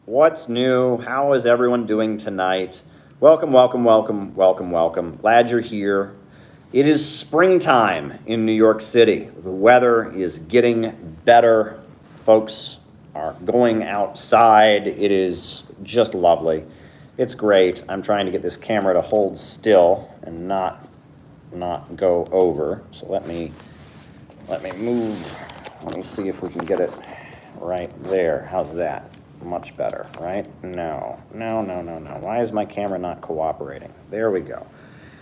What's new? How is everyone doing tonight? Welcome, welcome, welcome, welcome, welcome. Glad you're here. It is springtime in New York City. The weather is getting better. Folks are going outside. It is just lovely. It's great. I'm trying to get this camera to hold still and not go over. So let me move. Let me see if we can get it right there. How's that? Much better, right? No. Why is my camera not cooperating? There we go.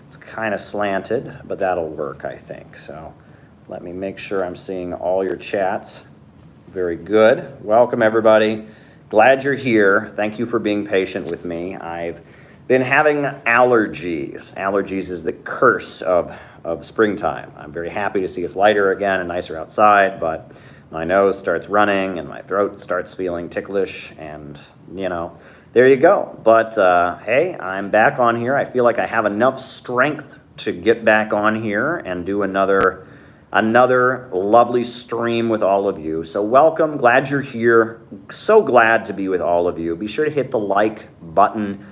It's kind of slanted, but that'll work, I think. So let me make sure I'm seeing all your chats. Very good. Welcome, everybody. Glad you're here. Thank you for being patient with me. I've been having allergies. Allergies is the curse of springtime. I'm very happy to see it's lighter again and nicer outside, but my nose starts running and my throat starts feeling ticklish, and there you go. But hey, I'm back on here. I feel like I have enough strength to get back on here and do another lovely stream with all of you. So welcome, glad you're here. So glad to be with all of you. Be sure to hit the like button.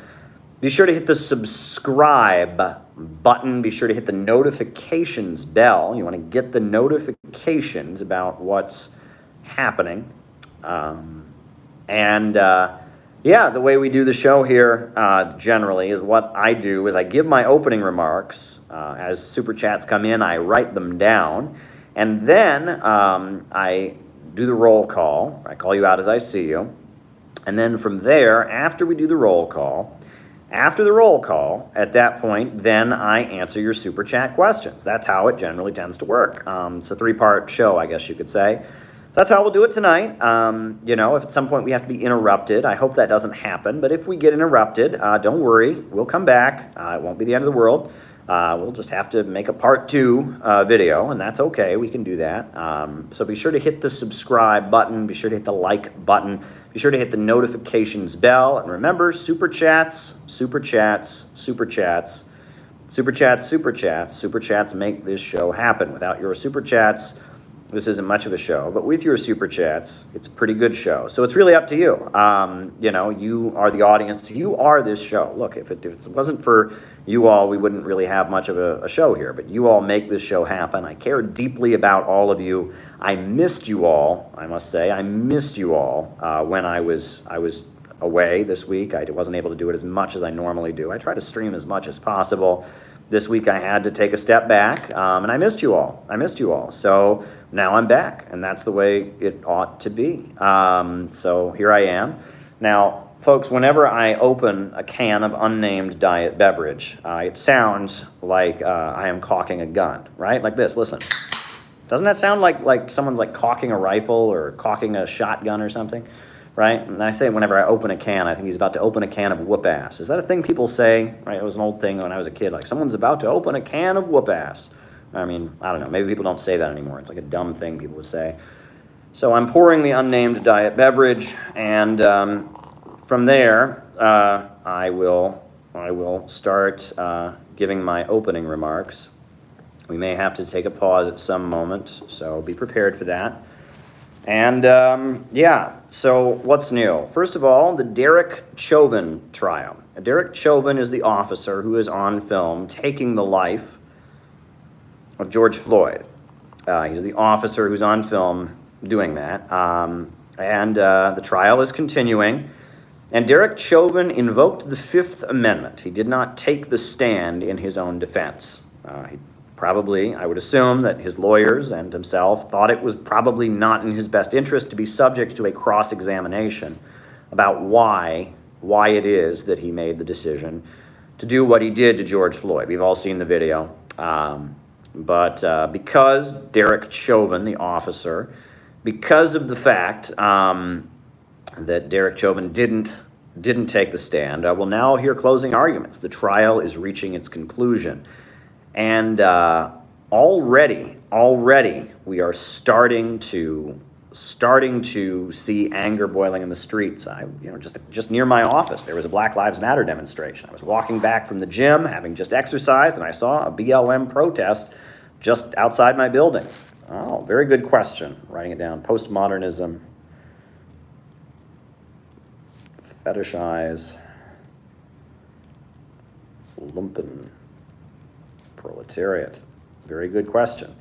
Be sure to hit the subscribe button. Be sure to hit the notifications bell. You want to get the notifications about what's happening. Yeah, the way we do the show here generally is what I do is I give my opening remarks. As super chats come in, I write them down. And then I do the roll call. I call you out as I see you. And then from there, after we do the roll call, at that point, then I answer your super chat questions. That's how it generally tends to work. It's a three-part show, I guess you could say. That's how we'll do it tonight. If at some point we have to be interrupted, I hope that doesn't happen. But if we get interrupted, don't worry. We'll come back. It won't be the end of the world. We'll just have to make a part 2 video, and that's okay. We can do that. So be sure to hit the subscribe button. Be sure to hit the like button. Be sure to hit the notifications bell. And remember, super chats make this show happen. Without your super chats, this isn't much of a show, but with your super chats, it's a pretty good show. So it's really up to you. You are the audience. You are this show. Look, if it wasn't for you all, we wouldn't really have much of a show here, but you all make this show happen. I care deeply about all of you. I missed you all, I must say. I missed you all when I was away this week. I wasn't able to do it as much as I normally do. I try to stream as much as possible. This week I had to take a step back, and I missed you all. So now I'm back, and that's the way it ought to be. So here I am. Now, folks, whenever I open a can of unnamed diet beverage, it sounds like I am cocking a gun, right? Like this, listen. Doesn't that sound like someone's like cocking a rifle or cocking a shotgun or something? Right? And I say whenever I open a can, I think he's about to open a can of whoop ass. Is that a thing people say? Right? It was an old thing when I was a kid, like someone's about to open a can of whoop ass. I mean, I don't know. Maybe people don't say that anymore. It's like a dumb thing people would say. So I'm pouring the unnamed diet beverage, and from there, I will start giving my opening remarks. We may have to take a pause at some moment, so be prepared for that. And so what's new? First of all, the Derek Chauvin trial. Derek Chauvin is the officer who is on film taking the life of George Floyd. He's the officer who's on film doing that. The trial is continuing. And Derek Chauvin invoked the Fifth Amendment. He did not take the stand in his own defense. Probably, I would assume that his lawyers and himself thought it was probably not in his best interest to be subject to a cross-examination about why it is that he made the decision to do what he did to George Floyd. We've all seen the video. But because Derek Chauvin, the officer, because of the fact that Derek Chauvin didn't take the stand, we'll now hear closing arguments. The trial is reaching its conclusion. And already we are starting to see anger boiling in the streets. Just near my office, there was a Black Lives Matter demonstration. I was walking back from the gym, having just exercised, and I saw a BLM protest just outside my building. Oh, very good question. Writing it down. Postmodernism fetishize lumpen proletariat? Very good question.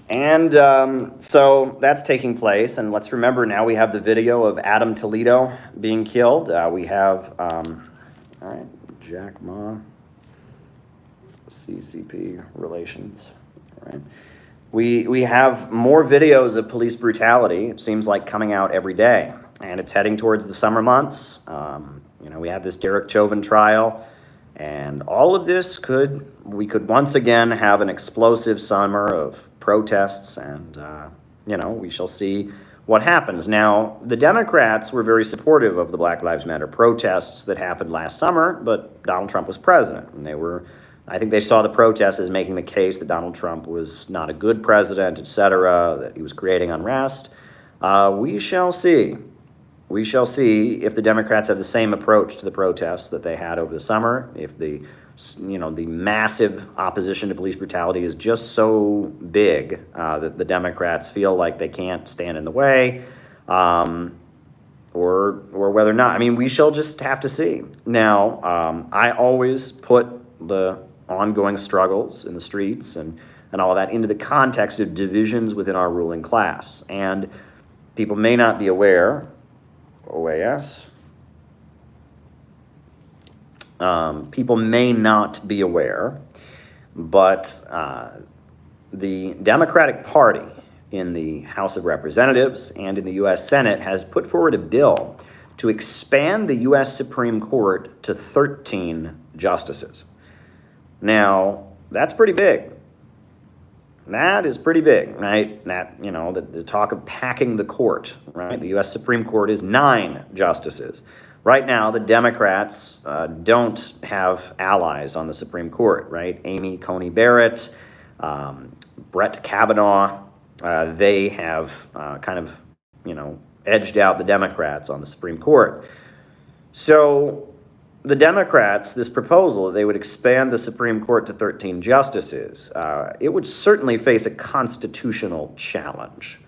And so that's taking place, and let's remember now we have the video of Adam Toledo being killed. We have, all right, Jack Ma, CCP relations, all right. We have more videos of police brutality, it seems like, coming out every day, and it's heading towards the summer months. You know, we have this Derek Chauvin trial, and all of this we could once again have an explosive summer of protests, and, you know, we shall see what happens. Now, the Democrats were very supportive of the Black Lives Matter protests that happened last summer, but Donald Trump was president, and I think they saw the protests as making the case that Donald Trump was not a good president, etc., that he was creating unrest. We shall see. We shall see if the Democrats have the same approach to the protests that they had over the summer, if the massive opposition to police brutality is just so big that the Democrats feel like they can't stand in the way, or whether or not. I mean, we shall just have to see. Now, I always put the ongoing struggles in the streets and all that into the context of divisions within our ruling class. And people may not be aware, OAS, people may not be aware, but the Democratic Party in the House of Representatives and in the U.S. Senate has put forward a bill to expand the U.S. Supreme Court to 13 justices. Now, that's pretty big. That is pretty big, right? That, you know, the talk of packing the court, right? The U.S. Supreme Court is 9 justices. Right now, the Democrats don't have allies on the Supreme Court, right? Amy Coney Barrett, Brett Kavanaugh, they have kind of, you know, edged out the Democrats on the Supreme Court. So the Democrats, this proposal, they would expand the Supreme Court to 13 justices. It would certainly face a constitutional challenge.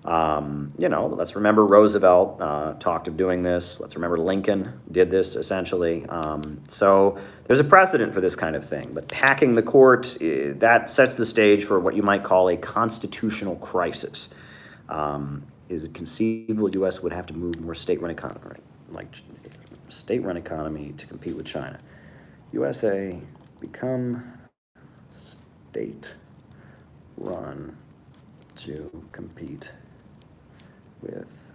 You know, let's remember Roosevelt talked of doing this. Let's remember Lincoln did this, essentially. So there's a precedent for this kind of thing. But packing the court, that sets the stage for what you might call a constitutional crisis. Is it conceivable the U.S. would have to move more state-run economy, right? Like state-run economy to compete with China. USA become state-run to compete with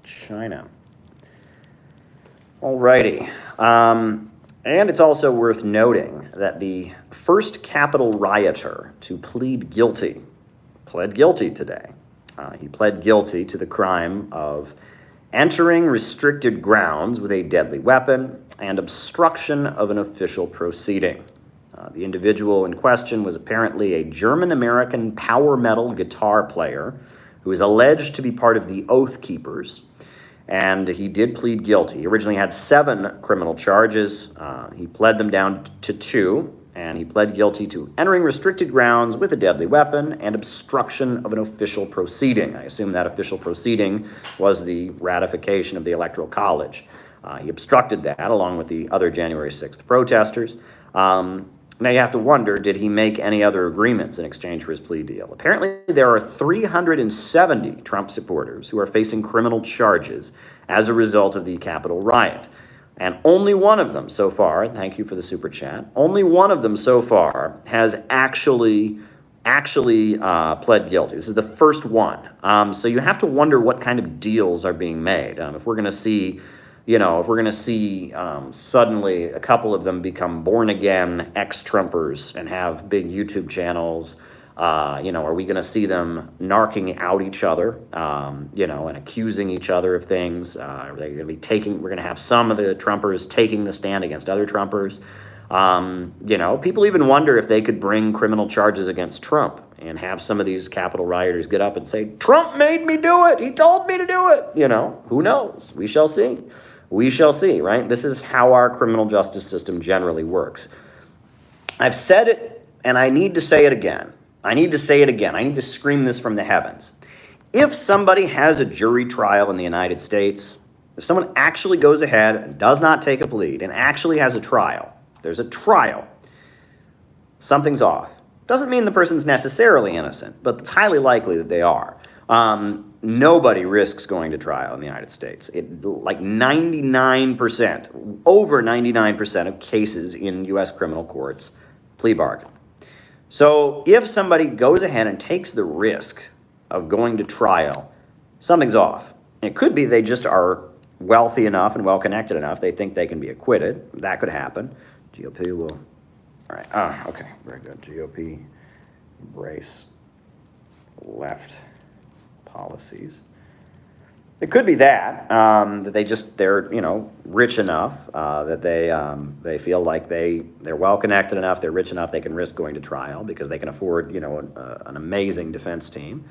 China. Alrighty. And it's also worth noting that the first Capitol rioter to plead guilty pled guilty today. He pled guilty to the crime of entering restricted grounds with a deadly weapon and obstruction of an official proceeding. The individual in question was apparently a German-American power metal guitar player who is alleged to be part of the Oath Keepers, and he did plead guilty. He originally had 7 criminal charges. He pled them down to 2, and he pled guilty to entering restricted grounds with a deadly weapon and obstruction of an official proceeding. I assume that official proceeding was the ratification of the Electoral College. He obstructed that along with the other January 6th protesters. Now you have to wonder, did he make any other agreements in exchange for his plea deal? Apparently there are 370 Trump supporters who are facing criminal charges as a result of the Capitol riot. And only one of them so far, thank you for the super chat, only one of them so far has actually pled guilty. This is the first one. So you have to wonder what kind of deals are being made. If we're going to see, suddenly a couple of them become born-again ex-Trumpers and have big YouTube channels, are we going to see them narking out each other, and accusing each other of things? Are they going to be we're going to have some of the Trumpers taking the stand against other Trumpers? People even wonder if they could bring criminal charges against Trump and have some of these Capitol rioters get up and say, Trump made me do it. He told me to do it. Who knows? We shall see. We shall see, right? This is how our criminal justice system generally works. I've said it, and I need to say it again. I need to scream this from the heavens. If somebody has a jury trial in the United States, if someone actually goes ahead and does not take a plead and actually has a trial, there's a trial, something's off. Doesn't mean the person's necessarily innocent, but it's highly likely that they are. Nobody risks going to trial in the United States. Like 99%, over 99% of cases in U.S. criminal courts, plea bargain. So if somebody goes ahead and takes the risk of going to trial, something's off. It could be they just are wealthy enough and well-connected enough, they think they can be acquitted. That could happen. GOP will, all right, okay, very good. GOP embrace left policies. It could be that, that they're, you know, rich enough, that they feel like they're well-connected enough, they're rich enough, they can risk going to trial because they can afford, you know, an amazing defense team.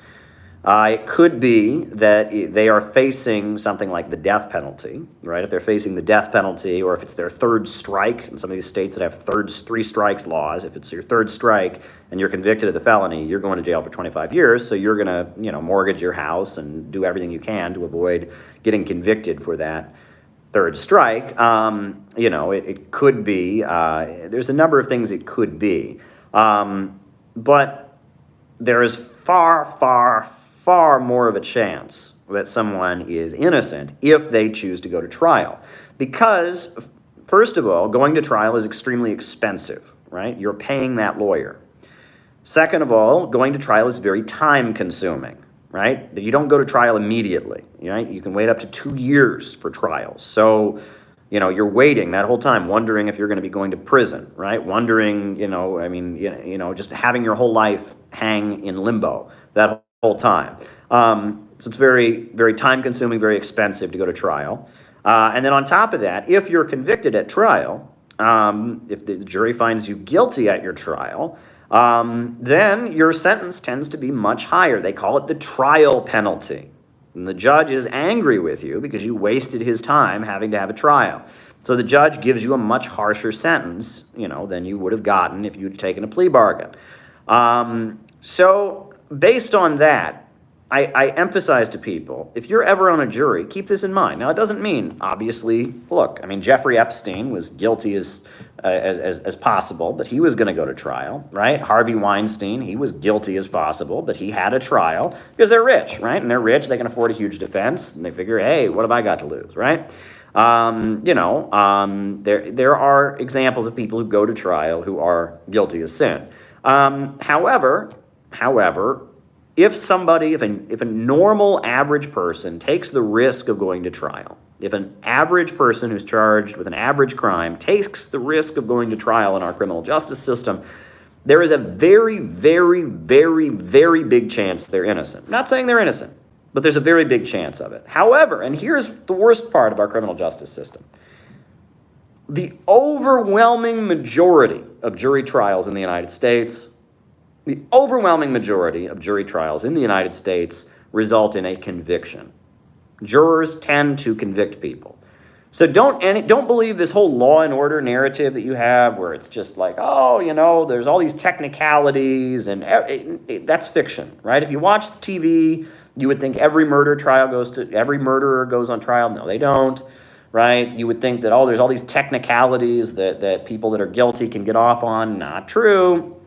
It could be that they are facing something like the death penalty, right? If they're facing the death penalty, or if it's their third strike, in some of these states that have three strikes laws, if it's your third strike and you're convicted of the felony, you're going to jail for 25 years, so you're going to, you know, mortgage your house and do everything you can to avoid getting convicted for that third strike. You know, it could be, there's a number of things it could be, but there is far more of a chance that someone is innocent if they choose to go to trial. Because, first of all, going to trial is extremely expensive, right? You're paying that lawyer. Second of all, going to trial is very time-consuming, right? You don't go to trial immediately, right? You can wait up to 2 years for trials. So, you know, you're waiting that whole time, wondering if you're going to be going to prison, right? Wondering, you know, I mean, you know, just having your whole life hang in limbo that whole time. So it's very, very time-consuming, very expensive to go to trial. And then on top of that, if you're convicted at trial, if the jury finds you guilty at your trial, then your sentence tends to be much higher. They call it the trial penalty. And the judge is angry with you because you wasted his time having to have a trial. So the judge gives you a much harsher sentence, you know, than you would have gotten if you'd taken a plea bargain. So based on that, I emphasize to people, if you're ever on a jury, keep this in mind. Now, it doesn't mean, obviously, look, I mean, Jeffrey Epstein was guilty as possible, but he was going to go to trial, right? Harvey Weinstein, he was guilty as possible, but he had a trial because they're rich, right? And they're rich, they can afford a huge defense, and they figure, hey, what have I got to lose, right? You know, there are examples of people who go to trial who are guilty of sin. However, if a normal average person takes the risk of going to trial, if an average person who's charged with an average crime takes the risk of going to trial in our criminal justice system, there is a very, very, very, very big chance they're innocent. I'm not saying they're innocent, but there's a very big chance of it. However, and here's the worst part of our criminal justice system, the overwhelming majority of jury trials in the United States result in a conviction. Jurors tend to convict people. So don't believe this whole law and order narrative that you have where it's just like, oh, you know, there's all these technicalities and that's fiction, right? If you watch TV, you would think every murderer goes on trial. No, they don't, right? You would think that, oh, there's all these technicalities that people that are guilty can get off on. Not true.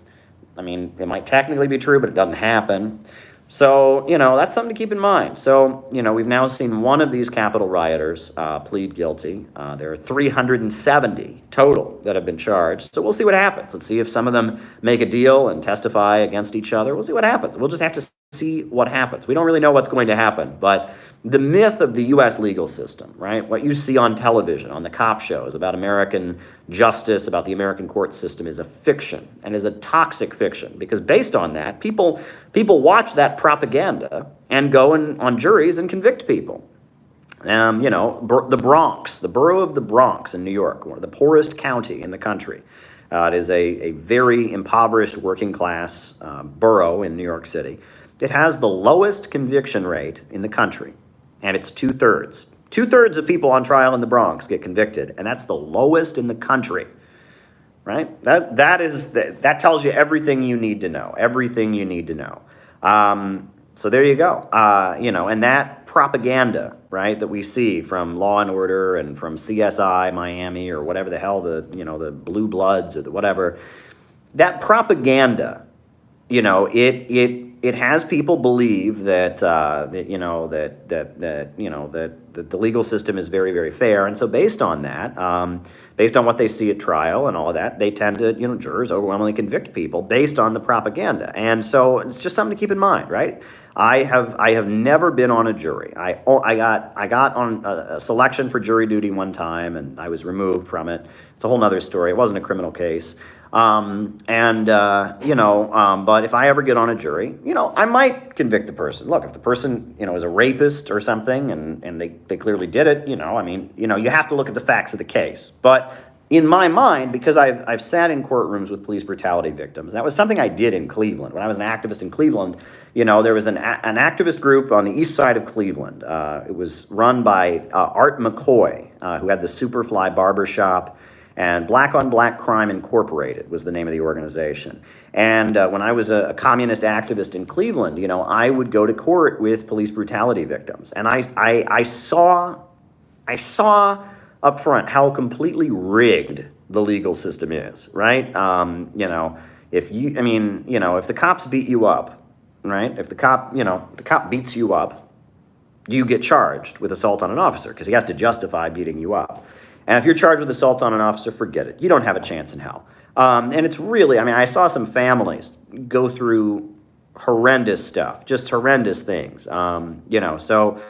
I mean, it might technically be true, but it doesn't happen. So, you know, that's something to keep in mind. So, you know, we've now seen one of these Capitol rioters plead guilty. There are 370 total that have been charged. So we'll see what happens. Let's see if some of them make a deal and testify against each other. We'll see what happens. We'll just have to see what happens. We don't really know what's going to happen, but the myth of the U.S. legal system, right? What you see on television, on the cop shows about American justice, about the American court system is a fiction and is a toxic fiction because based on that, people watch that propaganda and go on juries and convict people. You know, the Bronx, the borough of the Bronx in New York, one of the poorest county in the country. It is a very impoverished working class borough in New York City. It has the lowest conviction rate in the country, and it's 2/3. 2/3 of people on trial in the Bronx get convicted, and that's the lowest in the country, right? That tells you everything you need to know, So there you go. And that propaganda, right, that we see from Law and Order and from CSI Miami or whatever the hell, the Blue Bloods or the whatever, that propaganda, it has people believe that the legal system is very, very fair, and so based on that, based on what they see at trial and all of that, they tend to, jurors overwhelmingly convict people based on the propaganda, and so it's just something to keep in mind, right? I have never been on a jury. I got on a selection for jury duty one time, and I was removed from it. It's a whole nother story. It wasn't a criminal case. But if I ever get on a jury, I might convict the person. Look, if the person, is a rapist or something and they clearly did it, you have to look at the facts of the case. But in my mind, because I've sat in courtrooms with police brutality victims, that was something I did in Cleveland. When I was an activist in Cleveland, there was an activist group on the east side of Cleveland. It was run by Art McCoy, who had the Superfly Barbershop, and Black on Black Crime Incorporated was the name of the organization. And when I was a communist activist in Cleveland, I would go to court with police brutality victims. And I saw up front how completely rigged the legal system is, right? If the cops beat you up, right? If the cop beats you up, you get charged with assault on an officer because he has to justify beating you up. And if you're charged with assault on an officer, forget it. You don't have a chance in hell. And it's really, I saw some families go through horrendous stuff, just horrendous things. So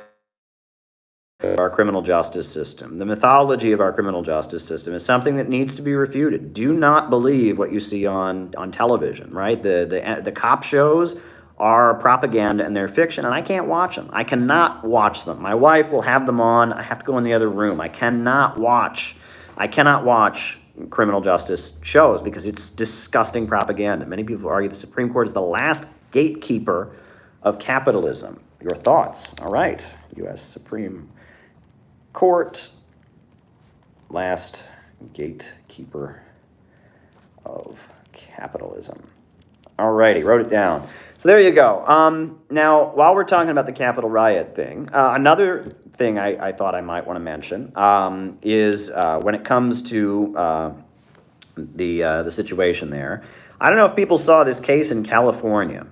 our criminal justice system, the mythology of our criminal justice system is something that needs to be refuted. Do not believe what you see on television, right? The cop shows are propaganda and they're fiction, and I can't watch them. I cannot watch them. My wife will have them on. I have to go in the other room. I cannot watch criminal justice shows because it's disgusting propaganda. Many people argue the Supreme Court is the last gatekeeper of capitalism. Your thoughts? All right, U.S. Supreme Court, last gatekeeper of capitalism. All righty, wrote it down. So there you go. Now, while we're talking about the Capitol riot thing, another thing I thought I might want to mention is when it comes to the situation there. I don't know if people saw this case in California.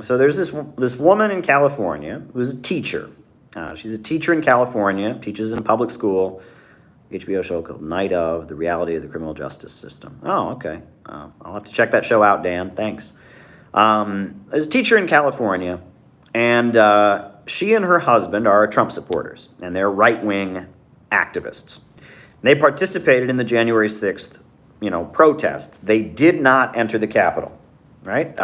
So there's this woman in California who's a teacher. She's a teacher in California, teaches in a public school. HBO show called Night of, The Reality of the Criminal Justice System. Oh, okay. I'll have to check that show out, Dan. Thanks. There's a teacher in California, and she and her husband are Trump supporters, and they're right-wing activists. They participated in the January 6th, protests. They did not enter the Capitol, right?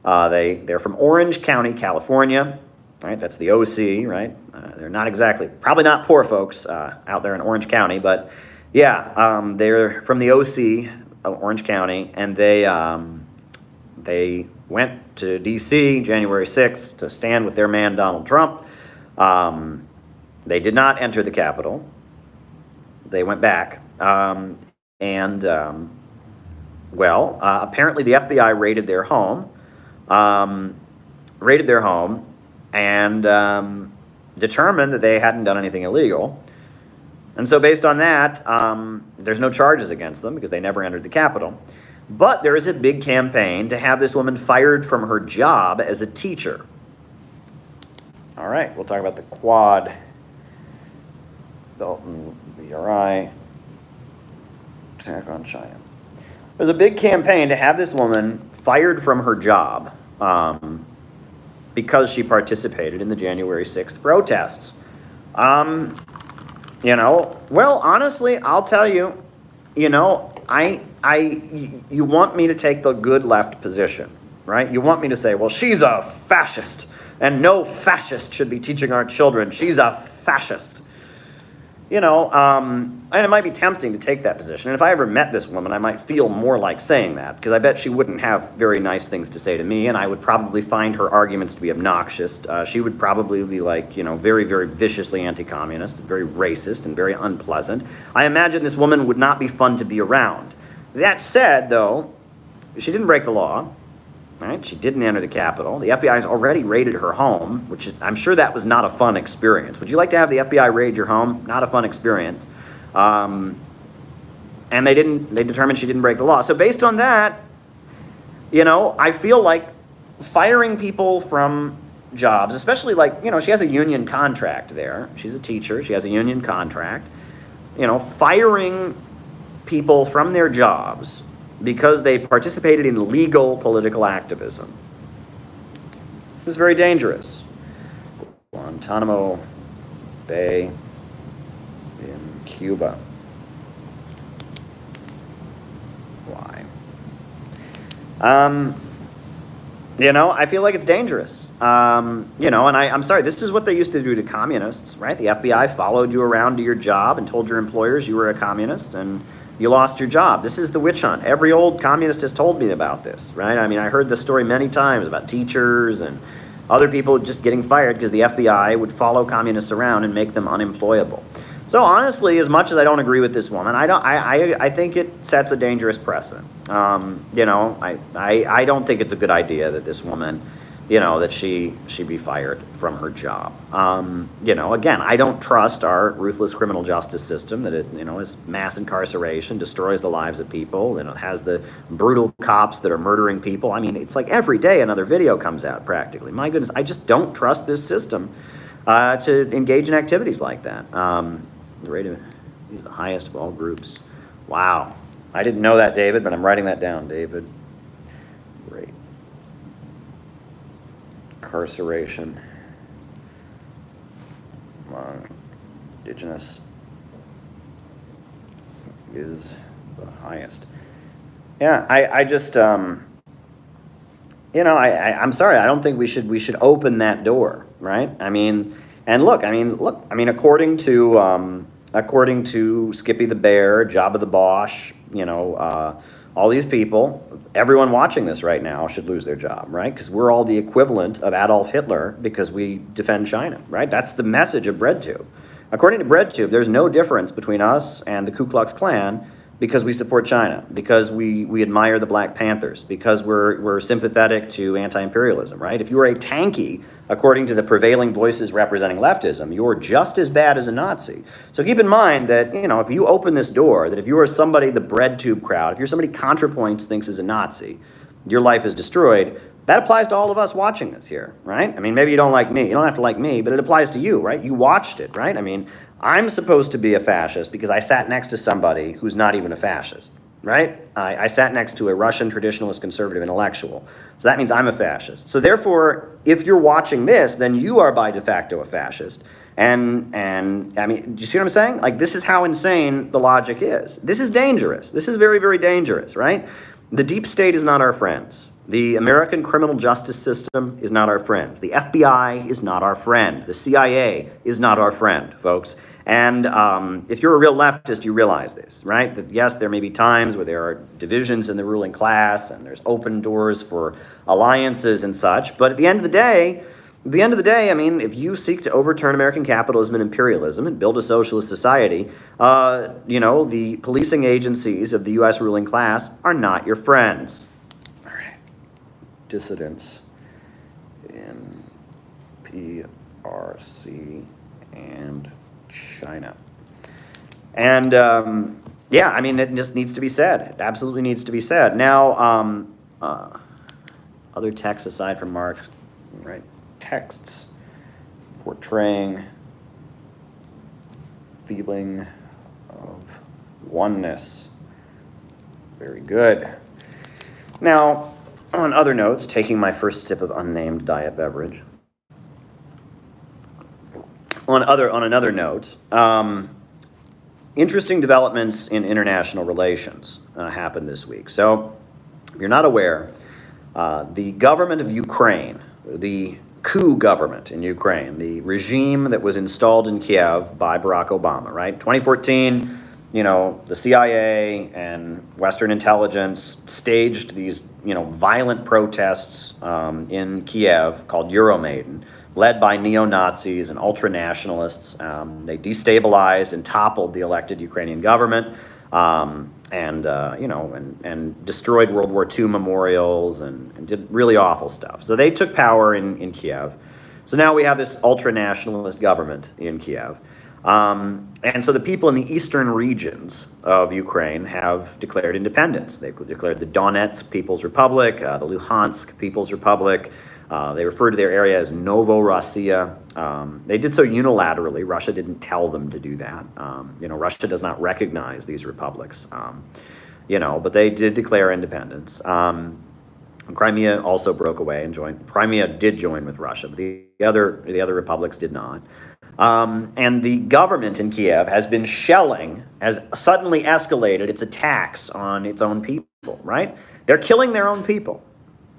They're from Orange County, California, right? That's the OC, right? They're not exactly, probably not poor folks out there in Orange County, but yeah, they're from the OC, Orange County, and they went to D.C. January 6th to stand with their man, Donald Trump. They did not enter the Capitol. They went back. Apparently the FBI raided their home. And determined that they hadn't done anything illegal. And so based on that, there's no charges against them because they never entered the Capitol. But there is a big campaign to have this woman fired from her job as a teacher. All right, we'll talk about the Quad, Dalton, BRI, attack on China. There's a big campaign to have this woman fired from her job because she participated in the January 6th protests. Honestly, I'll tell you, you want me to take the good left position, right? You want me to say, well, she's a fascist, and no fascist should be teaching our children. She's a fascist. And it might be tempting to take that position. And if I ever met this woman, I might feel more like saying that, because I bet she wouldn't have very nice things to say to me, and I would probably find her arguments to be obnoxious. She would probably be very, very viciously anti-communist, very racist, and very unpleasant. I imagine this woman would not be fun to be around. That said, though, she didn't break the law. right? She didn't enter the Capitol. The FBI has already raided her home, which is, I'm sure that was not a fun experience. Would you like to have the FBI raid your home? Not a fun experience. And they determined she didn't break the law. So based on that, I feel like firing people from jobs, especially she has a union contract there. She's a teacher. She has a union contract. Firing people from their jobs because they participated in legal political activism is very dangerous. Guantanamo Bay in Cuba. Why? I feel like it's dangerous. And I'm sorry, this is what they used to do to communists, right? The FBI followed you around to your job and told your employers you were a communist and you lost your job. This is the witch hunt. Every old communist has told me about this, right? I mean, I heard this story many times about teachers and other people just getting fired because the FBI would follow communists around and make them unemployable. So honestly, as much as I don't agree with this woman, I think it sets a dangerous precedent. I don't think it's a good idea that this woman, that she be fired from her job. Again, I don't trust our ruthless criminal justice system that it, is mass incarceration, destroys the lives of people, has the brutal cops that are murdering people. I mean, it's like every day another video comes out practically. My goodness, I just don't trust this system to engage in activities like that. The rate of he's the highest of all groups. Wow. I didn't know that, David, but I'm writing that down, David. Rate. Incarceration among indigenous is the highest. Yeah, I just I'm sorry, I don't think we should open that door, right? According to Skippy the Bear, Jabba the Bosch, all these people, everyone watching this right now should lose their job, right? Because we're all the equivalent of Adolf Hitler because we defend China, right? That's the message of BreadTube. According to BreadTube, there's no difference between us and the Ku Klux Klan because we support China, because we admire the Black Panthers, because we're sympathetic to anti-imperialism, right? If you are a tanky, according to the prevailing voices representing leftism, you're just as bad as a Nazi. So keep in mind that, if you open this door, that if you are somebody, the BreadTube crowd, if you're somebody ContraPoints thinks is a Nazi, your life is destroyed. That applies to all of us watching this here, right? I mean, maybe you don't like me. You don't have to like me, but it applies to you, right? You watched it, right? I mean, I'm supposed to be a fascist because I sat next to somebody who's not even a fascist, right? I sat next to a Russian traditionalist conservative intellectual. So that means I'm a fascist. So therefore, if you're watching this, then you are by de facto a fascist. And I mean, do you see what I'm saying? Like, this is how insane the logic is. This is dangerous. This is very, very dangerous, right? The deep state is not our friends. The American criminal justice system is not our friends. The FBI is not our friend. The CIA is not our friend, folks. And if you're a real leftist, you realize this, right? That yes, there may be times where there are divisions in the ruling class and there's open doors for alliances and such. But at the end of the day, I mean, if you seek to overturn American capitalism and imperialism and build a socialist society, the policing agencies of the U.S. ruling class are not your friends. Dissidents in PRC and China. And I mean, it just needs to be said. It absolutely needs to be said. Now, other texts aside from Marx, right? Texts portraying feeling of oneness. Very good. Now, on other notes, taking my first sip of unnamed diet beverage. On another note, interesting developments in international relations happened this week. So, if you're not aware, the government of Ukraine, the coup government in Ukraine, the regime that was installed in Kiev by Barack Obama, right? 2014. The CIA and Western intelligence staged these, violent protests in Kiev called Euromaidan, led by neo-Nazis and ultra-nationalists. They destabilized and toppled the elected Ukrainian government. and destroyed World War II memorials and did really awful stuff. So they took power in Kiev. So now we have this ultra-nationalist government in Kiev. And so the people in the eastern regions of Ukraine have declared independence. They've declared the Donetsk People's Republic, the Luhansk People's Republic. They refer to their area as Novorossiya. They did so unilaterally. Russia didn't tell them to do that. Russia does not recognize these republics. But they did declare independence. Crimea also broke away and joined. Crimea did join with Russia, but the other republics did not. And the government in Kiev has suddenly escalated its attacks on its own people, right? They're killing their own people,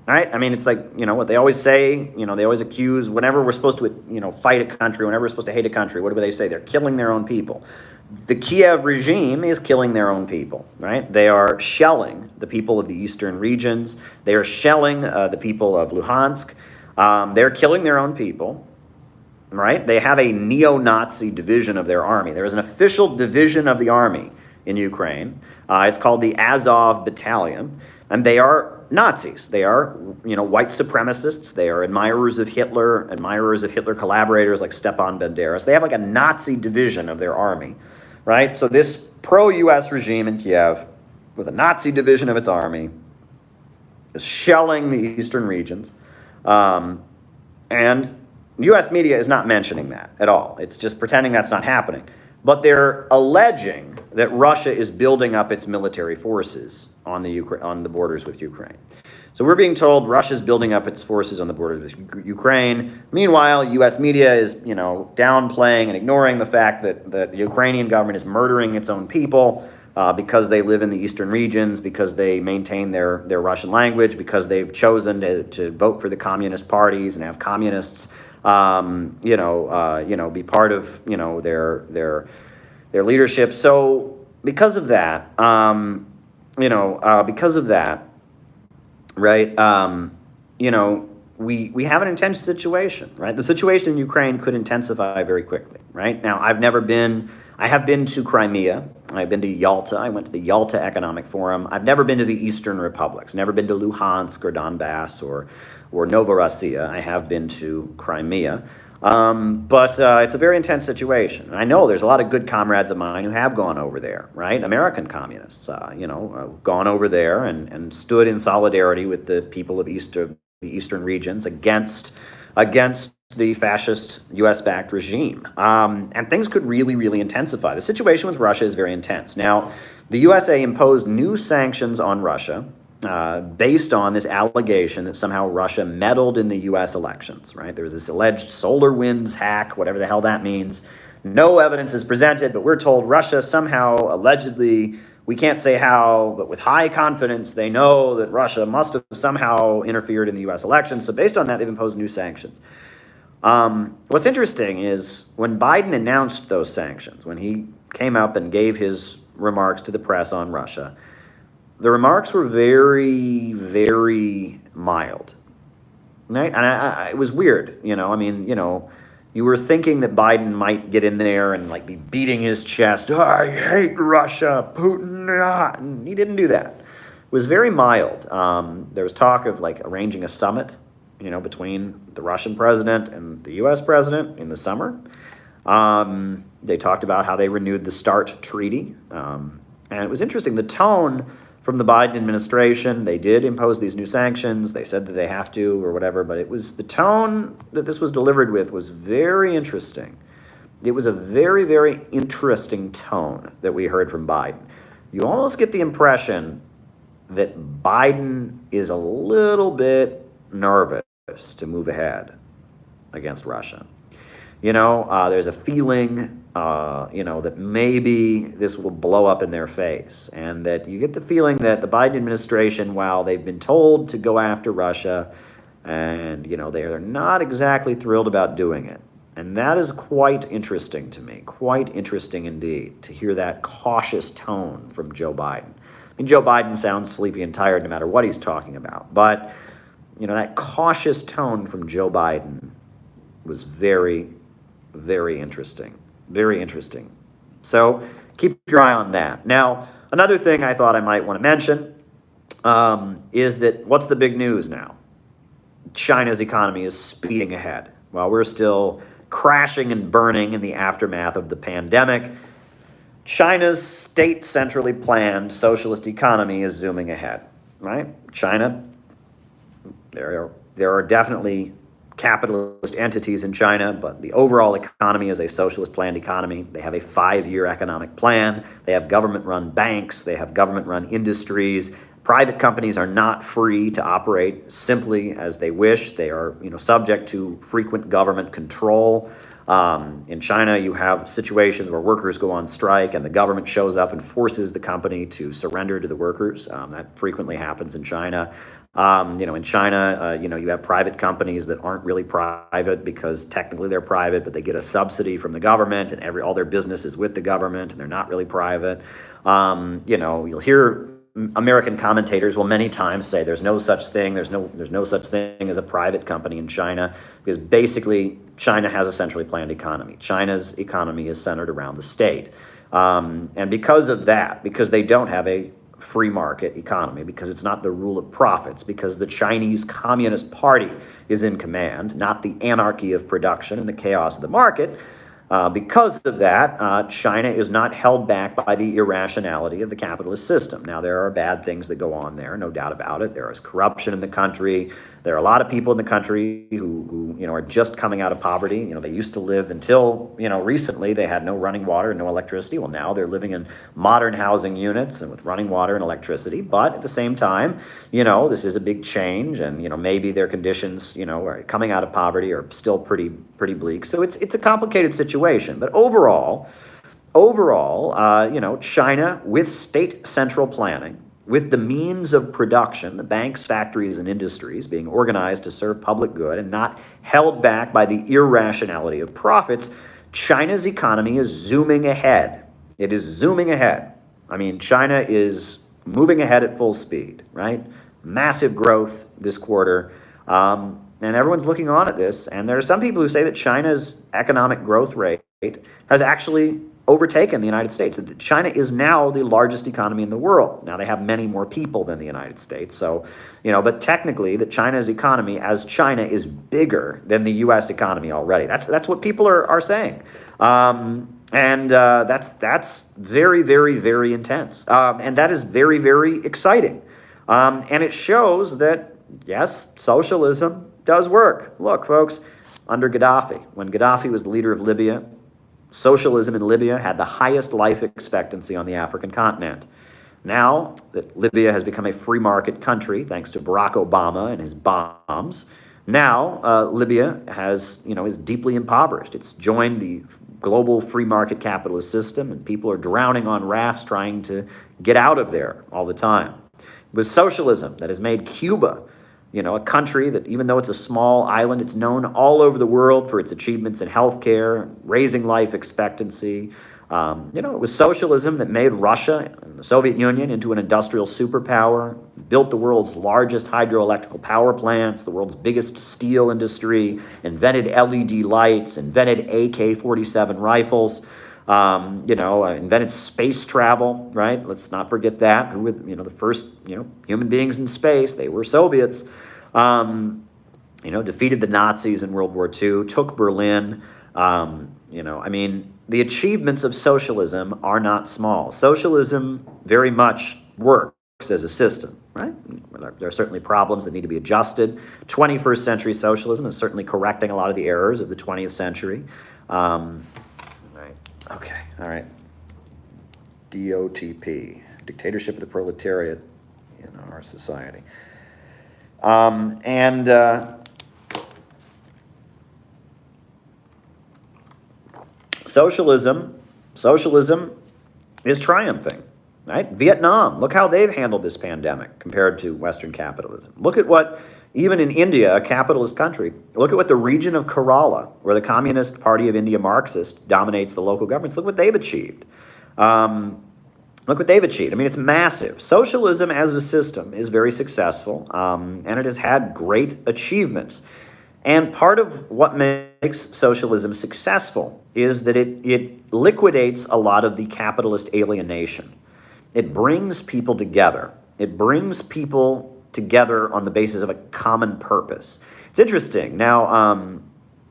right? I mean, it's like, what they always say, they always accuse, whenever we're supposed to, fight a country, whenever we're supposed to hate a country, what do they say? They're killing their own people. The Kiev regime is killing their own people, right? They are shelling the people of the eastern regions. They are shelling the people of Luhansk. They're killing their own people. Right? They have a neo-Nazi division of their army. There is an official division of the army in Ukraine. It's called the Azov Battalion, and they are Nazis. They are, white supremacists. They are admirers of Hitler collaborators like Stepan Banderas. They have like a Nazi division of their army, right? So this pro-U.S. regime in Kiev, with a Nazi division of its army, is shelling the eastern regions, and U.S. media is not mentioning that at all. It's just pretending that's not happening. But they're alleging that Russia is building up its military forces on the borders with Ukraine. So we're being told Russia's building up its forces on the borders with Ukraine. Meanwhile, U.S. media is, downplaying and ignoring the fact that the Ukrainian government is murdering its own people because they live in the eastern regions, because they maintain their Russian language, because they've chosen to vote for the communist parties and have communists be part of, their leadership. So because of that, right, we have an intense situation, right? The situation in Ukraine could intensify very quickly, right? Now, I have been to Crimea. I've been to Yalta. I went to the Yalta Economic Forum. I've never been to the Eastern Republics, never been to Luhansk or Donbass or Novorossiya. I have been to Crimea. But it's a very intense situation. And I know there's a lot of good comrades of mine who have gone over there, right? American communists, gone over there and stood in solidarity with the people of the eastern regions against the fascist U.S.-backed regime. And things could really, really intensify. The situation with Russia is very intense. Now, the USA imposed new sanctions on Russia based on this allegation that somehow Russia meddled in the U.S. elections, right? There was this alleged SolarWinds hack, whatever the hell that means. No evidence is presented, but we're told Russia somehow, allegedly, we can't say how, but with high confidence, they know that Russia must have somehow interfered in the U.S. elections. So based on that, they've imposed new sanctions. What's interesting is when Biden announced those sanctions, when he came up and gave his remarks to the press on Russia, the remarks were very, very mild, right? And it was weird, you were thinking that Biden might get in there and be beating his chest. Oh, I hate Russia, Putin. And he didn't do that. It was very mild. There was talk of arranging a summit, between the Russian president and the U.S. president in the summer. They talked about how they renewed the START treaty. And it was interesting, the tone from the Biden administration. They did impose these new sanctions. They said that they have to or whatever, but it was the tone that this was delivered with was very interesting. It was a very, very interesting tone that we heard from Biden. You almost get the impression that Biden is a little bit nervous to move ahead against Russia. There's a feeling, that maybe this will blow up in their face, and that you get the feeling that the Biden administration, while they've been told to go after Russia, and, they're not exactly thrilled about doing it. And that is quite interesting to me, quite interesting indeed, to hear that cautious tone from Joe Biden. I mean, Joe Biden sounds sleepy and tired no matter what he's talking about, but, that cautious tone from Joe Biden was very, very interesting. Very interesting. So keep your eye on that. Now, another thing I thought I might want to mention is that what's the big news now? China's economy is speeding ahead. While we're still crashing and burning in the aftermath of the pandemic, China's state centrally planned socialist economy is zooming ahead, right? China, there are definitely capitalist entities in China, but the overall economy is a socialist planned economy. They have a 5-year economic plan. They have government-run banks. They have government-run industries. Private companies are not free to operate simply as they wish. They are, subject to frequent government control. In China, you have situations where workers go on strike and the government shows up and forces the company to surrender to the workers. That frequently happens in China. In China, you have private companies that aren't really private because technically they're private, but they get a subsidy from the government, and all their business is with the government, and they're not really private. You'll hear American commentators will many times say there's no such thing, there's no such thing as a private company in China, because basically China has a centrally planned economy. China's economy is centered around the state. And because of that, because they don't have a free market economy, because it's not the rule of profits, because the Chinese Communist Party is in command, not the anarchy of production and the chaos of the market, because of that, China is not held back by the irrationality of the capitalist system. Now, there are bad things that go on there, no doubt about it. There is corruption in the country. There are a lot of people in the country who are just coming out of poverty. They used to live until, recently, they had no running water and no electricity. Well, now they're living in modern housing units and with running water and electricity. But at the same time, this is a big change, and, maybe their conditions, coming out of poverty are still pretty bleak. So it's a complicated situation. But overall, China, with state central planning, with the means of production, the banks, factories, and industries being organized to serve public good and not held back by the irrationality of profits, China's economy is zooming ahead. It is zooming ahead. I mean, China is moving ahead at full speed, right? Massive growth this quarter. And everyone's looking on at this. And there are some people who say that China's economic growth rate has actually overtaken the United States. China is now the largest economy in the world. Now, they have many more people than the United States. So, but technically, that China's economy as China is bigger than the U.S. economy already. That's what people are saying. That's very, very, very intense. And that is very, very exciting. And it shows that, yes, socialism does work. Look, folks, under Gaddafi, when Gaddafi was the leader of Libya, socialism in Libya had the highest life expectancy on the African continent. Now that Libya has become a free market country, thanks to Barack Obama and his bombs, now Libya is deeply impoverished. It's joined the global free market capitalist system, and people are drowning on rafts trying to get out of there all the time. It was socialism that has made Cuba, a country that, even though it's a small island, it's known all over the world for its achievements in healthcare, raising life expectancy. It was socialism that made Russia and the Soviet Union into an industrial superpower, built the world's largest hydroelectrical power plants, the world's biggest steel industry, invented LED lights, invented AK-47 rifles, invented space travel, right? Let's not forget that. Who were, the first, human beings in space? They were Soviets. Defeated the Nazis in World War II, took Berlin. The achievements of socialism are not small. Socialism very much works as a system, right? There are certainly problems that need to be adjusted. 21st century socialism is certainly correcting a lot of the errors of the 20th century. Okay, all right. DOTP, dictatorship of the proletariat in our society. Socialism is triumphing, right? Vietnam, look how they've handled this pandemic compared to Western capitalism. Look at what, even in India, a capitalist country, look at what the region of Kerala, where the Communist Party of India Marxist dominates the local governments, look what they've achieved. Look what they've achieved. I mean, it's massive. Socialism as a system is very successful, and it has had great achievements. And part of what makes makes socialism successful is that it liquidates a lot of the capitalist alienation. It brings people together. It brings people together on the basis of a common purpose. It's interesting. Now,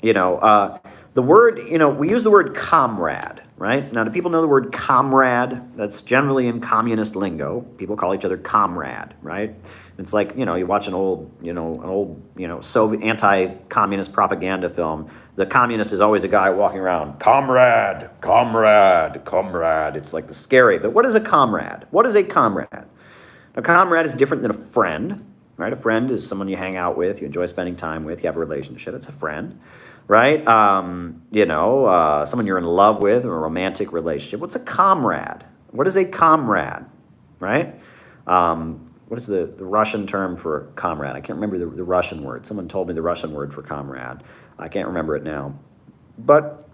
the word, we use the word comrade, right? Now, do people know the word comrade? That's generally in communist lingo. People call each other comrade, right? It's like, you watch an old Soviet anti-communist propaganda film. The communist is always a guy walking around, comrade, comrade, comrade. It's like the scary, but what is a comrade? What is a comrade? A comrade is different than a friend, right? A friend is someone you hang out with, you enjoy spending time with, you have a relationship. It's a friend, right? Someone you're in love with, or a romantic relationship. What's a comrade? What is a comrade, right? What is the Russian term for comrade? I can't remember the Russian word. Someone told me the Russian word for comrade. I can't remember it now. But,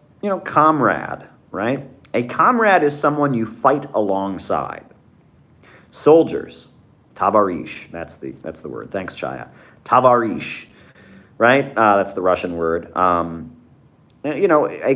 comrade, right? A comrade is someone you fight alongside. Soldiers, tavarish, that's the word. Thanks, Chaya. Tavarish, right? That's the Russian word. A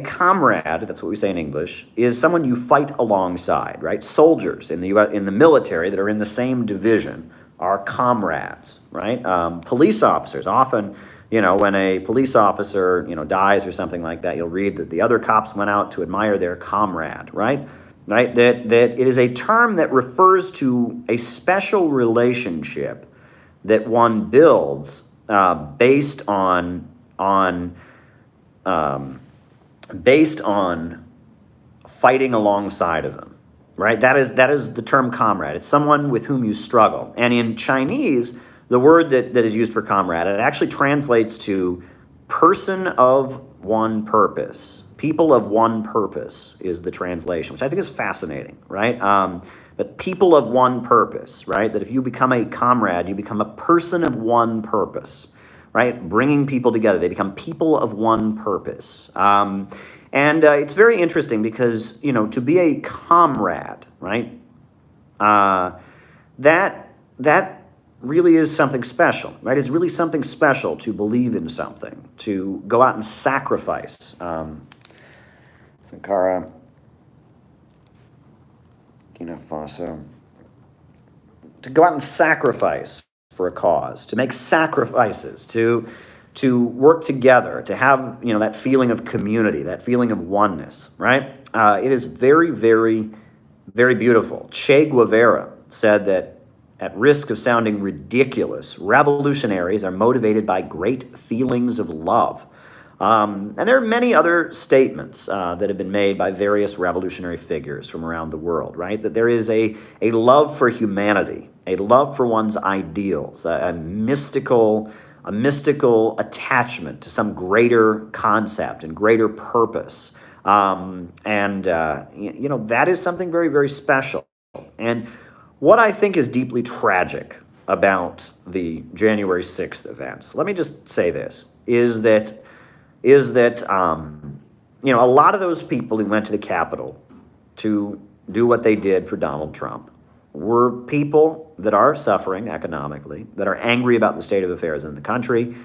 comrade, that's what we say in English, is someone you fight alongside, right? Soldiers in the military that are in the same division are comrades, right? Police officers, often, when a police officer, dies or something like that, you'll read that the other cops went out to admire their comrade, right? Right? That it is a term that refers to a special relationship that one builds based on fighting alongside of them, right? That is the term comrade. It's someone with whom you struggle. And in Chinese, the word that is used for comrade, it actually translates to person of one purpose. People of one purpose is the translation, which I think is fascinating, right? But people of one purpose, right? That if you become a comrade, you become a person of one purpose, right? Bringing people together. They become people of one purpose. And it's very interesting because, to be a comrade, right? That really is something special, right? It's really something special to believe in something, to go out and sacrifice. Sankara, Burkina Faso. To go out and sacrifice for a cause, to make sacrifices, to work together, to have that feeling of community, that feeling of oneness, right? It is very, very, very beautiful. Che Guevara said that at risk of sounding ridiculous, revolutionaries are motivated by great feelings of love. And there are many other statements that have been made by various revolutionary figures from around the world, right? That there is a love for humanity, a love for one's ideals, a mystical attachment to some greater concept and greater purpose. That is something very, very special. And what I think is deeply tragic about the January 6th events, let me just say this, is that a lot of those people who went to the Capitol to do what they did for Donald Trump were people that are suffering economically, that are angry about the state of affairs in the country,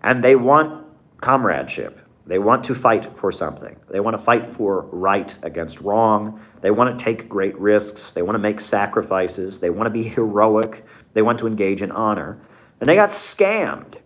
and they want comradeship. They want to fight for something. They want to fight for right against wrong. They want to take great risks. They want to make sacrifices. They want to be heroic. They want to engage in honor. And they got scammed.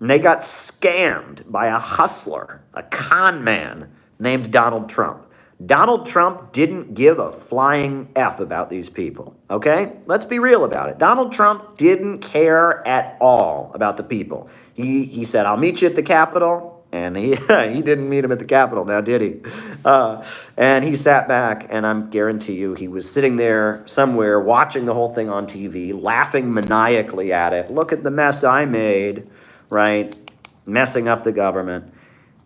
And they got scammed by a hustler, a con man named Donald Trump. Donald Trump didn't give a flying F about these people, okay? Let's be real about it. Donald Trump didn't care at all about the people. He said, I'll meet you at the Capitol, and he didn't meet him at the Capitol, now did he? And he sat back, and I guarantee you he was sitting there somewhere watching the whole thing on TV, laughing maniacally at it. Look at the mess I made, right? Messing up the government.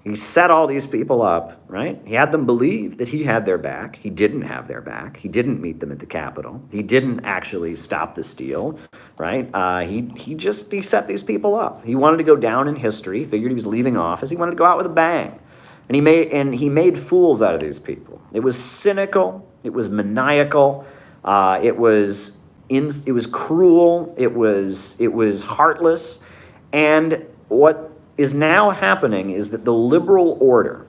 He set all these people up, right? He had them believe that he had their back. He didn't have their back. He didn't meet them at the Capitol. He didn't actually stop the steal, right? He set these people up. He wanted to go down in history. Figured he was leaving office. He wanted to go out with a bang, and he made fools out of these people. It was cynical. It was maniacal. It was cruel. It was heartless. And what is now happening is that the liberal order,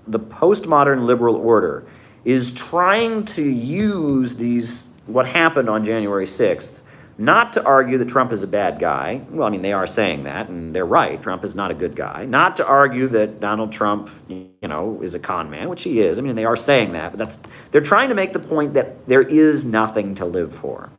the postmodern liberal order, is trying to use what happened on January 6th, not to argue that Trump is a bad guy. Well, I mean, they are saying that, and they're right. Trump is not a good guy. Not to argue that Donald Trump, is a con man, which he is. I mean, they are saying that, but they're trying to make the point that there is nothing to live for,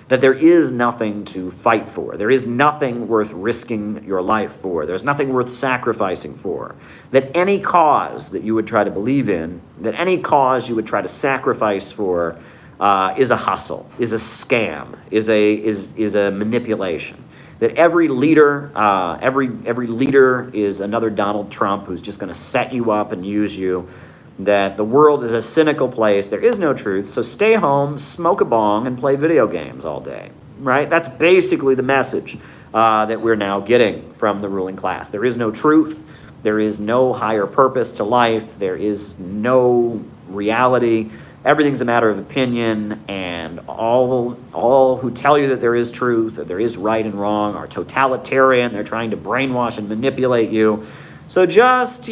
that there is nothing to fight for. There is nothing worth risking your life for. There's nothing worth sacrificing for. That any cause that you would try to believe in, that any cause you would try to sacrifice for, is a hustle, is a scam, is a manipulation. That every leader is another Donald Trump who's just going to set you up and use you. That the world is a cynical place. There is no truth. So stay home, smoke a bong, and play video games all day. Right? That's basically the message that we're now getting from the ruling class. There is no truth. There is no higher purpose to life. There is no reality. Everything's a matter of opinion, and all who tell you that there is truth, that there is right and wrong, are totalitarian. They're trying to brainwash and manipulate you. So just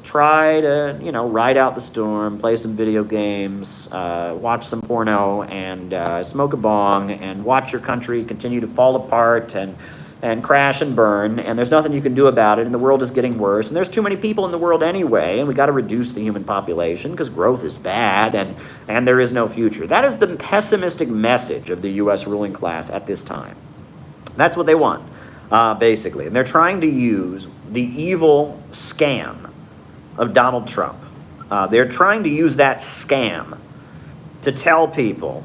try to, ride out the storm, play some video games, watch some porno, and smoke a bong, and watch your country continue to fall apart and crash and burn, and there's nothing you can do about it, and the world is getting worse, and there's too many people in the world anyway, and we got to reduce the human population because growth is bad, and there is no future. That is the pessimistic message of the U.S. ruling class at this time. That's what they want, basically, and they're trying to use the evil scam of Donald Trump. They're trying to use that scam to tell people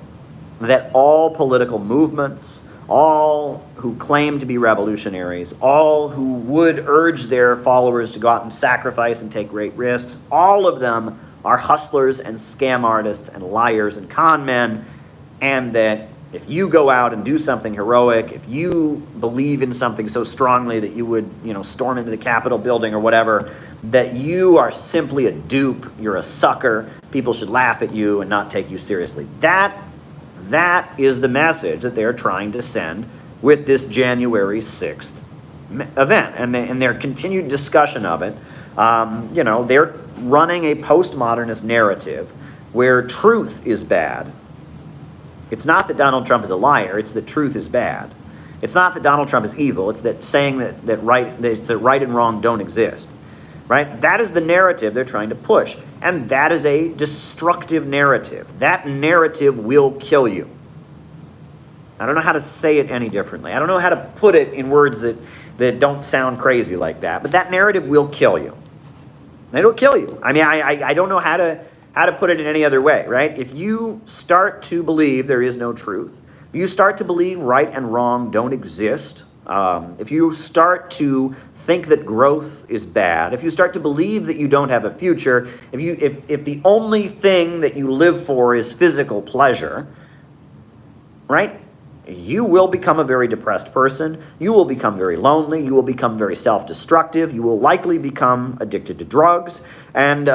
that all political movements, all who claim to be revolutionaries, all who would urge their followers to go out and sacrifice and take great risks, all of them are hustlers and scam artists and liars and con men, and that if you go out and do something heroic, if you believe in something so strongly that you would, storm into the Capitol building or whatever, that you are simply a dupe, you're a sucker, people should laugh at you and not take you seriously. That is the message that they're trying to send with this January 6th event and their continued discussion of it. They're running a postmodernist narrative where truth is bad. It's not that Donald Trump is a liar, it's that truth is bad. It's not that Donald Trump is evil, it's that saying that right and wrong don't exist. Right? That is the narrative they're trying to push. And that is a destructive narrative. That narrative will kill you. I don't know how to say it any differently. I don't know how to put it in words that don't sound crazy like that. But that narrative will kill you. It'll kill you. I mean, I don't know how to put it in any other way, right? If you start to believe there is no truth, if you start to believe right and wrong don't exist, if you start to think that growth is bad, if you start to believe that you don't have a future, if the only thing that you live for is physical pleasure, right? You will become a very depressed person. You will become very lonely. You will become very self-destructive. You will likely become addicted to drugs, and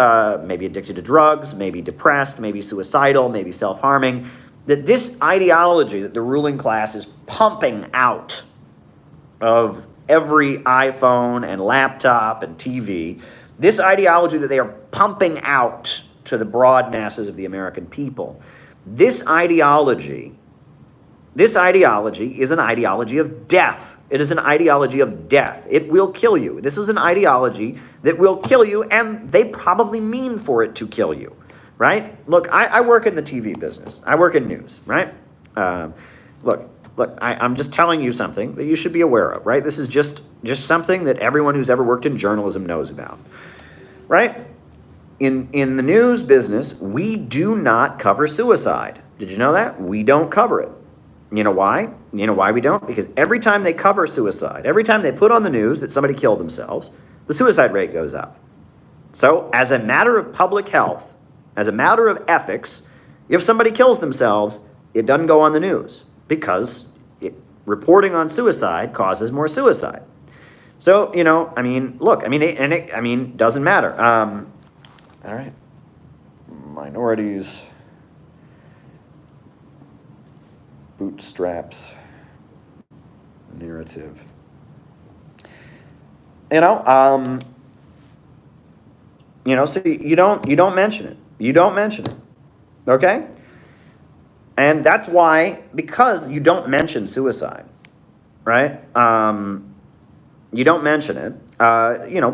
maybe addicted to drugs, maybe depressed, maybe suicidal, maybe self-harming. That this ideology that the ruling class is pumping out of every iPhone and laptop and TV, this ideology that they are pumping out to the broad masses of the American people, this ideology is an ideology of death. It is an ideology of death. It will kill you. This is an ideology that will kill you, and they probably mean for it to kill you, right? Look, I work in the TV business. I work in news, right? Look, I'm just telling you something that you should be aware of, right? This is just something that everyone who's ever worked in journalism knows about, right? In the news business, we do not cover suicide. Did you know that? We don't cover it. You know why? You know why we don't? Because every time they cover suicide, every time they put on the news that somebody killed themselves, the suicide rate goes up. So as a matter of public health, as a matter of ethics, if somebody kills themselves, it doesn't go on the news because reporting on suicide causes more suicide. So, doesn't matter. All right. Minorities. Bootstraps narrative. You know, so you don't mention it. You don't mention it. Okay? And that's why, because you don't mention suicide, right? You don't mention it.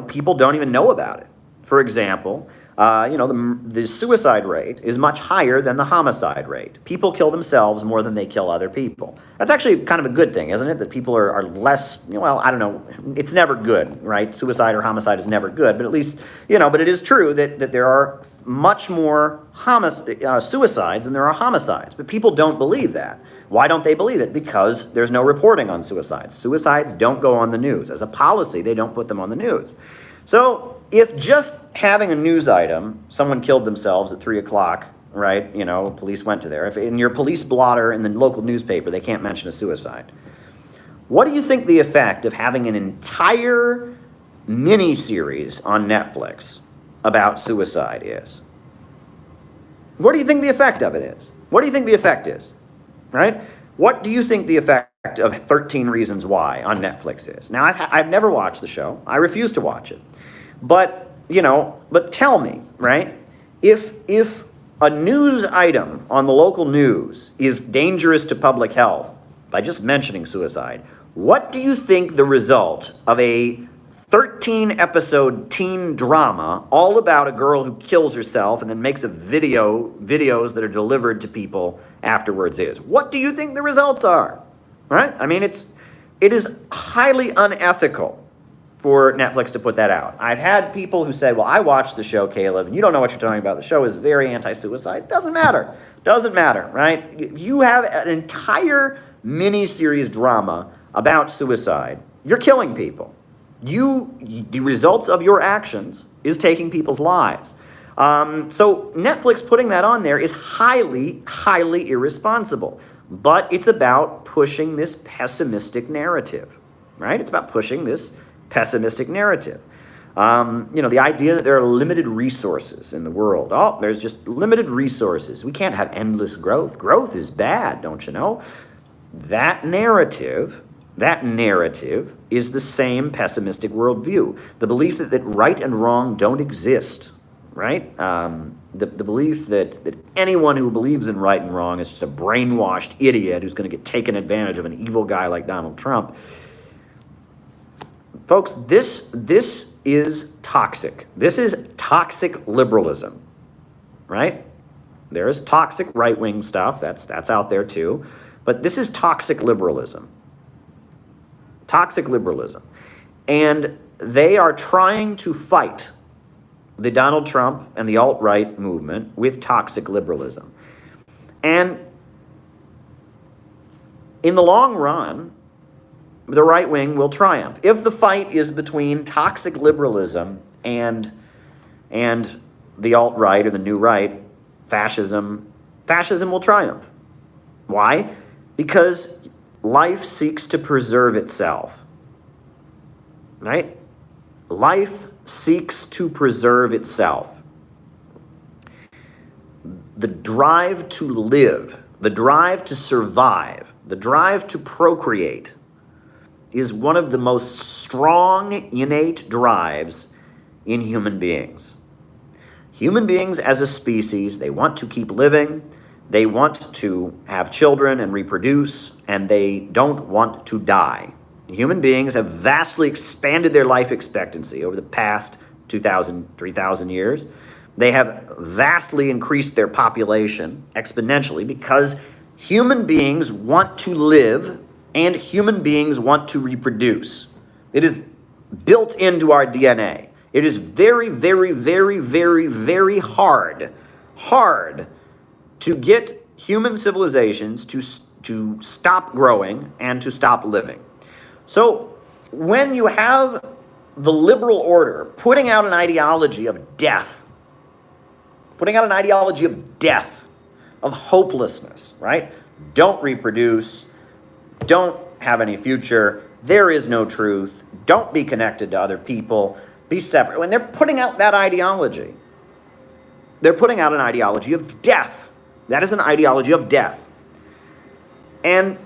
People don't even know about it. For example, the suicide rate is much higher than the homicide rate. People kill themselves more than they kill other people. That's actually kind of a good thing, isn't it? That people are less, I don't know, it's never good, right? Suicide or homicide is never good, but at least, but it is true that there are much more suicides than there are homicides. But people don't believe that. Why don't they believe it? Because there's no reporting on suicides. Suicides don't go on the news. As a policy, they don't put them on the news. So if just having a news item, someone killed themselves at 3 o'clock, right? Police went to there. If in your police blotter in the local newspaper, they can't mention a suicide. What do you think the effect of having an entire mini-series on Netflix about suicide is? What do you think the effect of it is? What do you think the effect is? Right? What do you think the effect of 13 Reasons Why on Netflix is? Now, I've never watched the show. I refuse to watch it. But tell me, right? If a news item on the local news is dangerous to public health by just mentioning suicide, what do you think the result of a 13-episode teen drama all about a girl who kills herself and then makes videos that are delivered to people afterwards is? What do you think the results are? Right? I mean, it is highly unethical for Netflix to put that out. I've had people who say, well, I watched the show, Caleb, and you don't know what you're talking about. The show is very anti-suicide. Doesn't matter. Doesn't matter, right? You have an entire mini-series drama about suicide. You're killing people. The results of your actions is taking people's lives. So Netflix putting that on there is highly, highly irresponsible. But it's about pushing this pessimistic narrative, right? It's about pushing this pessimistic narrative. The idea that there are limited resources in the world. Oh, there's just limited resources. We can't have endless growth. Growth is bad, don't you know? That narrative is the same pessimistic worldview. The belief that right and wrong don't exist, right? The belief that anyone who believes in right and wrong is just a brainwashed idiot who's going to get taken advantage of an evil guy like Donald Trump. Folks, this is toxic. This is toxic liberalism, right? There is toxic right-wing stuff. That's out there too. But this is toxic liberalism. Toxic liberalism. And they are trying to fight the Donald Trump and the alt-right movement with toxic liberalism. And in the long run, the right wing will triumph. If the fight is between toxic liberalism and the alt-right or the new right, fascism will triumph. Why? Because life seeks to preserve itself, right? Life seeks to preserve itself. The drive to live, the drive to survive, the drive to procreate is one of the most strong, innate drives in human beings. Human beings as a species, they want to keep living, they want to have children and reproduce, and they don't want to die. Human beings have vastly expanded their life expectancy over the past 2,000, 3,000 years. They have vastly increased their population exponentially because human beings want to live and human beings want to reproduce. It is built into our DNA. It is very, very, very, very, very hard to get human civilizations to stop growing and to stop living. So when you have the liberal order putting out an ideology of death, of hopelessness, right? Don't reproduce, don't have any future, there is no truth, don't be connected to other people, be separate. When they're putting out that ideology, they're putting out an ideology of death. That is an ideology of death. And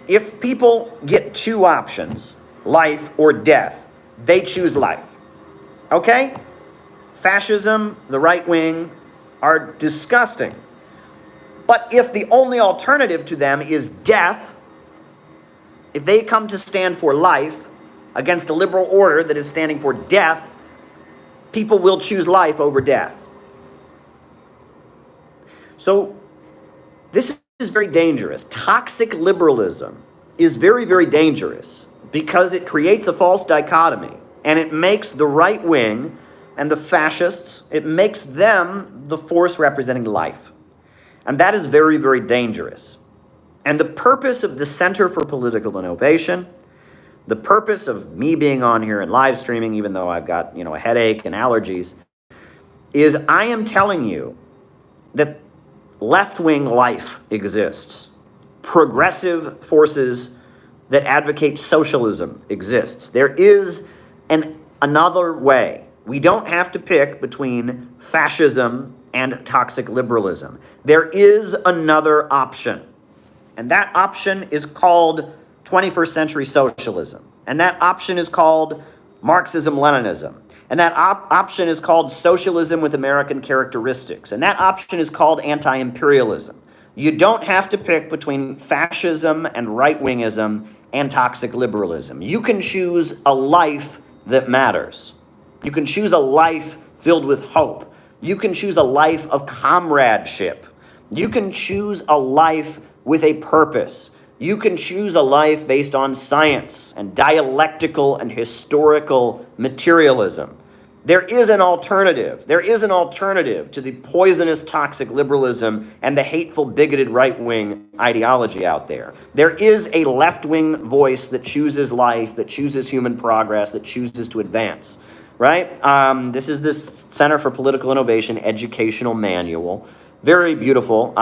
if people get two options, life or death, they choose life. Okay? Fascism, the right wing, are disgusting. But if the only alternative to them is death, if they come to stand for life against a liberal order that is standing for death, people will choose life over death. So this is very dangerous. Toxic liberalism is very, very dangerous because it creates a false dichotomy, and it makes the right wing and the fascists, it makes them the force representing life. And that is very, very dangerous. And the purpose of the Center for Political Innovation, the purpose of me being on here and live streaming, even though I've got, a headache and allergies, is I am telling you that left-wing life exists. Progressive forces that advocate socialism exists. There is another way. We don't have to pick between fascism and toxic liberalism. There is another option. And that option is called 21st century socialism. And that option is called Marxism-Leninism. And that option is called socialism with American characteristics. And that option is called anti-imperialism. You don't have to pick between fascism and right-wingism and toxic liberalism. You can choose a life that matters. You can choose a life filled with hope. You can choose a life of comradeship. You can choose a life with a purpose. You can choose a life based on science and dialectical and historical materialism. There is an alternative. There is an alternative to the poisonous toxic liberalism and the hateful bigoted right-wing ideology out there. There is a left-wing voice that chooses life, that chooses human progress, that chooses to advance, right? This is this Center for Political Innovation educational manual. Very beautiful,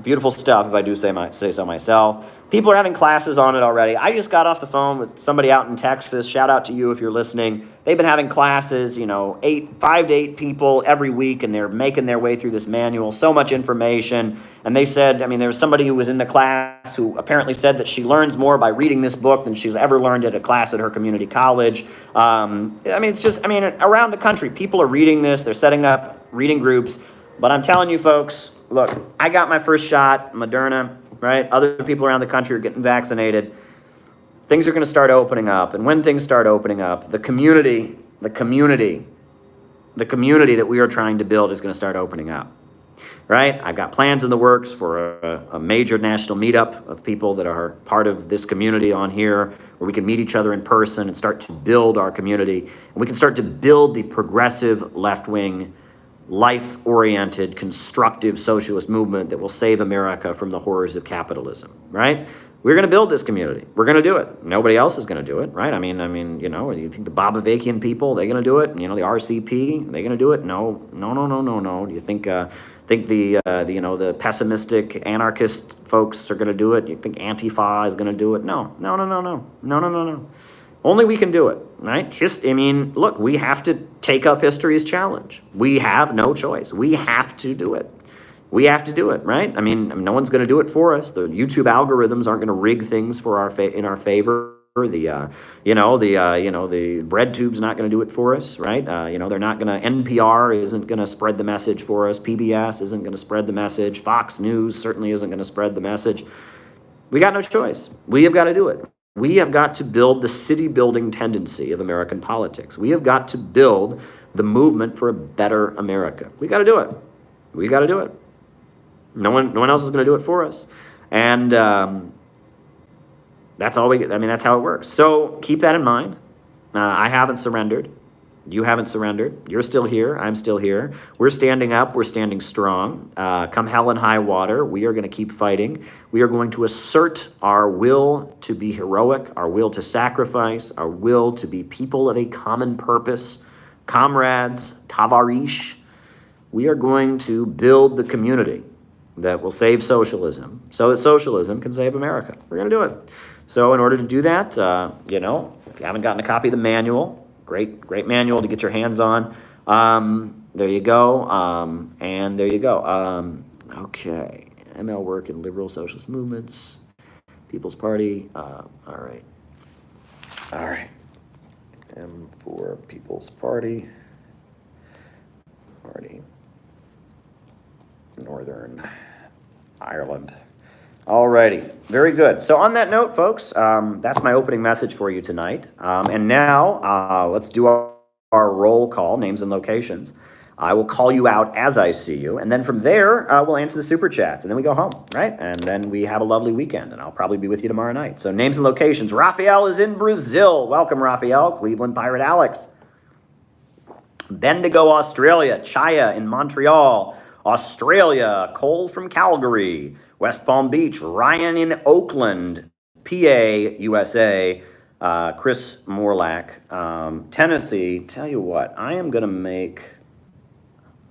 beautiful stuff, if I do say so myself. People are having classes on it already. I just got off the phone with somebody out in Texas. Shout out to you if you're listening. They've been having classes, 5 to 8 people every week, and they're making their way through this manual. So much information. And they said, there was somebody who was in the class who apparently said that she learns more by reading this book than she's ever learned at a class at her community college. Around the country, people are reading this. They're setting up reading groups. But I'm telling you, folks, look, I got my first shot, Moderna, right? Other people around the country are getting vaccinated. Things are going to start opening up. And when things start opening up, the community that we are trying to build is going to start opening up, right? I've got plans in the works for a major national meetup of people that are part of this community on here, where we can meet each other in person and start to build our community. And we can start to build the progressive left-wing life-oriented, constructive socialist movement that will save America from the horrors of capitalism, right? We're going to build this community. We're going to do it. Nobody else is going to do it, right? You think the Bobavakian people, they're going to do it? The RCP, they going to do it? No. Do you think the pessimistic anarchist folks are going to do it? You think Antifa is going to do it? No. Only we can do it, right? Look, we have to take up history's challenge. We have no choice. We have to do it. We have to do it, right? No one's going to do it for us. The YouTube algorithms aren't going to rig things for in our favor. The bread tube's not going to do it for us, right? They're not going to. NPR isn't going to spread the message for us. PBS isn't going to spread the message. Fox News certainly isn't going to spread the message. We got no choice. We have got to do it. We have got to build the city-building tendency of American politics. We have got to build the movement for a better America. We got to do it. We got to do it. No one else is going to do it for us. And that's all that's how it works. So keep that in mind. I haven't surrendered. You haven't surrendered. You're still here. I'm still here. We're standing up. We're standing strong. Come hell and high water, we are going to keep fighting. We are going to assert our will to be heroic, our will to sacrifice, our will to be people of a common purpose, comrades, tavarish. We are going to build the community that will save socialism so that socialism can save America. We're going to do it. So in order to do that, if you haven't gotten a copy of the manual, great manual to get your hands on. There you go. And there you go. Okay. ML work in liberal socialist movements, People's Party. All right. M for People's Party. Northern Ireland. Alrighty, very good. So on that note, folks, that's my opening message for you tonight. And now let's do our roll call, names and locations. I will call you out as I see you, and then from there, we'll answer the super chats, and then we go home, right? And then we have a lovely weekend, and I'll probably be with you tomorrow night. So names and locations. Raphael is in Brazil. Welcome, Raphael. Cleveland Pirate Alex. Bendigo, Australia. Chaya in Montreal, Australia. Cole from Calgary. West Palm Beach. Ryan in Oakland, PA, USA. Chris Morlack, Tennessee. Tell you what, I am going to make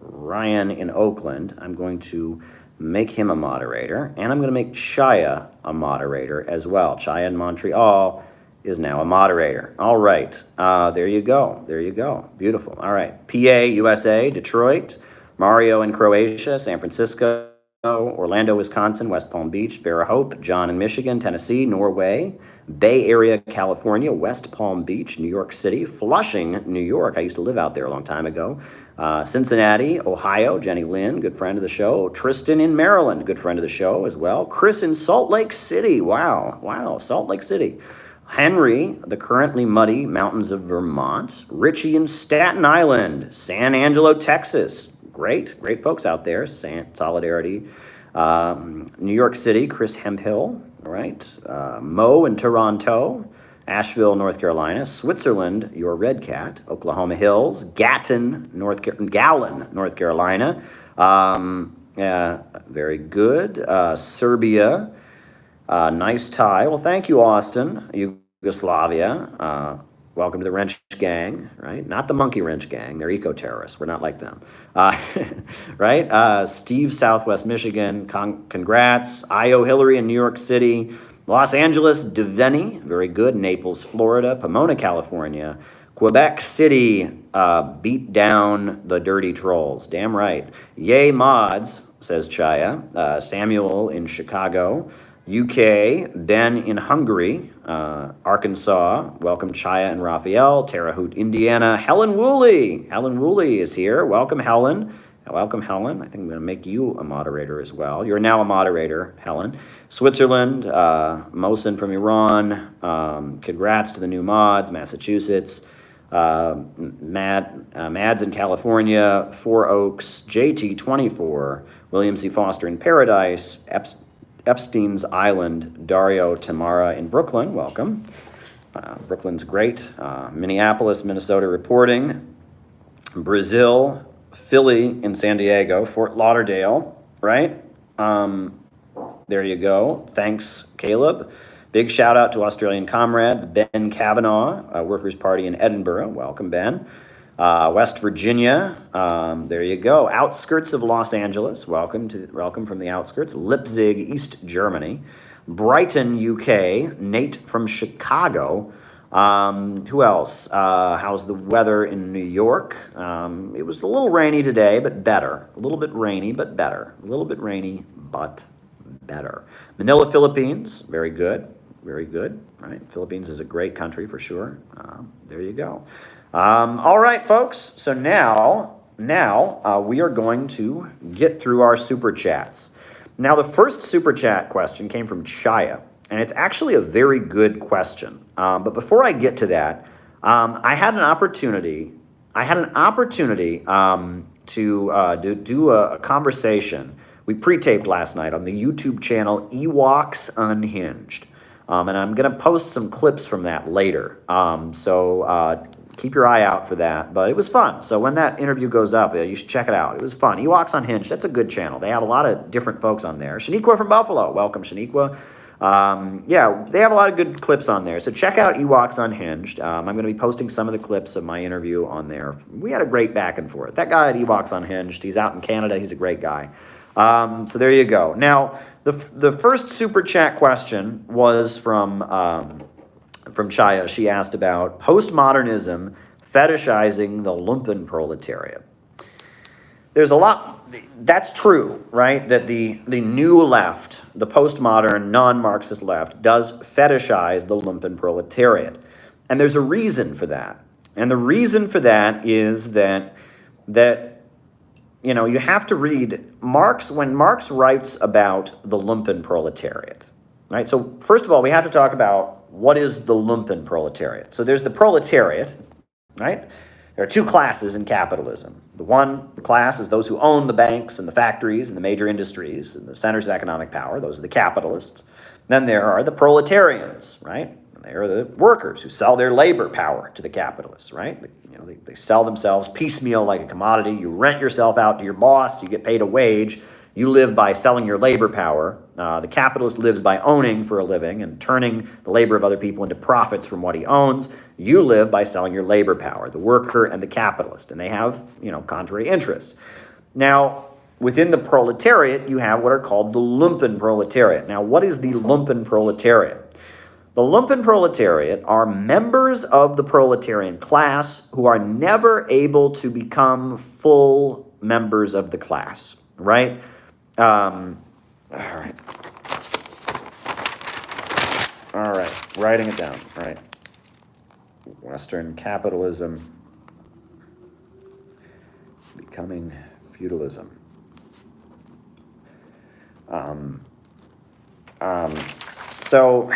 Ryan in Oakland, I'm going to make him a moderator, and I'm going to make Chaya a moderator as well. Chaya in Montreal is now a moderator. All right, there you go. There you go. Beautiful. All right, PA, USA, Detroit, Mario in Croatia, San Francisco, Orlando, Wisconsin, West Palm Beach, Vera Hope, John in Michigan, Tennessee, Norway, Bay Area, California, West Palm Beach, New York City, Flushing, New York. I used to live out there a long time ago. Cincinnati, Ohio, Jenny Lynn, good friend of the show. Tristan in Maryland, good friend of the show as well. Chris in Salt Lake City. Wow, Salt Lake City. Henry, the currently muddy mountains of Vermont. Richie in Staten Island, San Angelo, Texas. Great folks out there. Solidarity. New York City, Chris Hemphill, right? Mo in Toronto. Asheville, North Carolina. Switzerland, your red cat. Oklahoma Hills. Gallon, North Carolina. Yeah, very good. Serbia. Nice tie. Well, thank you, Austin. Yugoslavia. Welcome to the Wrench Gang, right? Not the Monkey Wrench Gang. They're eco-terrorists. We're not like them, right? Steve, Southwest Michigan. Congrats. Io Hillary in New York City. Los Angeles, Devaney, very good. Naples, Florida. Pomona, California. Quebec City, beat down the dirty trolls. Damn right. Yay mods, says Chaya. Samuel in Chicago. UK, Ben in Hungary. Arkansas, welcome Chaya and Raphael. Terre Haute, Indiana. Helen Woolley. Helen Woolley is here. Welcome, Helen. Welcome, Helen. I think I'm going to make you a moderator as well. You're now a moderator, Helen. Switzerland, Mohsen from Iran. Congrats to the new mods, Massachusetts. Mads in California. Four Oaks, JT24. William C. Foster in Paradise. Epstein's Island, Dario Tamara in Brooklyn. Welcome. Brooklyn's great. Minneapolis, Minnesota reporting. Brazil. Philly in San Diego, Fort Lauderdale, right? There you go. Thanks, Caleb. Big shout out to Australian comrades. Ben Kavanaugh, Workers' Party in Edinburgh. Welcome, Ben. West Virginia, there you go. Outskirts of Los Angeles. Welcome from the outskirts. Leipzig, East Germany. Brighton, UK. Nate from Chicago. Who else? How's the weather in New York? It was a little rainy today, but better. A little bit rainy, but better. A little bit rainy, but better. Manila, Philippines. Very good. Very good. Right. Philippines is a great country for sure. There you go. All right, folks. So now we are going to get through our super chats. Now, the first super chat question came from Chaya. And it's actually a very good question. But before I get to that, I had an opportunity to do a conversation. We pre-taped last night on the YouTube channel Ewoks Unhinged. And I'm going to post some clips from that later. So keep your eye out for that. But it was fun. So when that interview goes up, you should check it out. It was fun. Ewoks Unhinged, that's a good channel. They have a lot of different folks on there. Shaniqua from Buffalo. Welcome, Shaniqua. Yeah, they have a lot of good clips on there. So check out Ewoks Unhinged. I'm going to be posting some of the clips of my interview on there. We had a great back and forth. That guy at Ewoks Unhinged, he's out in Canada. He's a great guy. So there you go. Now, the first super chat question was from Chaya. She asked about postmodernism fetishizing the lumpen proletariat. There's a lot, that's true, right? That the new left, the postmodern, non-Marxist left, does fetishize the lumpen proletariat. And there's a reason for that. And the reason for that is that you have to read Marx. When Marx writes about the lumpen proletariat, right? So first of all, we have to talk about what is the lumpen proletariat. So there's the proletariat, right? There are two classes in capitalism. The one class is those who own the banks and the factories and the major industries and the centers of economic power. Those are the capitalists. Then there are the proletarians, right? They are the workers who sell their labor power to the capitalists, right? They sell themselves piecemeal like a commodity. You rent yourself out to your boss. You get paid a wage. You live by selling your labor power. The capitalist lives by owning for a living and turning the labor of other people into profits from what he owns. You live by selling your labor power, the worker and the capitalist, and they have, contrary interests. Now, within the proletariat, you have what are called the lumpen proletariat. Now, what is the lumpen proletariat? The lumpen proletariat are members of the proletarian class who are never able to become full members of the class, right? All right, writing it down, right? Western capitalism becoming feudalism. So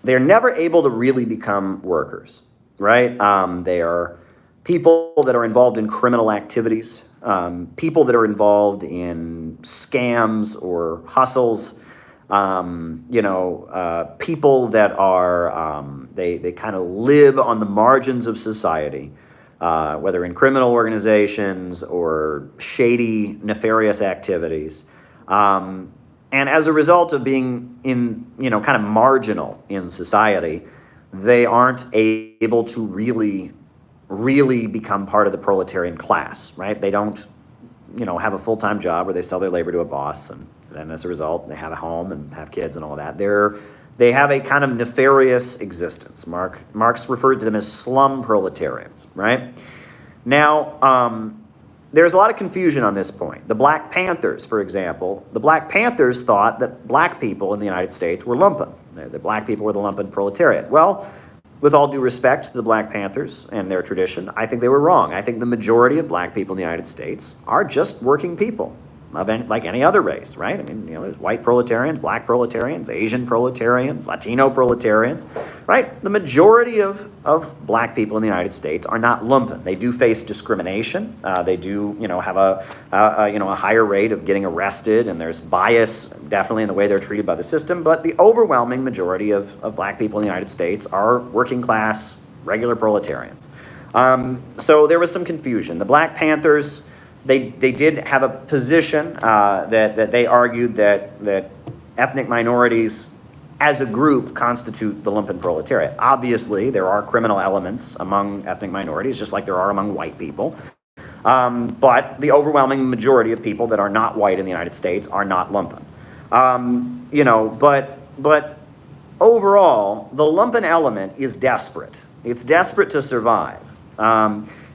they're never able to really become workers, right? They are people that are involved in criminal activities, people that are involved in scams or hustles, people that are, they kind of live on the margins of society, whether in criminal organizations or shady, nefarious activities. And as a result of being kind of marginal in society, they aren't able to really become part of the proletarian class, right? They don't, have a full-time job where they sell their labor to a boss, and then as a result, they have a home and have kids and all of that. They have a kind of nefarious existence. Marx referred to them as slum proletarians, right? Now, there's a lot of confusion on this point. The Black Panthers, for example, the Black Panthers thought that black people in the United States were lumpen. The black people were the lumpen proletariat. Well, with all due respect to the Black Panthers and their tradition, I think they were wrong. I think the majority of black people in the United States are just working people, like any other race, right? I mean, there's white proletarians, black proletarians, Asian proletarians, Latino proletarians, right? The majority of black people in the United States are not lumpen. They do face discrimination. They do, have a higher rate of getting arrested, and there's bias definitely in the way they're treated by the system. But the overwhelming majority of black people in the United States are working class, regular proletarians. So there was some confusion. The Black Panthers, They did have a position that they argued that ethnic minorities as a group constitute the lumpen proletariat. Obviously, there are criminal elements among ethnic minorities, just like there are among white people. But the overwhelming majority of people that are not white in the United States are not lumpen. But overall, the lumpen element is desperate. It's desperate to survive.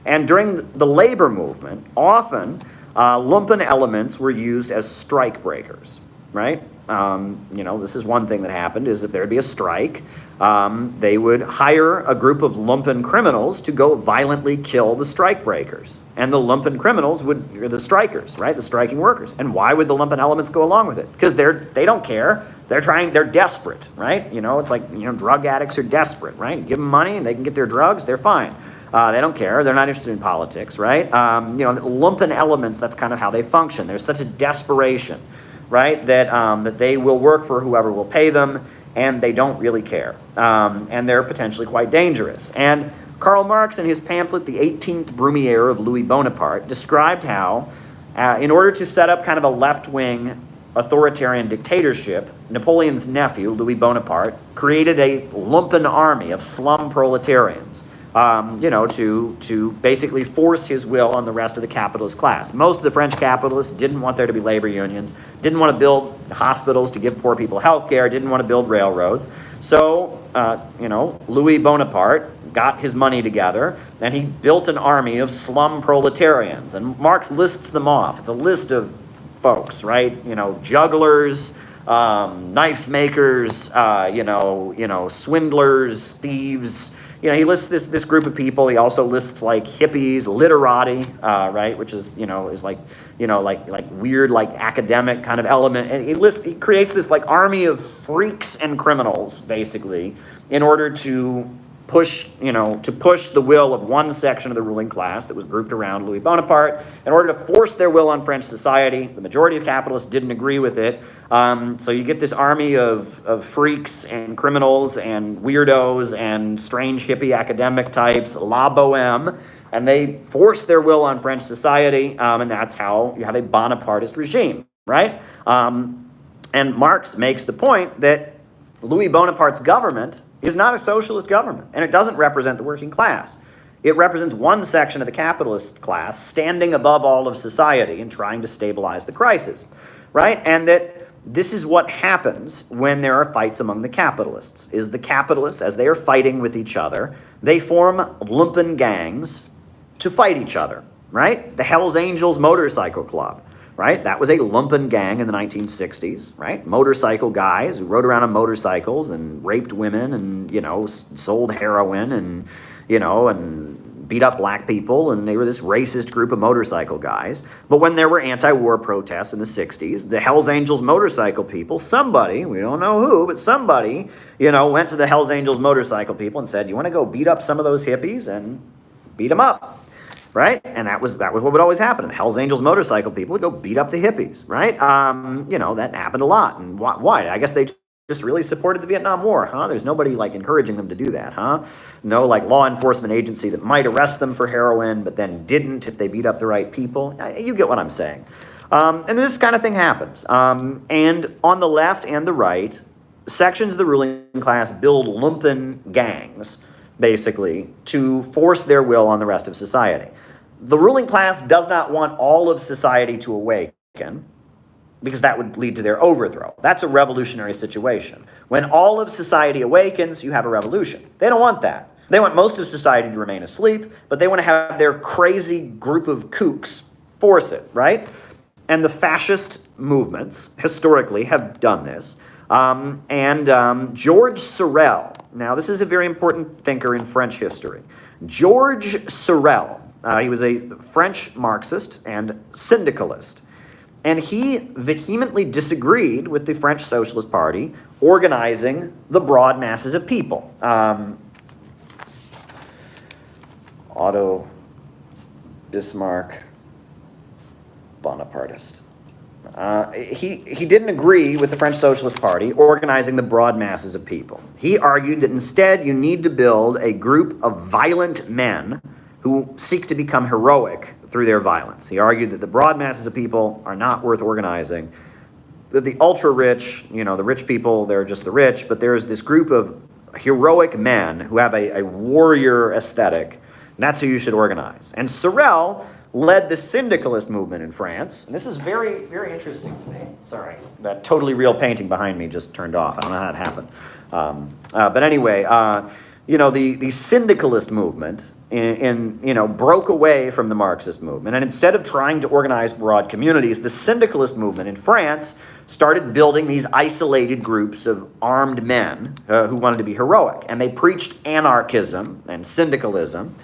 And during the labor movement, often lumpen elements were used as strike breakers, right? This is one thing that happened, is if there'd be a strike, they would hire a group of lumpen criminals to go violently kill the strike breakers. And the lumpen criminals are the strikers, right? The striking workers. And why would the lumpen elements go along with it? Because they don't care. They're desperate, right? It's like, drug addicts are desperate, right? You give them money and they can get their drugs, they're fine. They don't care. They're not interested in politics, right? Lumpen elements, that's kind of how they function. There's such a desperation, right, that they will work for whoever will pay them, and they don't really care. And they're potentially quite dangerous. And Karl Marx, in his pamphlet, The 18th Brumaire of Louis Bonaparte, described how, in order to set up kind of a left-wing authoritarian dictatorship, Napoleon's nephew, Louis Bonaparte, created a lumpen army of slum proletarians. To basically force his will on the rest of the capitalist class. Most of the French capitalists didn't want there to be labor unions, didn't want to build hospitals to give poor people health care, didn't want to build railroads. So, Louis Bonaparte got his money together, and he built an army of slum proletarians. And Marx lists them off. It's a list of folks, right? Jugglers, knife makers, swindlers, thieves, he lists this group of people. He also lists like hippies, literati, right, which is is like weird like academic kind of element. And he creates this like army of freaks and criminals basically in order to push the will of one section of the ruling class that was grouped around Louis Bonaparte in order to force their will on French society. The majority of capitalists didn't agree with it. So you get this army of freaks and criminals and weirdos and strange hippie academic types, la boheme, and they force their will on French society, and that's how you have a Bonapartist regime, right? And Marx makes the point that Louis Bonaparte's government is not a socialist government, and it doesn't represent the working class. It represents one section of the capitalist class standing above all of society and trying to stabilize the crisis, right? And that this is what happens when there are fights among the capitalists, is the capitalists, as they are fighting with each other, they form lumpen gangs to fight each other, right? The Hells Angels Motorcycle Club, right? That was a lumpen gang in the 1960s, right? Motorcycle guys who rode around on motorcycles and raped women and, sold heroin and, and beat up black people. And they were this racist group of motorcycle guys. But when there were anti-war protests in the 60s, the Hells Angels motorcycle people, somebody, we don't know who, but somebody, went to the Hells Angels motorcycle people and said, you want to go beat up some of those hippies and beat them up? Right? And that was what would always happen. The Hells Angels motorcycle people would go beat up the hippies, right? That happened a lot. And why? I guess they just really supported the Vietnam War, huh? There's nobody like encouraging them to do that, huh? No like law enforcement agency that might arrest them for heroin, but then didn't if they beat up the right people. You get what I'm saying. And this kind of thing happens. And on the left and the right, sections of the ruling class build lumpen gangs, basically, to force their will on the rest of society. The ruling class does not want all of society to awaken, because that would lead to their overthrow. That's a revolutionary situation. When all of society awakens, you have a revolution. They don't want that. They want most of society to remain asleep, but they want to have their crazy group of kooks force it, right? And the fascist movements, historically, have done this. George Sorel, now this is a very important thinker in French history. George Sorel, he was a French Marxist and syndicalist, and he vehemently disagreed with the French Socialist Party organizing the broad masses of people. Otto Bismarck, Bonapartist. He didn't agree with the French Socialist Party organizing the broad masses of people. He argued that instead you need to build a group of violent men who seek to become heroic through their violence. He argued that the broad masses of people are not worth organizing, that the ultra-rich, the rich people, they're just the rich, but there's this group of heroic men who have a warrior aesthetic, and that's who you should organize. And Sorel led the syndicalist movement in France. And this is very, very interesting to me. Sorry, that totally real painting behind me just turned off. I don't know how that happened. But anyway, the syndicalist movement broke away from the Marxist movement. And instead of trying to organize broad communities, the syndicalist movement in France started building these isolated groups of armed men who wanted to be heroic. And they preached anarchism and syndicalism.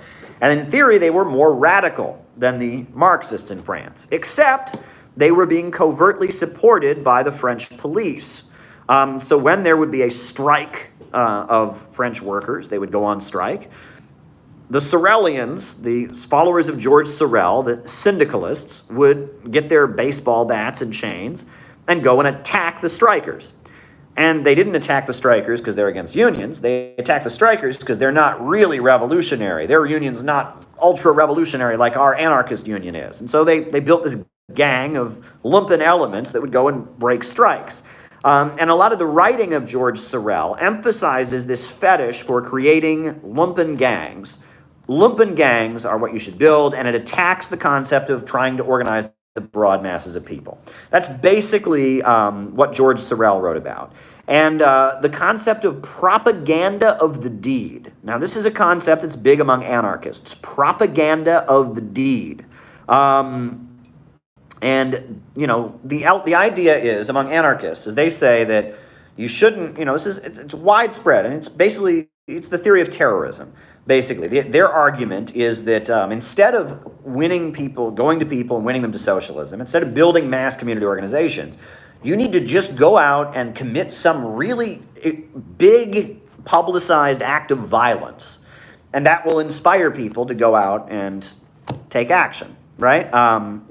And in theory, they were more radical than the Marxists in France, except they were being covertly supported by the French police. So when there would be a strike of French workers, they would go on strike. The Sorelians, the followers of George Sorel, the syndicalists, would get their baseball bats and chains and go and attack the strikers. And they didn't attack the strikers because they're against unions. They attacked the strikers because they're not really revolutionary. Their union's not ultra-revolutionary like our anarchist union is. And so they built this gang of lumpen elements that would go and break strikes. And a lot of the writing of George Sorel emphasizes this fetish for creating lumpen gangs. Lumpen gangs are what you should build, and it attacks the concept of trying to organize the broad masses of people. That's basically what George Sorel wrote about. And the concept of propaganda of the deed. Now, this is a concept that's big among anarchists. Propaganda of the deed. The idea is, among anarchists, is they say that you shouldn't, it's widespread, and it's basically it's the theory of terrorism. Basically, their argument is that instead of winning people, going to people and winning them to socialism, instead of building mass community organizations, you need to just go out and commit some really big publicized act of violence, and that will inspire people to go out and take action, right? And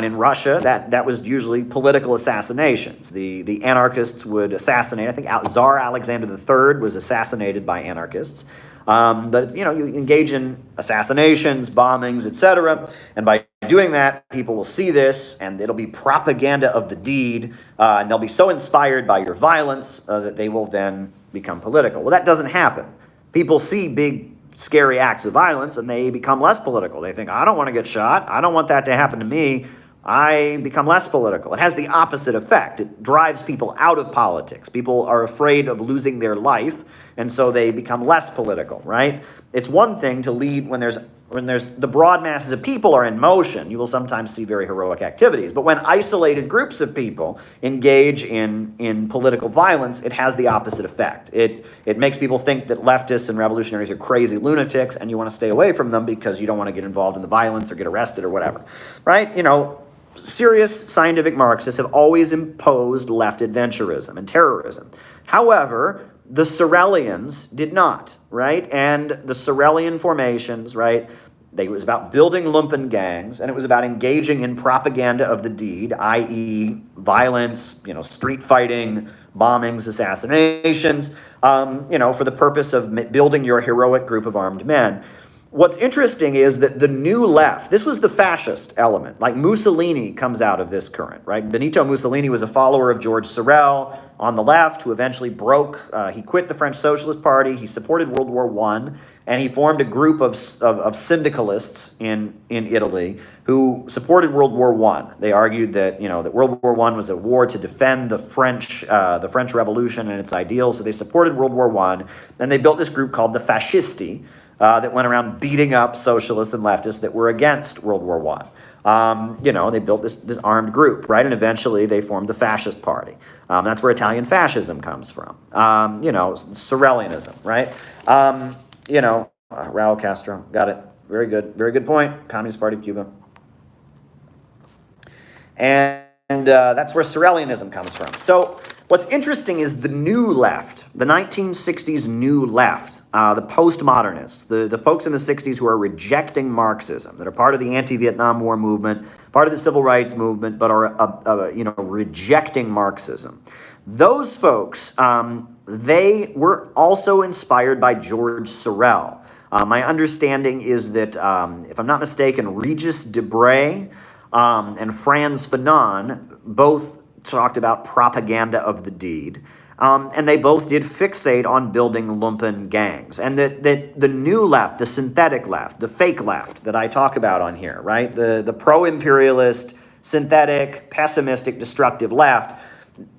in Russia, that was usually political assassinations. The anarchists would assassinate. I think Tsar Alexander III was assassinated by anarchists. But you engage in assassinations, bombings, etc. And by doing that, people will see this, and it'll be propaganda of the deed, and they'll be so inspired by your violence that they will then become political. Well, that doesn't happen. People see big, scary acts of violence, and they become less political. They think, I don't want to get shot. I don't want that to happen to me. I become less political. It has the opposite effect. It drives people out of politics. People are afraid of losing their life, and so they become less political, right? It's one thing to lead when there's the broad masses of people are in motion. You will sometimes see very heroic activities. But when isolated groups of people engage in political violence, it has the opposite effect. It makes people think that leftists and revolutionaries are crazy lunatics, and you want to stay away from them because you don't want to get involved in the violence or get arrested or whatever, right? Serious scientific Marxists have always imposed left adventurism and terrorism. However, the Sorelians did not, right? And the Sorelian formations, right? It was about building lumpen gangs, and it was about engaging in propaganda of the deed, i.e. violence, street fighting, bombings, assassinations, for the purpose of building your heroic group of armed men. What's interesting is that the new left, this was the fascist element, like Mussolini comes out of this current, right? Benito Mussolini was a follower of George Sorel on the left, who eventually he quit the French Socialist Party, he supported World War I, and he formed a group of syndicalists in Italy who supported World War I. They argued that, that World War I was a war to defend the French Revolution and its ideals, so they supported World War I, and they built this group called the Fascisti, that went around beating up socialists and leftists that were against World War I. They built this armed group, right? And eventually they formed the Fascist Party. That's where Italian fascism comes from. Sorelianism, right? Raul Castro, got it. Very good point. Communist Party of Cuba. And that's where Sorelianism comes from. So what's interesting is the new left, the 1960s new left, the postmodernists, the folks in the 60s who are rejecting Marxism, that are part of the anti-Vietnam War movement, part of the civil rights movement, but are rejecting Marxism. Those folks, they were also inspired by George Sorel. My understanding is that, if I'm not mistaken, Regis Debray and Franz Fanon both talked about propaganda of the deed, and they both did fixate on building lumpen gangs. And that the new left, the synthetic left, the fake left that I talk about on here, right? The pro-imperialist, synthetic, pessimistic, destructive left,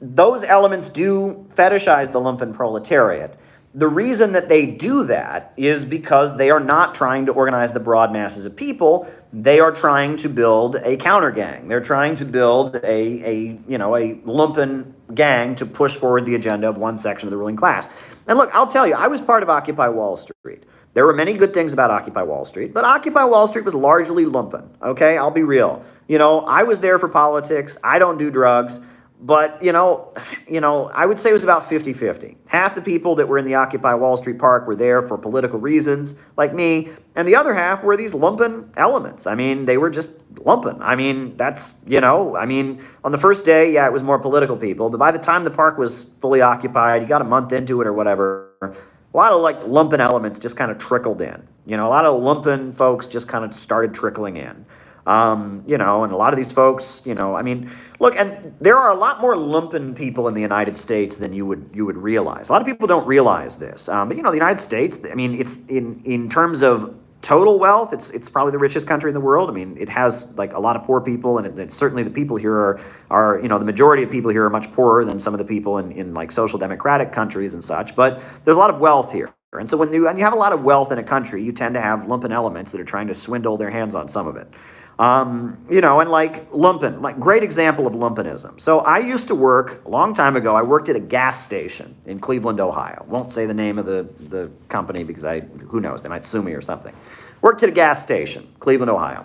those elements do fetishize the lumpen proletariat. The reason that they do that is because they are not trying to organize the broad masses of people. They are trying to build a counter gang. They're trying to build a lumpen gang to push forward the agenda of one section of the ruling class. And look, I'll tell you, I was part of Occupy Wall Street. There were many good things about Occupy Wall Street, but Occupy Wall Street was largely lumpen, okay? I'll be real. I was there for politics. I don't do drugs. But, I would say it was about 50-50. Half the people that were in the Occupy Wall Street Park were there for political reasons, like me, and the other half were these lumpen elements. I mean, they were just lumpen. I mean, that's, on the first day, yeah, it was more political people, but by the time the park was fully occupied, you got a month into it or whatever, a lot of, lumpen elements just kind of trickled in. A lot of lumpen folks just kind of started trickling in. And a lot of these folks, look, and there are a lot more lumpen people in the United States than you would realize. A lot of people don't realize this. But the United States, it's in terms of total wealth, it's probably the richest country in the world. It has a lot of poor people, and it's certainly the people here are the majority of people here are much poorer than some of the people in social democratic countries and such. But there's a lot of wealth here. And so when you have a lot of wealth in a country, you tend to have lumpen elements that are trying to swindle their hands on some of it. You know, and like lumpen, like great example of lumpenism. So I used to work, a long time ago, I worked at a gas station in Cleveland, Ohio. Won't say the name of the company because who knows, they might sue me or something. Worked at a gas station, Cleveland, Ohio.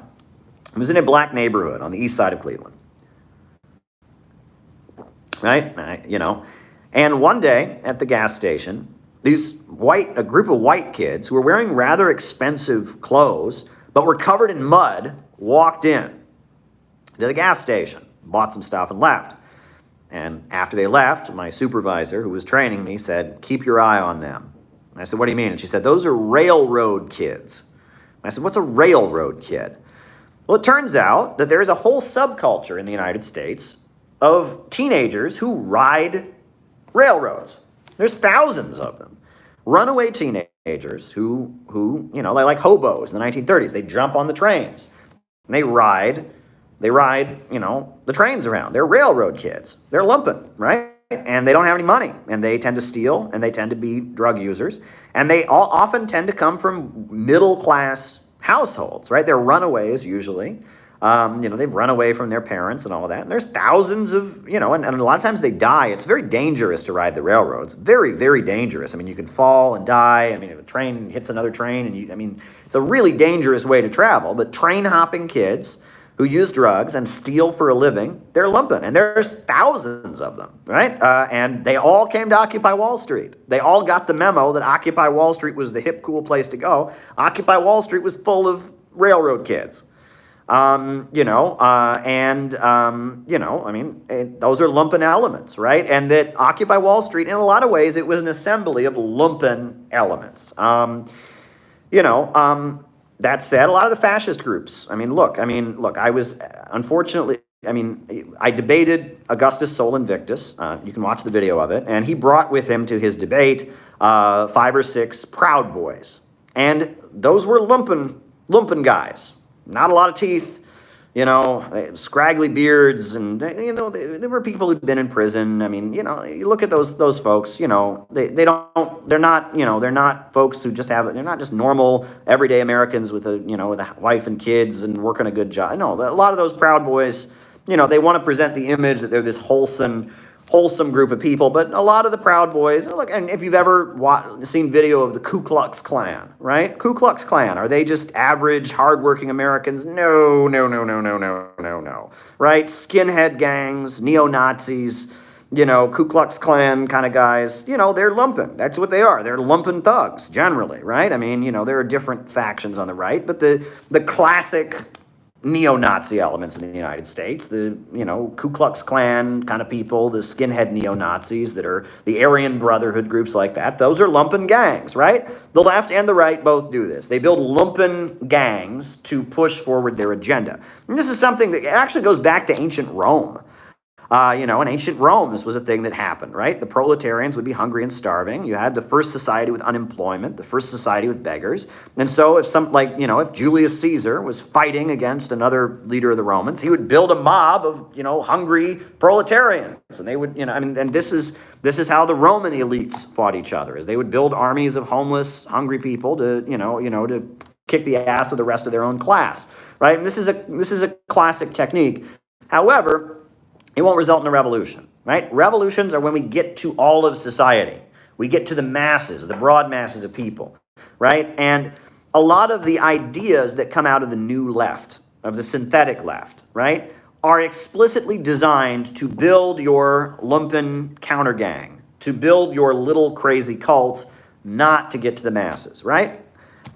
It was in a black neighborhood on the east side of Cleveland. Right? You know, and one day at the gas station, a group of white kids who were wearing rather expensive clothes, but were covered in mud, walked in to the gas station, bought some stuff and left. And after they left, my supervisor, who was training me, said, "Keep your eye on them." And I said, "What do you mean?" And she said, "Those are railroad kids." And I said, "What's a railroad kid?" Well, it turns out that there is a whole subculture in the United States of teenagers who ride railroads. There's thousands of them. Runaway teenagers who you know, they like hobos in the 1930s. They jump on the trains and they ride, you know, the trains around. They're railroad kids. They're lumpen, right? And they don't have any money, and they tend to steal, and they tend to be drug users, and they all often tend to come from middle-class households, right? They're runaways usually. You know, they've run away from their parents and all of that. And there's thousands of, you know, and a lot of times they die. It's very dangerous to ride the railroads. Very, very dangerous. I mean, you can fall and die. I mean, if a train hits another train, and it's a really dangerous way to travel. But train hopping kids who use drugs and steal for a living, they're lumpen. And there's thousands of them, right? And they all came to Occupy Wall Street. They all got the memo that Occupy Wall Street was the hip, cool place to go. Occupy Wall Street was full of railroad kids. You know, you know, I mean, those are lumpen elements, right? And that Occupy Wall Street, in a lot of ways, it was an assembly of lumpen elements. You know, that said, a lot of the fascist groups, I look, I was, unfortunately, I debated Augustus Sol Invictus. You can watch the video of it. And he brought with him to his debate 5 or 6 Proud Boys. And those were lumpen guys. Not a lot of teeth, you know, scraggly beards, and, you know, there were people who'd been in prison. I mean, you know, you look at those folks, you know, they're not, you know, they're not folks who just they're not just normal, everyday Americans with a wife and kids and working a good job. No, a lot of those Proud Boys, you know, they want to present the image that they're this wholesome group of people, but a lot of the Proud Boys, look, and if you've ever seen video of the Ku Klux Klan, right? Ku Klux Klan, are they just average, hardworking Americans? No, right? Skinhead gangs, neo-Nazis, you know, Ku Klux Klan kind of guys, you know, they're lumpen. That's what they are. They're lumpen thugs, generally, right? I mean, you know, there are different factions on the right, but the classic neo-Nazi elements in the United States, the, you know, Ku Klux Klan kind of people, the skinhead neo-Nazis that are the Aryan Brotherhood groups like that, those are lumpen gangs, right? The left and the right both do this. They build lumpen gangs to push forward their agenda. And this is something that actually goes back to ancient Rome. You know, in ancient Rome, this was a thing that happened, right? The proletarians would be hungry and starving. You had the first society with unemployment, the first society with beggars. And so if Julius Caesar was fighting against another leader of the Romans, he would build a mob of, you know, hungry proletarians. And they would, you know, and this is how the Roman elites fought each other, is they would build armies of homeless, hungry people to, to kick the ass of the rest of their own class, right? And this is a classic technique. However, it won't result in a revolution, right? Revolutions are when we get to all of society. We get to the masses, the broad masses of people, right? And a lot of the ideas that come out of the new left, of the synthetic left, right, are explicitly designed to build your lumpen counter gang, to build your little crazy cult, not to get to the masses, right?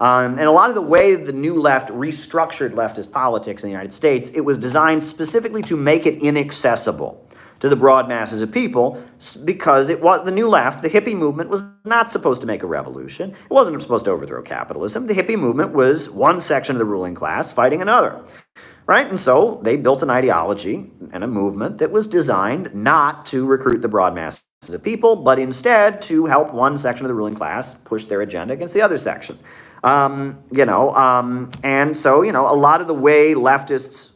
And a lot of the way the new left restructured leftist politics in the United States, it was designed specifically to make it inaccessible to the broad masses of people, because it was the new left, the hippie movement, was not supposed to make a revolution. It wasn't supposed to overthrow capitalism. The hippie movement was one section of the ruling class fighting another, right? And so they built an ideology and a movement that was designed not to recruit the broad masses of people, but instead to help one section of the ruling class push their agenda against the other section. And so, a lot of the way leftists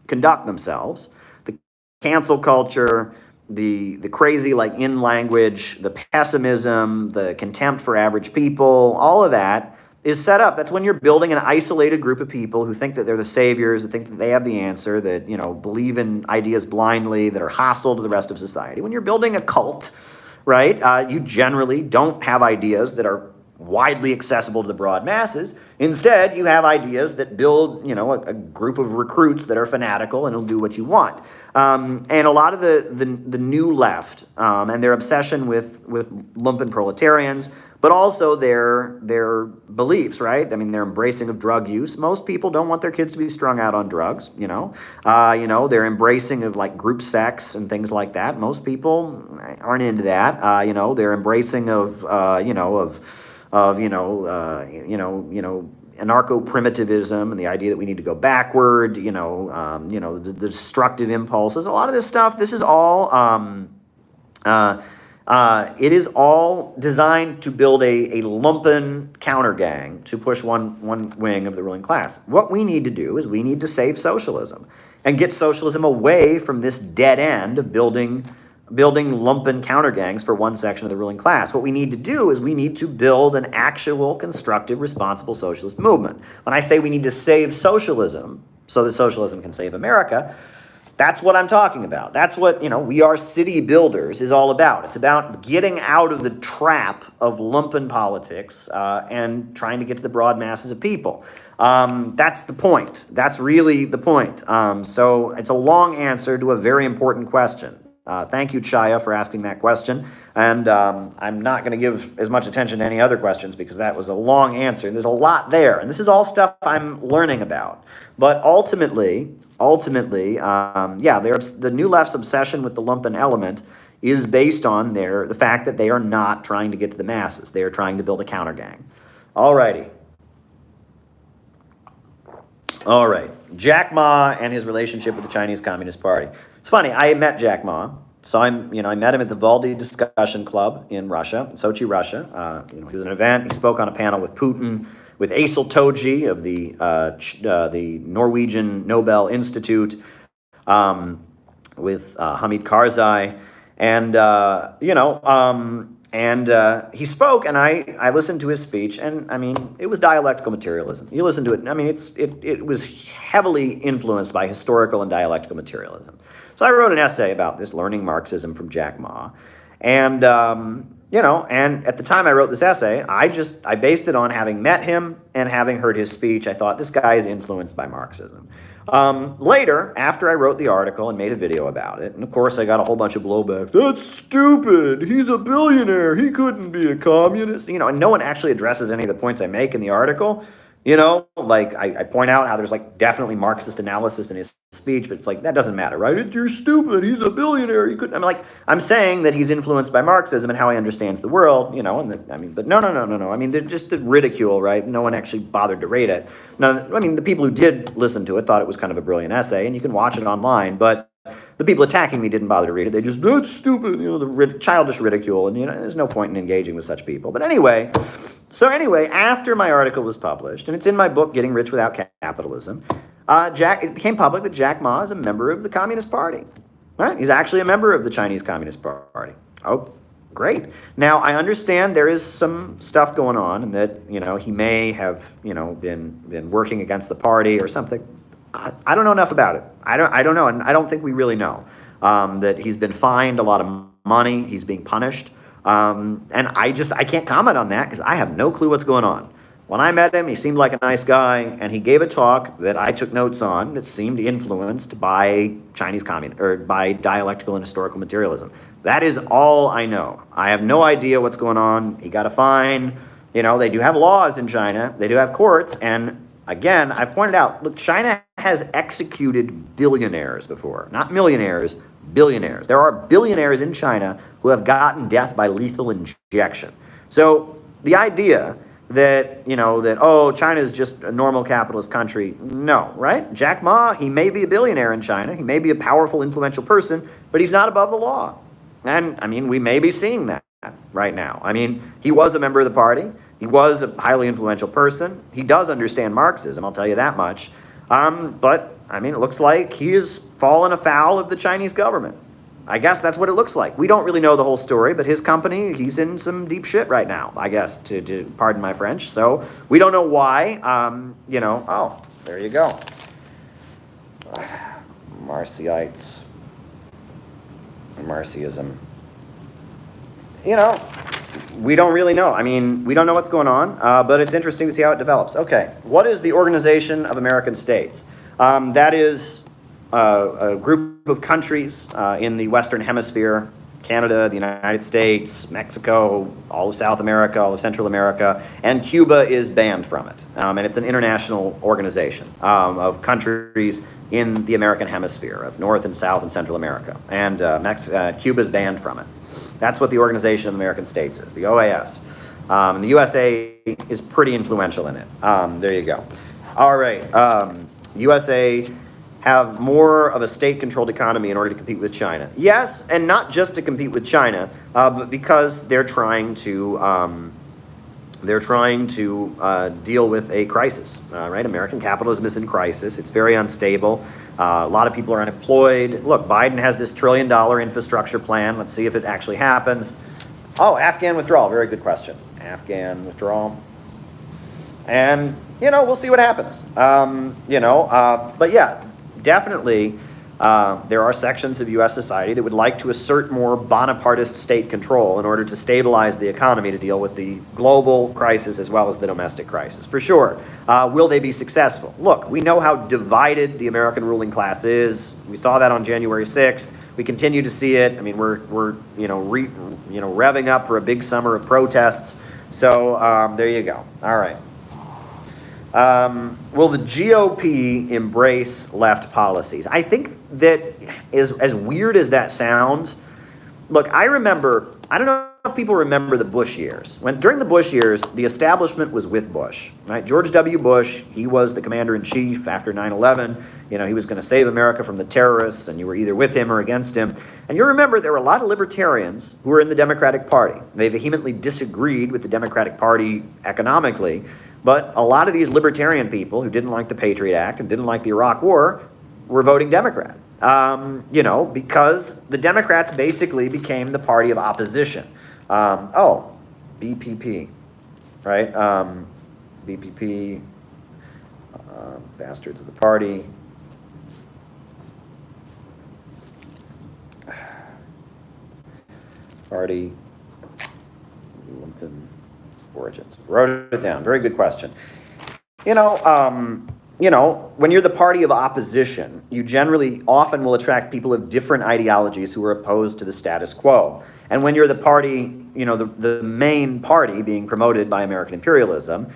conduct themselves, the cancel culture, the crazy, in language, the pessimism, the contempt for average people, all of that is set up. That's when you're building an isolated group of people who think that they're the saviors, that think that they have the answer, that, you know, believe in ideas blindly, that are hostile to the rest of society. When you're building a cult, right, you generally don't have ideas that are widely accessible to the broad masses. Instead, you have ideas that build, you know, a group of recruits that are fanatical and will do what you want. And a lot of the new left and their obsession with lumpen proletarians, but also their beliefs, right? I mean, their embracing of drug use. Most people don't want their kids to be strung out on drugs, you know. Their embracing of like group sex and things like that. Most people aren't into that. You know, their embracing of anarcho-primitivism and the idea that we need to go backward, the destructive impulses, a lot of this stuff, this is all, it is all designed to build a lumpen counter gang to push one wing of the ruling class. What we need to do is we need to save socialism and get socialism away from this dead end of building lumpen counter gangs for one section of the ruling class. What we need to do is we need to build an actual, constructive, responsible socialist movement. When I say we need to save socialism so that socialism can save America, that's what I'm talking about. That's what, We Are City Builders is all about. It's about getting out of the trap of lumpen politics and trying to get to the broad masses of people. That's the point. That's really the point. So it's a long answer to a very important question. Thank you, Chaya, for asking that question. And I'm not going to give as much attention to any other questions because that was a long answer. There's a lot there. And this is all stuff I'm learning about. But ultimately, the New Left's obsession with the lumpen element is based on the fact that they are not trying to get to the masses. They are trying to build a counter gang. All righty. All right. Jack Ma and his relationship with the Chinese Communist Party. It's funny, I met Jack Ma. So I met him at the Valdy Discussion Club in Russia, Sochi, Russia. He was at an event. He spoke on a panel with Putin, with Aysel Toji of the Norwegian Nobel Institute, with Hamid Karzai, and he spoke, and I listened to his speech, and I mean, it was dialectical materialism. You listen to it, I mean, it was heavily influenced by historical and dialectical materialism. So I wrote an essay about this, Learning Marxism from Jack Ma, and and at the time I wrote this essay, I based it on having met him and having heard his speech. I thought this guy is influenced by Marxism. Later, after I wrote the article and made a video about it, and of course I got a whole bunch of blowback. That's stupid. He's a billionaire. He couldn't be a communist. And no one actually addresses any of the points I make in the article. Like I point out how there's like definitely Marxist analysis in his speech, but it's like, that doesn't matter, right? You're stupid. He's a billionaire. You couldn't. I'm saying that he's influenced by Marxism and how he understands the world, but no. I mean, they're just the ridicule, right? No one actually bothered to rate it. Now, the people who did listen to it thought it was kind of a brilliant essay, and you can watch it online, but the people attacking me didn't bother to read it. They just, that's stupid, the childish ridicule, and there's no point in engaging with such people. But anyway, after my article was published, and it's in my book, Getting Rich Without Capitalism, it became public that Jack Ma is a member of the Communist Party. Right? He's actually a member of the Chinese Communist Party. Oh, great. Now, I understand there is some stuff going on, and that, he may have, been working against the party or something. I don't know enough about it. I don't know, and I don't think we really know. That he's been fined a lot of money, he's being punished. And I can't comment on that because I have no clue what's going on. When I met him, he seemed like a nice guy, and he gave a talk that I took notes on that seemed influenced by by dialectical and historical materialism. That is all I know. I have no idea what's going on. He got a fine. They do have laws in China. They do have courts, and again, I've pointed out, look, China has executed billionaires before. Not millionaires, billionaires. There are billionaires in China who have gotten death by lethal injection. So the idea that, China is just a normal capitalist country, no, right? Jack Ma, he may be a billionaire in China. He may be a powerful, influential person, but he's not above the law. And, we may be seeing that right now. He was a member of the party. He was a highly influential person. He does understand Marxism, I'll tell you that much. But, it looks like he has fallen afoul of the Chinese government. I guess that's what it looks like. We don't really know the whole story, but his company, he's in some deep shit right now, I guess, to pardon my French. So we don't know why. Oh, there you go. Marcyites. Marxism. We don't really know. I mean, we don't know what's going on, but it's interesting to see how it develops. Okay, what is the Organization of American States? That is a group of countries in the Western Hemisphere, Canada, the United States, Mexico, all of South America, all of Central America, and Cuba is banned from it. And it's an international organization of countries in the American Hemisphere, of North and South and Central America. And Cuba is banned from it. That's what the Organization of American States is, the OAS. And the USA is pretty influential in it. There you go. All right. USA have more of a state-controlled economy in order to compete with China. Yes, and not just to compete with China, but because they're trying to deal with a crisis, right? American capitalism is in crisis. It's very unstable. A lot of people are unemployed. Look, Biden has this $1 trillion infrastructure plan. Let's see if it actually happens. Oh, Afghan withdrawal. Very good question. Afghan withdrawal. And, we'll see what happens. But yeah, definitely there are sections of U.S. society that would like to assert more Bonapartist state control in order to stabilize the economy to deal with the global crisis as well as the domestic crisis, for sure. Will they be successful? Look, we know how divided the American ruling class is. We saw that on January 6th. We continue to see it. I mean, we're revving up for a big summer of protests. So there you go. All right. Will the GOP embrace left policies? I think that is, as weird as that sounds, look, I don't know if people remember the Bush years. During the Bush years, the establishment was with Bush, right? George W. Bush, he was the commander-in-chief after 9/11. He was going to save America from the terrorists, and you were either with him or against him. And you remember there were a lot of libertarians who were in the Democratic Party. They vehemently disagreed with the Democratic Party economically, but a lot of these libertarian people who didn't like the Patriot Act and didn't like the Iraq War were voting Democrat, because the Democrats basically became the party of opposition. BPP, right? BPP, bastards of the party. Party, Olympian origins. Wrote it down. Very good question. When you're the party of opposition, you generally often will attract people of different ideologies who are opposed to the status quo. And when you're the party, the main party being promoted by American imperialism,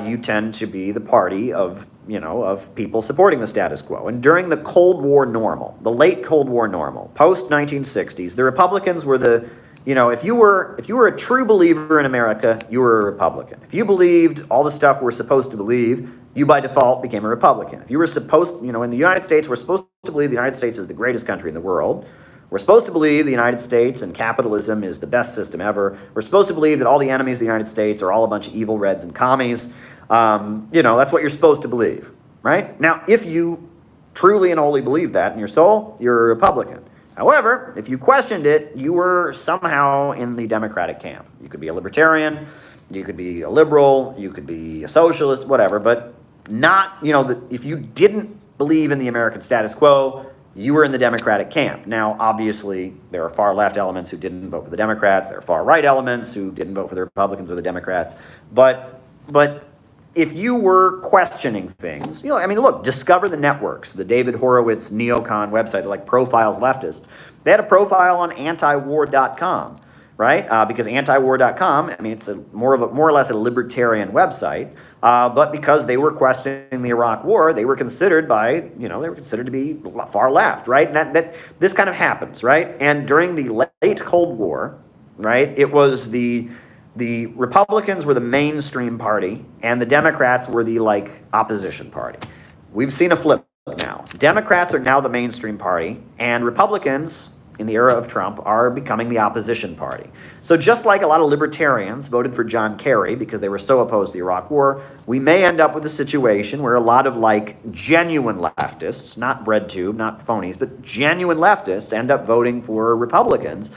you tend to be the party of people supporting the status quo. And during the Cold War normal, the late Cold War normal, post-1960s, the Republicans were if you were a true believer in America, you were a Republican. If you believed all the stuff we're supposed to believe, you by default became a Republican. If you were in the United States, we're supposed to believe the United States is the greatest country in the world. We're supposed to believe the United States and capitalism is the best system ever. We're supposed to believe that all the enemies of the United States are all a bunch of evil Reds and commies. That's what you're supposed to believe, right? Now, if you truly and wholly believe that in your soul, you're a Republican. However, if you questioned it, you were somehow in the Democratic camp. You could be a libertarian, you could be a liberal, you could be a socialist, whatever, but not, if you didn't believe in the American status quo, you were in the Democratic camp. Now, obviously, there are far left elements who didn't vote for the Democrats. There are far right elements who didn't vote for the Republicans or the Democrats. But if you were questioning things, look, Discover the Networks, the David Horowitz neocon website, like profiles leftists. They had a profile on antiwar.com, right? Because antiwar.com, it's more or less a libertarian website, but because they were questioning the Iraq War, they were considered to be far left, right? And that this kind of happens, right? And during the late Cold War, right, it was the Republicans were the mainstream party, and the Democrats were the, opposition party. We've seen a flip now. Democrats are now the mainstream party, and Republicans, in the era of Trump are becoming the opposition party. So just like a lot of libertarians voted for John Kerry because they were so opposed to the Iraq War, we may end up with a situation where a lot of like genuine leftists, not bread tube, not phonies, but genuine leftists end up voting for Republicans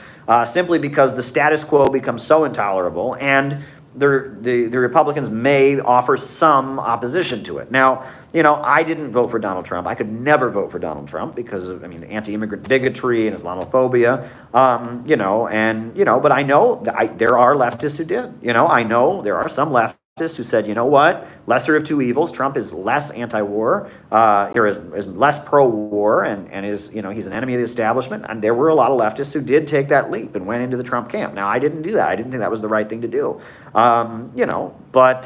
simply because the status quo becomes so intolerable, and the Republicans may offer some opposition to it. Now, I didn't vote for Donald Trump. I could never vote for Donald Trump because of, anti-immigrant bigotry and Islamophobia, but I know that there are leftists who did. I know there are some leftists who said, you know what, lesser of two evils. Trump is less anti-war, or is less pro-war, and is, he's an enemy of the establishment. And there were a lot of leftists who did take that leap and went into the Trump camp. Now, I didn't do that. I didn't think that was the right thing to do. But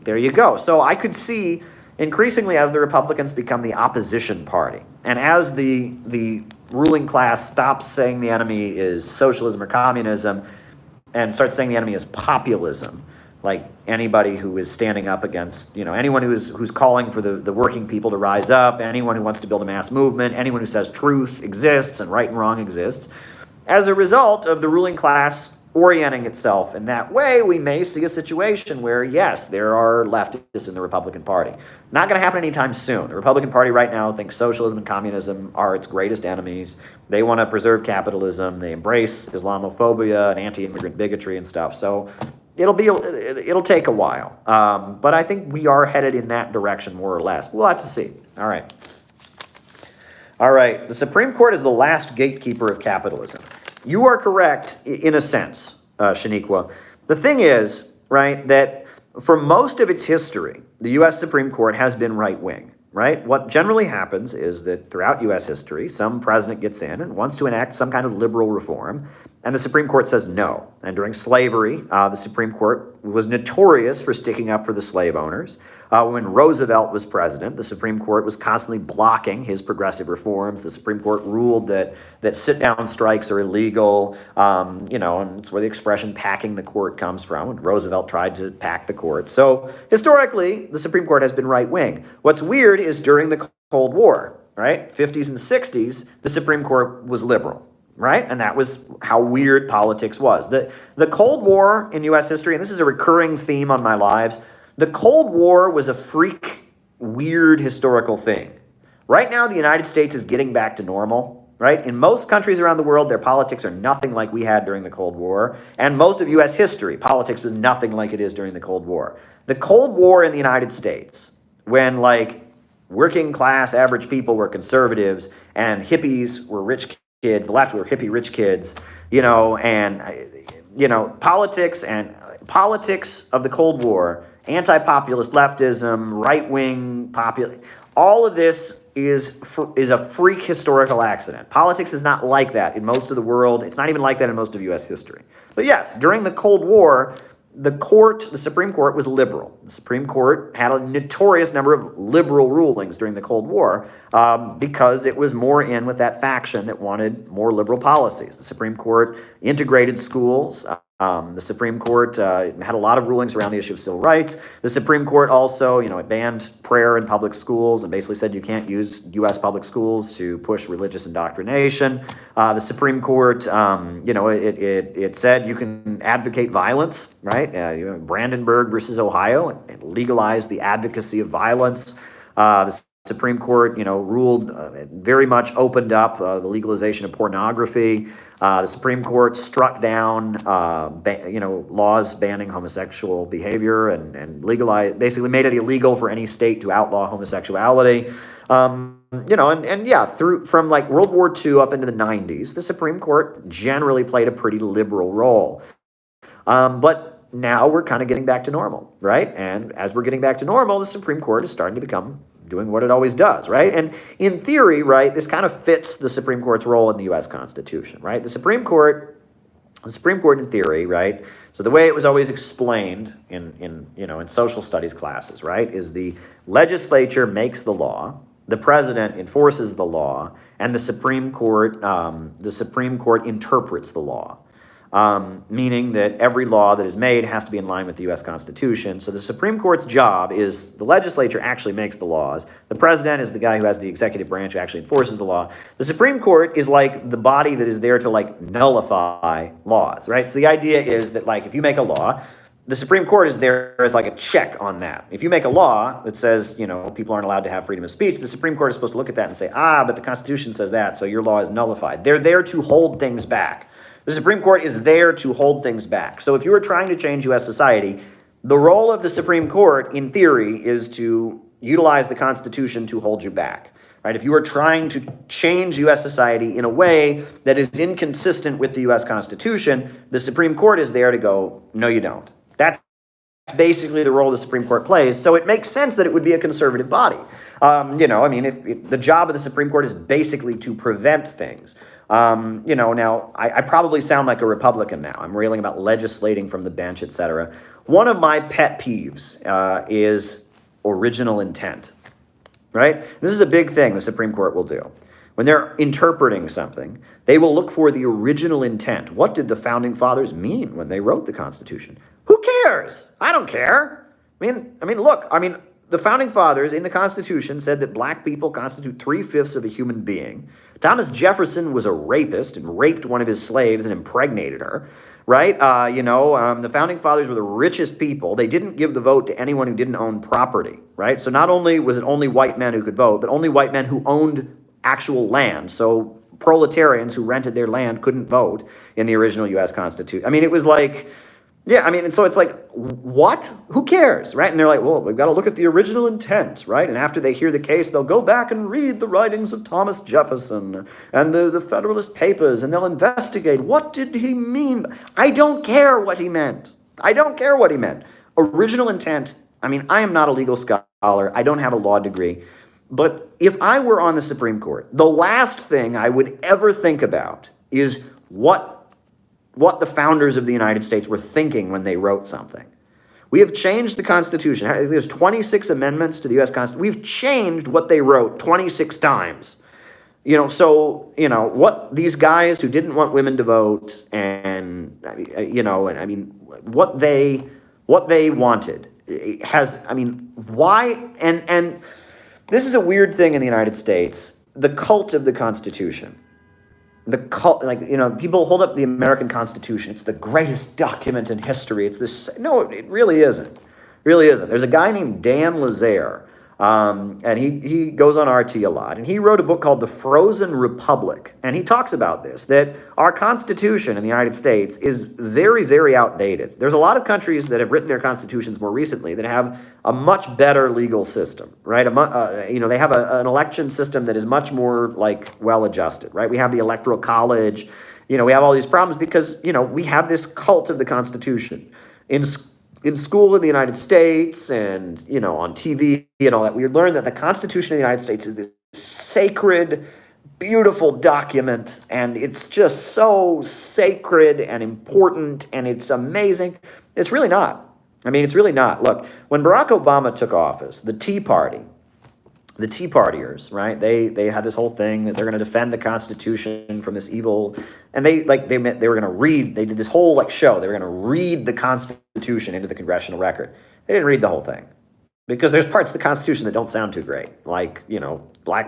there you go. So I could see increasingly as the Republicans become the opposition party, and as the ruling class stops saying the enemy is socialism or communism and starts saying the enemy is populism, like anybody who is standing up against, anyone who's calling for the working people to rise up, anyone who wants to build a mass movement, anyone who says truth exists and right and wrong exists. As a result of the ruling class orienting itself in that way, we may see a situation where, yes, there are leftists in the Republican Party. Not going to happen anytime soon. The Republican Party right now thinks socialism and communism are its greatest enemies. They want to preserve capitalism. They embrace Islamophobia and anti-immigrant bigotry and stuff. So it'll take a while. But I think we are headed in that direction more or less. We'll have to see. All right. The Supreme Court is the last gatekeeper of capitalism. You are correct in a sense, Shaniqua. The thing is, right, that for most of its history, the U.S. Supreme Court has been right-wing, right? What generally happens is that throughout U.S. history, some president gets in and wants to enact some kind of liberal reform, and the Supreme Court says no. And during slavery, the Supreme Court was notorious for sticking up for the slave owners. When Roosevelt was president, the Supreme Court was constantly blocking his progressive reforms. The Supreme Court ruled that sit-down strikes are illegal, and it's where the expression packing the court comes from, when Roosevelt tried to pack the court. So historically, the Supreme Court has been right-wing. What's weird is during the Cold War, right, 50s and 60s, the Supreme Court was liberal. Right? And that was how weird politics was. The Cold War in U.S. history, and this is a recurring theme on my lives, the Cold War was a freak, weird historical thing. Right now, the United States is getting back to normal, right? In most countries around the world, their politics are nothing like we had during the Cold War. And most of U.S. history, politics was nothing like it is during the Cold War. The Cold War in the United States, when working class average people were conservatives and hippies were rich kids, the left were hippie rich kids, politics of the Cold War, anti-populist leftism, right-wing all of this is a freak historical accident. Politics is not like that in most of the world. It's not even like that in most of U.S. history. But yes, during the Cold War, the Supreme Court was liberal. The Supreme Court had a notorious number of liberal rulings during the Cold War because it was more in with that faction that wanted more liberal policies. The Supreme Court integrated schools. The Supreme Court had a lot of rulings around the issue of civil rights. The Supreme Court also, it banned prayer in public schools and basically said you can't use U.S. public schools to push religious indoctrination. The Supreme Court, it said you can advocate violence, right? Brandenburg versus Ohio, and legalized the advocacy of violence. The Supreme Court, ruled very much opened up the legalization of pornography. The Supreme Court struck down, laws banning homosexual behavior and basically made it illegal for any state to outlaw homosexuality. From World War II up into the 90s, the Supreme Court generally played a pretty liberal role. But now we're kind of getting back to normal, right? And as we're getting back to normal, the Supreme Court is starting to become doing what it always does, right? And in theory, right, this kind of fits the Supreme Court's role in the U.S. Constitution, right? The Supreme Court in theory, right? So the way it was always explained in social studies classes, right, is the legislature makes the law, the president enforces the law, and the Supreme Court interprets the law. meaning that every law that is made has to be in line with the U.S. Constitution. So the Supreme Court's job is the legislature actually makes the laws. The president is the guy who has the executive branch who actually enforces the law. The Supreme Court is like the body that is there to like nullify laws, right? So the idea is that like if you make a law, the Supreme Court is there as like a check on that. If you make a law that says, you know, people aren't allowed to have freedom of speech, the Supreme Court is supposed to look at that and say, but the Constitution says that, so your law is nullified. They're there to hold things back. The Supreme Court is there to hold things back. So if you are trying to change U.S. society, the role of the Supreme Court, in theory, is to utilize the Constitution to hold you back. Right? If you are trying to change U.S. society in a way that is inconsistent with the U.S. Constitution, the Supreme Court is there to go, no, you don't. That's basically the role the Supreme Court plays, so it makes sense that it would be a conservative body. If the job of the Supreme Court is basically to prevent things. Now, I probably sound like a Republican now. I'm railing about legislating from the bench, etc. One of my pet peeves is original intent, right? This is a big thing the Supreme Court will do. When they're interpreting something, they will look for the original intent. What did the Founding Fathers mean when they wrote the Constitution? Who cares? I don't care. The Founding Fathers in the Constitution said that black people constitute 3/5 of a human being. Thomas Jefferson was a rapist and raped one of his slaves and impregnated her, right? The Founding Fathers were the richest people. They didn't give the vote to anyone who didn't own property, right? So not only was it only white men who could vote, but only white men who owned actual land. So proletarians who rented their land couldn't vote in the original U.S. Constitution. It was like... so it's like, what? Who cares, right? And they're like, well, we've got to look at the original intent, right? And after they hear the case, they'll go back and read the writings of Thomas Jefferson and the Federalist Papers, and they'll investigate, what did he mean? I don't care what he meant. Original intent, I am not a legal scholar. I don't have a law degree. But if I were on the Supreme Court, the last thing I would ever think about is what the founders of the United States were thinking when they wrote something. We have changed the Constitution. There's 26 amendments to the U.S. Constitution. We've changed what they wrote 26 times. What these guys who didn't want women to vote and what they wanted why? And this is a weird thing in the United States, the cult of the Constitution. The cult, people hold up the American Constitution. It's the greatest document in history. It's this. No, it really isn't. There's a guy named Dan Lazare, and he goes on RT a lot, and he wrote a book called The Frozen Republic, and he talks about this, that our Constitution in the United States is very, very outdated. There's a lot of countries that have written their constitutions more recently that have a much better legal system, right? They have an election system that is much more well-adjusted, right? We have the Electoral College, we have all these problems because, we have this cult of the Constitution. In school in the United States and, on TV and all that, we learn that the Constitution of the United States is this sacred, beautiful document, and it's just so sacred and important, and it's amazing. It's really not. It's really not. Look, when Barack Obama took office, the Tea Partiers, right? They had this whole thing that they're going to defend the Constitution from this evil, and they were going to read. They did this whole show. They were going to read the Constitution into the congressional record. They didn't read the whole thing because there's parts of the Constitution that don't sound too great, black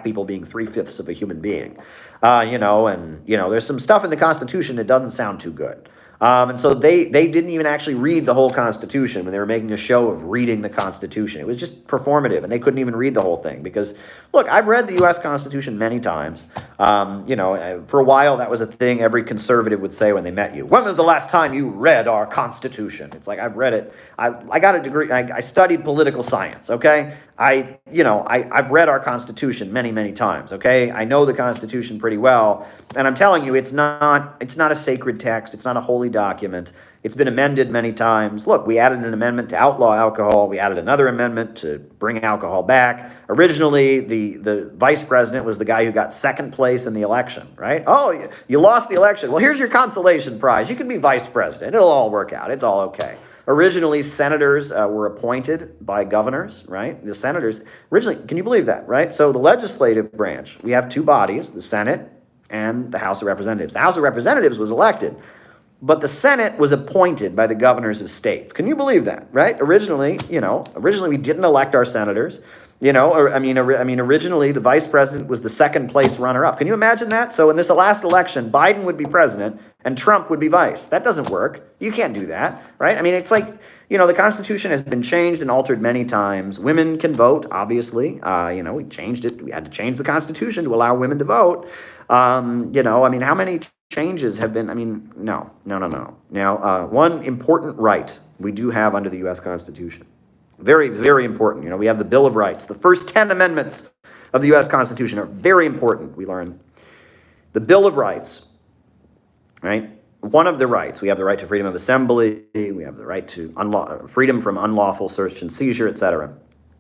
people being 3/5 of a human being, there's some stuff in the Constitution that doesn't sound too good. And so they didn't even actually read the whole Constitution when they were making a show of reading the Constitution. It was just performative, and they couldn't even read the whole thing because, look, I've read the U.S. Constitution many times. For a while, that was a thing every conservative would say when they met you. When was the last time you read our Constitution? It's like, I've read it. I got a degree. I studied political science, okay? I've read our Constitution many, many times, okay? I know the Constitution pretty well, and I'm telling you, it's not a sacred text. It's not a holy document. It's been amended many times. Look, we added an amendment to outlaw alcohol. We added another amendment to bring alcohol back. Originally, the vice president was the guy who got second place in the election, right? Oh, you lost the election. Well, here's your consolation prize. You can be vice president. It'll all work out. It's all okay. Originally, senators were appointed by governors, right? The senators, originally, can you believe that, right? So the legislative branch, we have two bodies, the Senate and the House of Representatives. The House of Representatives was elected but the Senate was appointed by the governors of states. Can you believe that, right? Originally we didn't elect our senators. Originally the vice president was the second place runner-up. Can you imagine that? So in this last election, Biden would be president and Trump would be vice. That doesn't work. You can't do that, right? I mean, it's like, the Constitution has been changed and altered many times. Women can vote, obviously. We changed it. We had to change the Constitution to allow women to vote. How many changes have been? No. Now, one important right we do have under the U.S. Constitution. Very, very important. We have the Bill of Rights. The first 10 amendments of the U.S. Constitution are very important, we learn. The Bill of Rights, right? One of the rights, we have the right to freedom of assembly, we have the right to freedom from unlawful search and seizure, etc.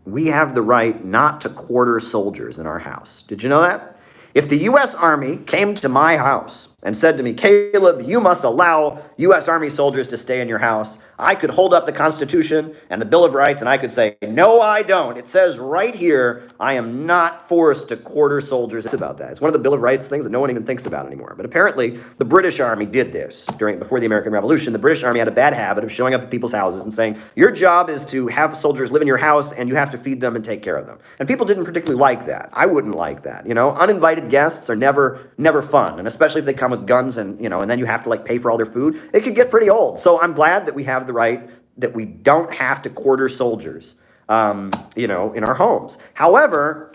We have the right not to quarter soldiers in our house. Did you know that? If the U.S. Army came to my house and said to me, Caleb, you must allow U.S. Army soldiers to stay in your house, I could hold up the Constitution and the Bill of Rights and I could say, no, I don't. It says right here, I am not forced to quarter soldiers. It's about that. It's one of the Bill of Rights things that no one even thinks about anymore. But apparently, the British Army did this before the American Revolution. The British Army had a bad habit of showing up at people's houses and saying, your job is to have soldiers live in your house and you have to feed them and take care of them. And people didn't particularly like that. I wouldn't like that. Uninvited guests are never fun. And especially if they come with guns and then you have to pay for all their food. It could get pretty old. So I'm glad that we have the right that we don't have to quarter soldiers, in our homes. However,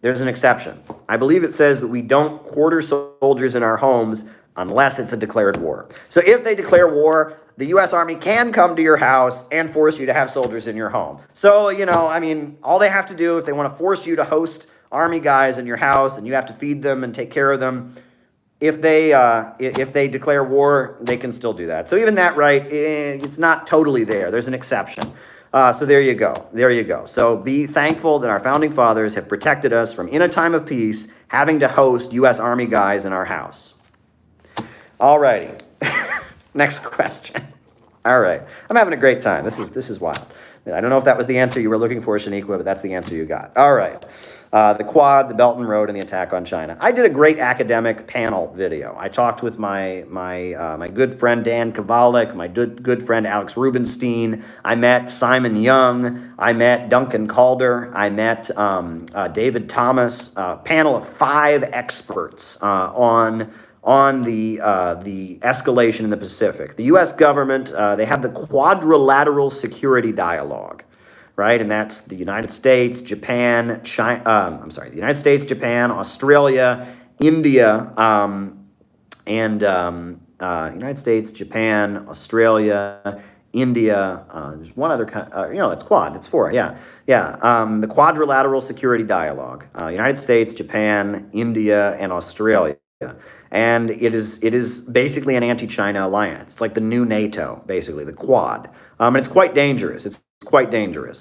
there's an exception. I believe it says that we don't quarter soldiers in our homes unless it's a declared war. So if they declare war, the U.S. Army can come to your house and force you to have soldiers in your home. So, all they have to do if they want to force you to host Army guys in your house and you have to feed them and take care of them, if they declare war, they can still do that. So even that right, it's not totally there. There's an exception. So there you go. So be thankful that our founding fathers have protected us from, in a time of peace, having to host U.S. Army guys in our house. All righty. Next question. All right. I'm having a great time. This is wild. I don't know if that was the answer you were looking for, Shaniqua, but that's the answer you got. All right. The Quad, the Belt and Road, and the attack on China. I did a great academic panel video. I talked with my good friend Dan Kovalik, my good friend Alex Rubenstein. I met Simon Young. I met Duncan Calder. I met David Thomas. A panel of 5 experts on the escalation in the Pacific. The U.S. government, they have the Quadrilateral Security Dialogue, right? And that's the United States, Japan, the United States, Japan, Australia, India, United States, Japan, Australia, India, there's one other country, it's Quad, it's 4, the Quadrilateral Security Dialogue, United States, Japan, India, and Australia. And it is basically an anti-China alliance. It's like the new NATO, basically, the Quad. And it's quite dangerous.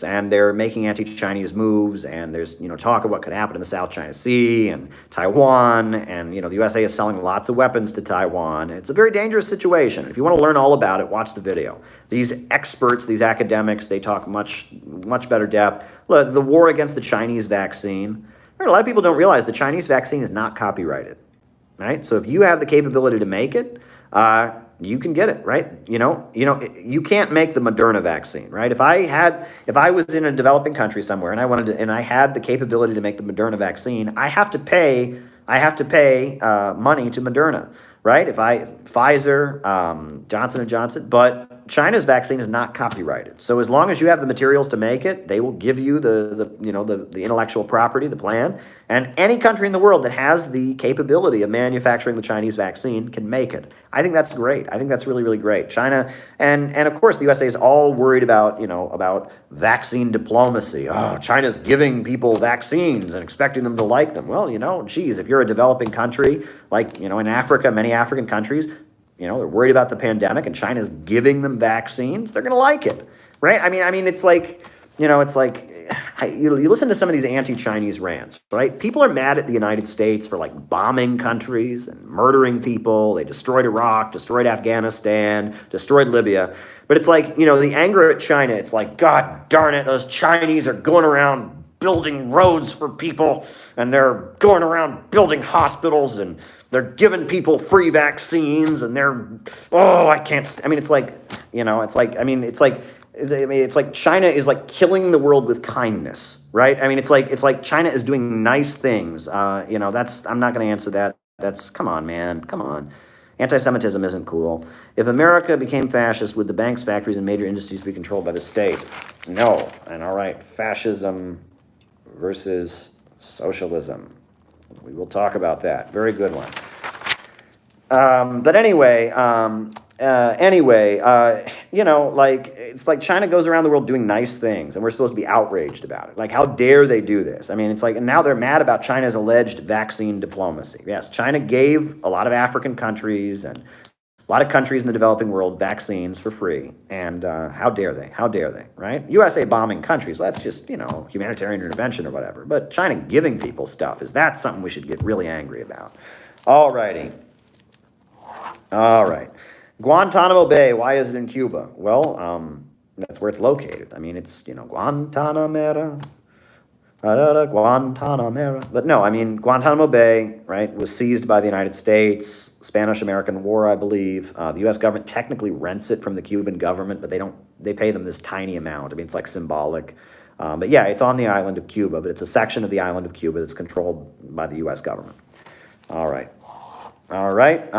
And they're making anti-Chinese moves, and there's, talk of what could happen in the South China Sea and Taiwan, and, the USA is selling lots of weapons to Taiwan. It's a very dangerous situation. If you want to learn all about it, watch the video. These experts, these academics, they talk much better depth. Look, the war against the Chinese vaccine. A lot of people don't realize the Chinese vaccine is not copyrighted. Right? So if you have the capability to make it, you can get it, right? You can't make the Moderna vaccine, right? If I was in a developing country somewhere and I had the capability to make the Moderna vaccine, I have to pay money to Moderna, right? Pfizer, Johnson & Johnson, but China's vaccine is not copyrighted. So as long as you have the materials to make it, they will give you the intellectual property, the plan, and any country in the world that has the capability of manufacturing the Chinese vaccine can make it. I think that's great. I think that's really, really great. China, and of course the USA is all worried about vaccine diplomacy. Oh, China's giving people vaccines and expecting them to like them. Well, if you're a developing country, like, in Africa, many African countries, they're worried about the pandemic and China's giving them vaccines, they're going to like it, right? I mean, it's like, you listen to some of these anti-Chinese rants, right? People are mad at the United States for bombing countries and murdering people. They destroyed Iraq, destroyed Afghanistan, destroyed Libya. But it's the anger at China, it's like, God darn it, those Chinese are going around building roads for people, and they're going around building hospitals, and they're giving people free vaccines, and they're, oh, I can't, I mean, it's like, you know, it's like, I mean, it's like, it's like China is like killing the world with kindness, right? I mean, it's like China is doing nice things. You know, I'm not going to answer that. Come on, man, come on. Anti-Semitism isn't cool. If America became fascist, would the banks, factories, and major industries be controlled by the state? No. And all right, fascism versus socialism. We will talk about that. Very good one. But anyway, you know, like, it's like China goes around the world doing nice things, and we're supposed to be outraged about it. Like, how dare they do this? I mean, it's like, and now they're mad about China's alleged vaccine diplomacy. Yes, China gave a lot of African countries and a lot of countries in the developing world vaccines for free, and how dare they? How dare they, right? USA bombing countries, well, that's just, you know, humanitarian intervention or whatever. But China giving people stuff, that's something we should get really angry about. All righty. All right. Guantanamo Bay, why is it in Cuba? Well, that's where it's located. I mean, it's, you know, Guantanamera, Guantanamera. But no, I mean, Guantanamo Bay, right, was seized by the United States, Spanish-American War, I believe. The U.S. government technically rents it from the Cuban government, but they pay them this tiny amount. I mean, it's like symbolic. But yeah, it's on the island of Cuba, but it's a section of the island of Cuba that's controlled by the U.S. government. All right. All right.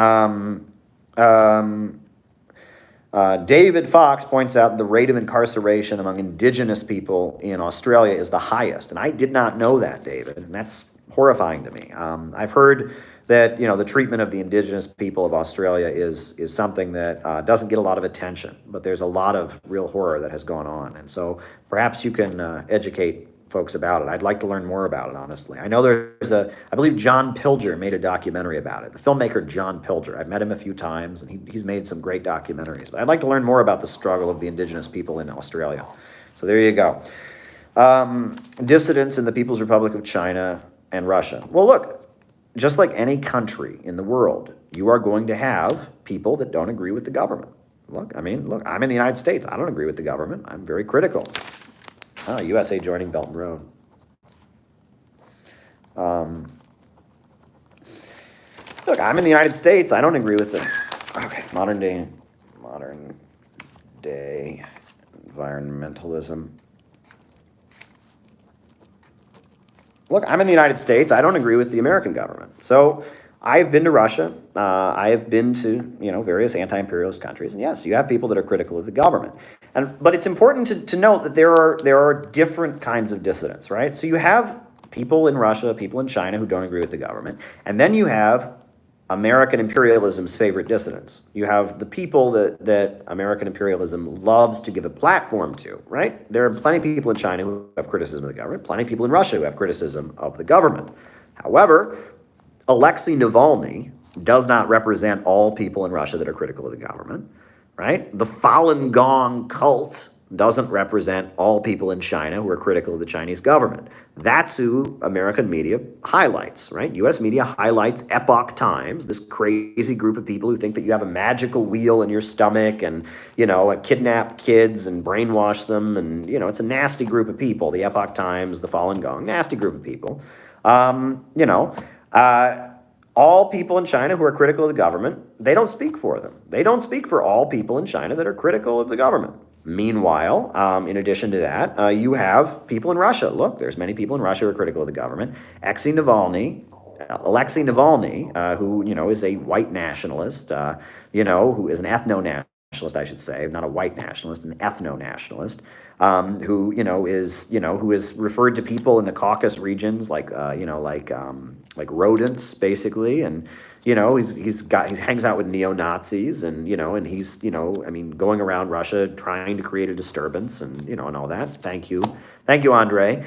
David Fox points out the rate of incarceration among indigenous people in Australia is the highest. And I did not know that, David, and that's horrifying to me. I've heard that, you know, the treatment of the indigenous people of Australia is something that doesn't get a lot of attention, but there's a lot of real horror that has gone on. And so perhaps you can educate folks about it. I'd like to learn more about it, honestly. I know I believe John Pilger made a documentary about it. The filmmaker John Pilger. I've met him a few times, and he's made some great documentaries. But I'd like to learn more about the struggle of the indigenous people in Australia. So there you go. Dissidents in the People's Republic of China and Russia. Well, look, just like any country in the world, you are going to have people that don't agree with the government. Look, I'm in the United States. I don't agree with the government. I'm very critical. USA joining Belt and Road. Look, I'm in the United States. I don't agree with the modern day environmentalism. Look, I'm in the United States. I don't agree with the American government. So I've been to Russia. I have been to, you know, various anti-imperialist countries. And yes, you have people that are critical of the government. But it's important to note that there are different kinds of dissidents, right? So you have people in Russia, people in China who don't agree with the government. And then you have American imperialism's favorite dissidents. You have the people that American imperialism loves to give a platform to, right? There are plenty of people in China who have criticism of the government, plenty of people in Russia who have criticism of the government. However, Alexei Navalny does not represent all people in Russia that are critical of the government, right? The Falun Gong cult doesn't represent all people in China who are critical of the Chinese government. That's who American media highlights, right? U.S. media highlights Epoch Times, this crazy group of people who think that you have a magical wheel in your stomach and, you know, kidnap kids and brainwash them. And, you know, it's a nasty group of people, the Epoch Times, the Falun Gong, nasty group of people. All people in China who are critical of the government, they don't speak for them. They don't speak for all people in China that are critical of the government. Meanwhile, in addition to that, you have people in Russia. Look, there's many people in Russia who are critical of the government. Alexei Navalny, who, you know, is a white nationalist, who is an ethno-nationalist, I should say, not a white nationalist, an ethno-nationalist, who is referred to people in the Caucasus regions like rodents, basically, and he hangs out with neo-Nazis, and he's going around Russia trying to create a disturbance, and all that. Thank you, Andre.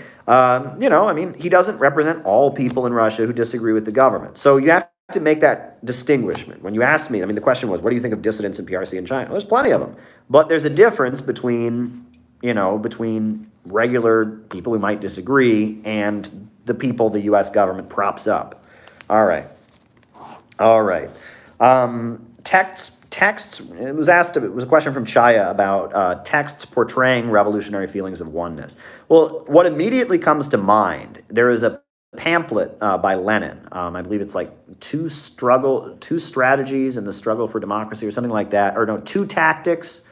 He doesn't represent all people in Russia who disagree with the government. So you have to make that distinguishment. When you asked me, the question was, what do you think of dissidents in PRC in China? Well, there's plenty of them, but there's a difference between regular people who might disagree and the people the U.S. government props up. All right. Texts texts, it was a question from Chaya about texts portraying revolutionary feelings of oneness. Well, what immediately comes to mind, there is a pamphlet by Lenin. I believe it's like two strategies in the struggle for democracy or something like that, or no, two tactics.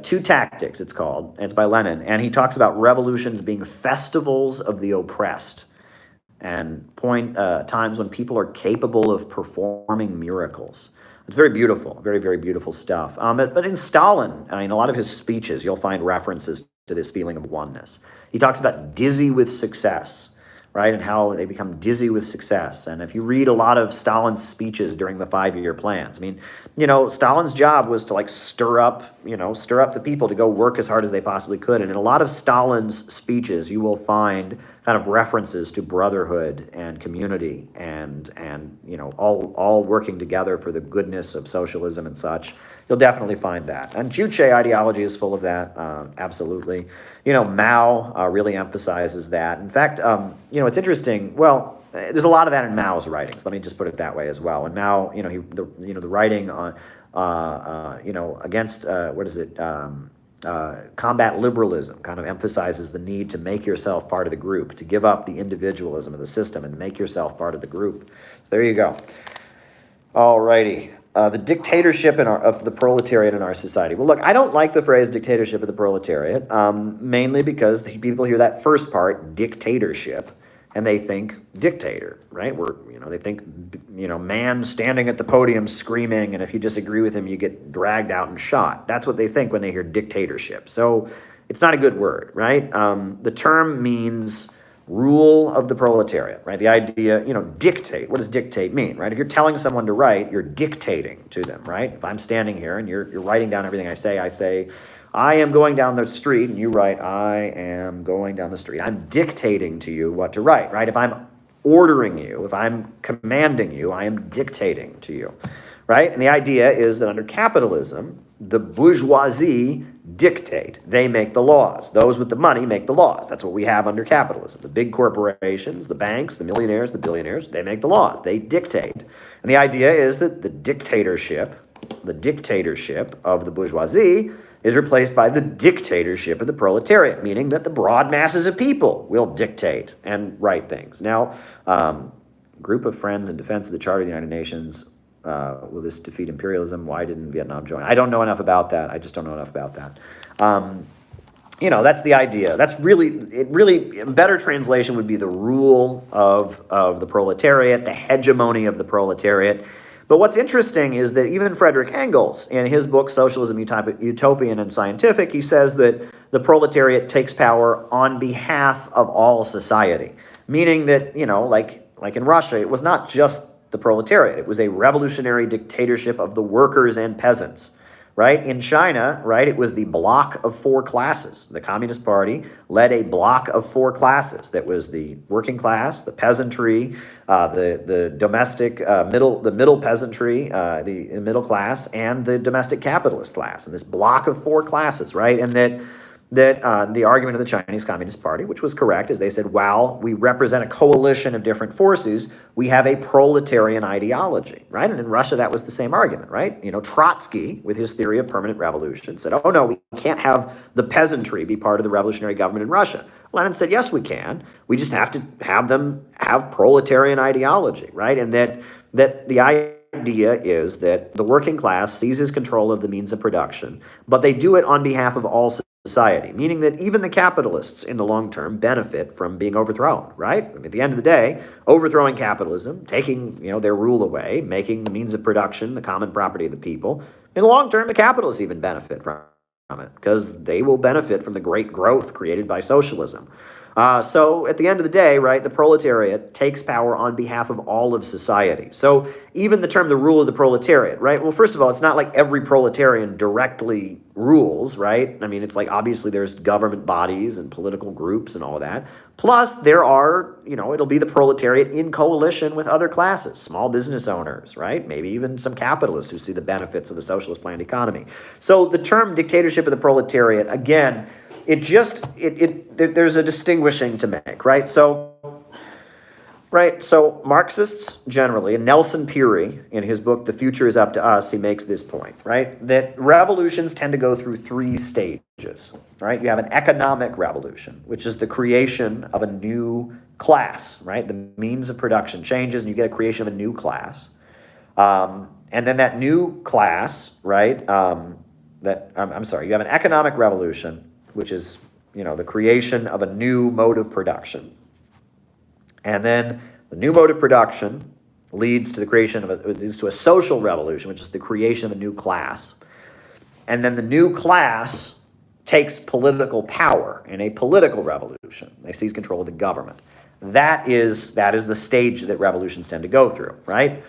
Two Tactics, it's called, and it's by Lenin, and he talks about revolutions being festivals of the oppressed, and times when people are capable of performing miracles. It's very beautiful, very, very beautiful stuff. But in Stalin, I mean, a lot of his speeches, you'll find references to this feeling of oneness. He talks about dizzy with success, right, and how they become dizzy with success. And if you read a lot of Stalin's speeches during the 5-year plans, I mean, Stalin's job was to stir up the people to go work as hard as they possibly could. And in a lot of Stalin's speeches, you will find kind of references to brotherhood and community and all working together for the goodness of socialism and such. You'll definitely find that. And Juche ideology is full of that, absolutely. Mao really emphasizes that. In fact, it's interesting. Well, there's a lot of that in Mao's writings. Let me just put it that way as well. And Mao, the writing on, against combat liberalism kind of emphasizes the need to make yourself part of the group, to give up the individualism of the system and make yourself part of the group. There you go. All righty. The dictatorship of the proletariat in our society. Well, look, I don't like the phrase dictatorship of the proletariat, mainly because people hear that first part, dictatorship, and they think dictator, right? They think, man standing at the podium screaming, and if you disagree with him, you get dragged out and shot. That's what they think when they hear dictatorship. So it's not a good word, right? The term means rule of the proletariat, right? The idea, dictate. What does dictate mean, right? If you're telling someone to write, you're dictating to them, right? If I'm standing here and you're writing down everything I say, I am going down the street, and you write, I am going down the street. I'm dictating to you what to write, right? If I'm ordering you, if I'm commanding you, I am dictating to you, right? And the idea is that under capitalism, the bourgeoisie dictate. They make the laws. Those with the money make the laws. That's what we have under capitalism. The big corporations, the banks, the millionaires, the billionaires, they make the laws. They dictate. And the idea is that the dictatorship of the bourgeoisie is replaced by the dictatorship of the proletariat, meaning that the broad masses of people will dictate and write things. Now, group of friends in defense of the Charter of the United Nations. Will this defeat imperialism? Why didn't Vietnam join? I don't know enough about that. I just don't know enough about that. That's the idea. That's really, a better translation would be the rule of the proletariat, the hegemony of the proletariat. But what's interesting is that even Friedrich Engels, in his book, Socialism, Utopian and Scientific, he says that the proletariat takes power on behalf of all society. Meaning that, like in Russia, it was not just the proletariat. It was a revolutionary dictatorship of the workers and peasants, right? In China, right, it was the bloc of 4 classes. The Communist Party led a bloc of 4 classes. That was the working class, the peasantry, the domestic the middle peasantry, the middle class, and the domestic capitalist class. And this bloc of 4 classes, right? And that the argument of the Chinese Communist Party, which was correct, is they said, while we represent a coalition of different forces, we have a proletarian ideology, right? And in Russia, that was the same argument, right? Trotsky, with his theory of permanent revolution, said, oh no, we can't have the peasantry be part of the revolutionary government in Russia. Lenin said, yes, we can. We just have to have them have proletarian ideology, right? And that the idea is that the working class seizes control of the means of production, but they do it on behalf of all society, meaning that even the capitalists in the long term benefit from being overthrown, right? I mean, at the end of the day, overthrowing capitalism, taking their rule away, making the means of production the common property of the people, in the long term, the capitalists even benefit from it because they will benefit from the great growth created by socialism. So at the end of the day, right, the proletariat takes power on behalf of all of society. So even the term the rule of the proletariat, right? Well, first of all, it's not like every proletarian directly rules, right? I mean, it's like obviously there's government bodies and political groups and all of that. Plus there are, it'll be the proletariat in coalition with other classes, small business owners, right? Maybe even some capitalists who see the benefits of the socialist planned economy. So the term dictatorship of the proletariat, again, there's a distinguishing to make, right? So Right, so Marxists generally, and Nelson Peary, in his book, The Future is Up to Us, he makes this point, right? That revolutions tend to go through three stages, right? You have an economic revolution, which is the creation of a new class, right? The means of production changes and you get a creation of a new class. And then that new class, right, I'm sorry, you have an economic revolution, which is, the creation of a new mode of production. And then the new mode of production leads to the creation leads to a social revolution, which is the creation of a new class. And then the new class takes political power in a political revolution. They seize control of the government. That is the stage that revolutions tend to go through, right?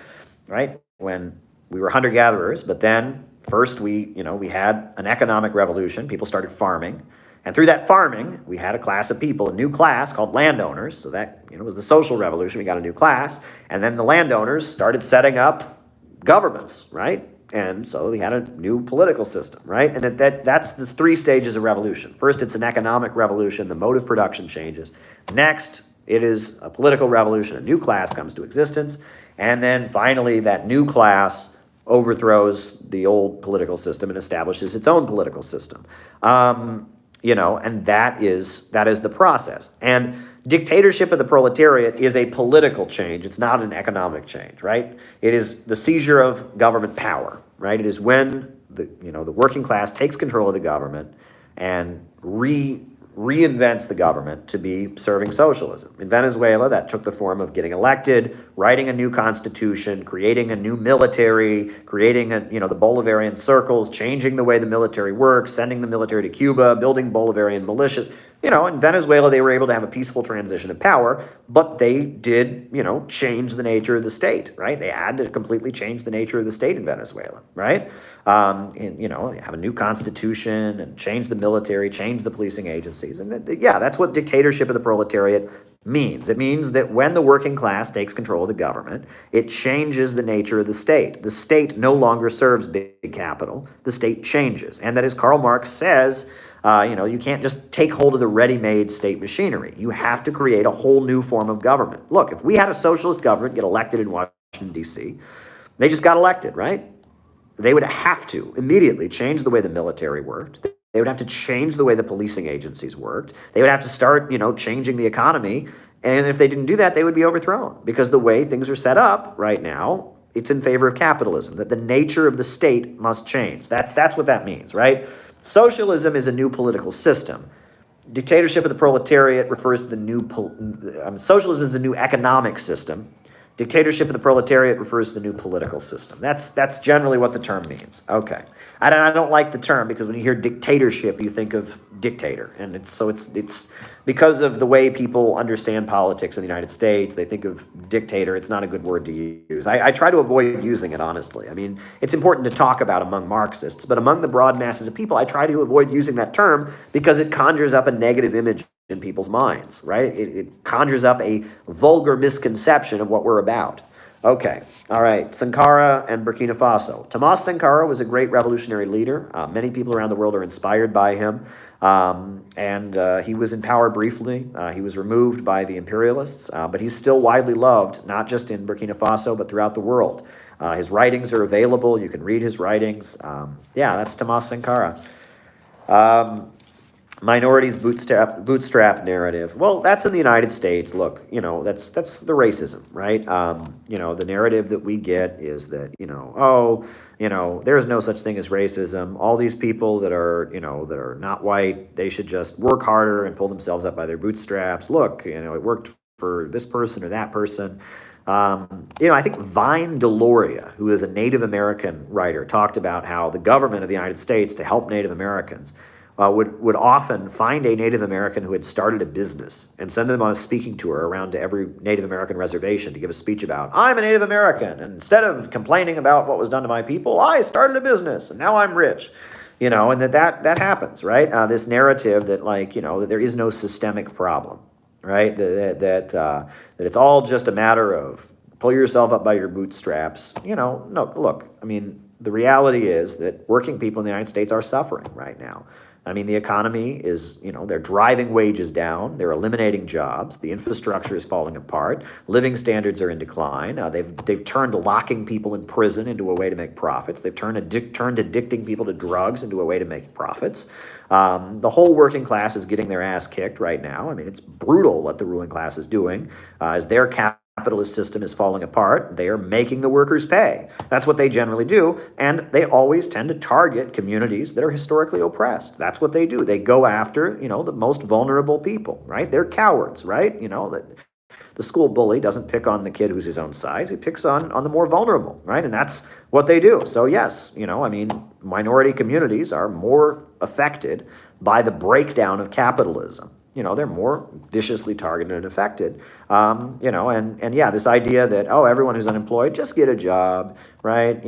Right? When we were hunter-gatherers, but then first we had an economic revolution. People started farming. And through that farming, we had a class of people, a new class called landowners. So that was the social revolution. We got a new class. And then the landowners started setting up governments, right? And so we had a new political system, right? And that's the three stages of revolution. First, it's an economic revolution. The mode of production changes. Next, it is a political revolution. A new class comes to existence. And then finally, that new class overthrows the old political system and establishes its own political system. And that is the process. And dictatorship of the proletariat is a political change. It's not an economic change, right? It is the seizure of government power, right? It is when the working class takes control of the government and reinvents the government to be serving socialism. In Venezuela, that took the form of getting elected, writing a new constitution, creating a new military, creating the Bolivarian circles, changing the way the military works, sending the military to Cuba, building Bolivarian militias. In Venezuela, they were able to have a peaceful transition of power, but they did, change the nature of the state, right? They had to completely change the nature of the state in Venezuela, right? Have a new constitution and change the military, change the policing agencies. And that's what dictatorship of the proletariat means. It means that when the working class takes control of the government, it changes the nature of the state. The state no longer serves big capital. The state changes. And that, as Karl Marx says, you can't just take hold of the ready-made state machinery. You have to create a whole new form of government. Look, if we had a socialist government get elected in Washington, D.C., they just got elected, right? They would have to immediately change the way the military worked. They would have to change the way the policing agencies worked. They would have to start, changing the economy. And if they didn't do that, they would be overthrown. Because the way things are set up right now, it's in favor of capitalism, that the nature of the state must change. That's what that means, right? Socialism is a new political system. Dictatorship of the proletariat refers to the new... socialism is the new economic system. Dictatorship of the proletariat refers to the new political system. That's generally what the term means. Okay. I don't like the term because when you hear dictatorship, you think of dictator. And it's because of the way people understand politics in the United States, they think of dictator. It's not a good word to use. I try to avoid using it, honestly. I mean, it's important to talk about among Marxists, but among the broad masses of people, I try to avoid using that term because it conjures up a negative image in people's minds, right? It conjures up a vulgar misconception of what we're about. Okay, all right, Sankara and Burkina Faso. Thomas Sankara was a great revolutionary leader. Many people around the world are inspired by him. He was in power briefly. He was removed by the imperialists, but he's still widely loved, not just in Burkina Faso, but throughout the world. His writings are available. You can read his writings. That's Thomas Sankara. Minorities bootstrap narrative. Well, that's in the United States. Look, that's the racism, right? The narrative that we get is that, there's no such thing as racism. All these people that are not white, they should just work harder and pull themselves up by their bootstraps. Look, it worked for this person or that person. I think Vine Deloria, who is a Native American writer, talked about how the government of the United States, to help Native Americans, would often find a Native American who had started a business and send them on a speaking tour around to every Native American reservation to give a speech about, I'm a Native American, and instead of complaining about what was done to my people, I started a business, and now I'm rich. And that happens, right? This narrative that, that there is no systemic problem, right? That it's all just a matter of pull yourself up by your bootstraps. No, look, I mean, the reality is that working people in the United States are suffering right now. I mean, the economy is, they're driving wages down, they're eliminating jobs, the infrastructure is falling apart, living standards are in decline. They've turned locking people in prison into a way to make profits. They've turned addicting people to drugs into a way to make profits. The whole working class is getting their ass kicked right now. I mean, it's brutal what the ruling class is doing as their capitalist system is falling apart. They are making the workers pay. That's what they generally do, and they always tend to target communities that are historically oppressed. That's what they do. They go after, the most vulnerable people, right? They're cowards, right? The school bully doesn't pick on the kid who's his own size. He picks on the more vulnerable, right? And that's what they do. So yes, minority communities are more affected by the breakdown of capitalism. They're more viciously targeted and affected. And yeah, this idea that, everyone who's unemployed, just get a job, right?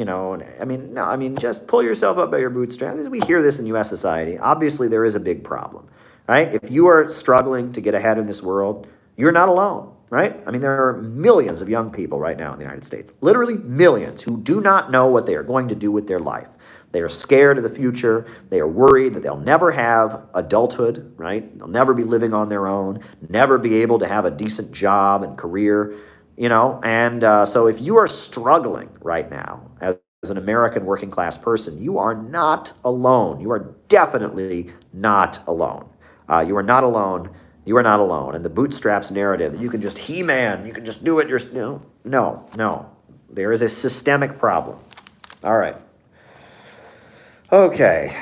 Just pull yourself up by your bootstraps. We hear this in U.S. society. Obviously, there is a big problem, right? If you are struggling to get ahead in this world, you're not alone, right? I mean, there are millions of young people right now in the United States, literally millions, who do not know what they are going to do with their life. They are scared of the future. They are worried that they'll never have adulthood, right? They'll never be living on their own, never be able to have a decent job and career, so if you are struggling right now as an American working class person, you are not alone. You are definitely not alone. You are not alone. You are not alone. And the bootstraps narrative that you can just He-Man, you can just do it, no. There is a systemic problem. All right. Okay,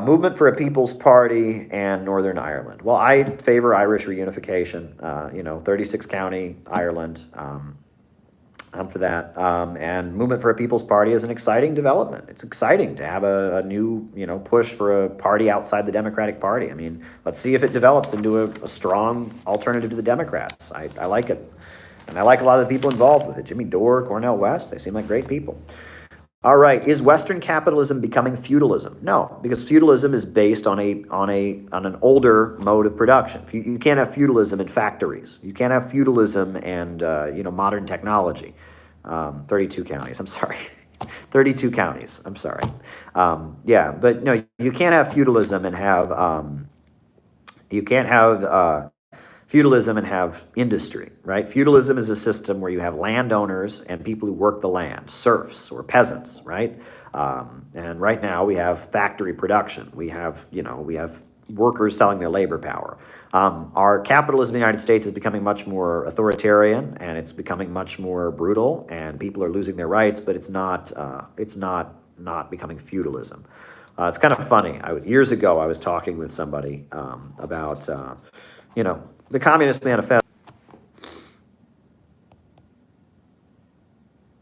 Movement for a People's Party and Northern Ireland. Well, I favor Irish reunification, 36 county Ireland. I'm for that. And Movement for a People's Party is an exciting development. It's exciting to have a new, push for a party outside the Democratic Party. I mean, let's see if it develops into a strong alternative to the Democrats. I like it. And I like a lot of the people involved with it. Jimmy Dore, Cornel West, they seem like great people. All right, is Western capitalism becoming feudalism? No, because feudalism is based on an older mode of production. You can't have feudalism in factories. You can't have feudalism and modern technology. 32 counties. I'm sorry, 32 counties. I'm sorry. But no, you can't have feudalism and have feudalism and have industry, right? Feudalism is a system where you have landowners and people who work the land, serfs or peasants, right? And right now we have factory production. We have workers selling their labor power. Our capitalism in the United States is becoming much more authoritarian, and it's becoming much more brutal, and people are losing their rights, but it's not becoming feudalism. It's kind of funny. Years ago, I was talking with somebody about, the Communist Manifesto.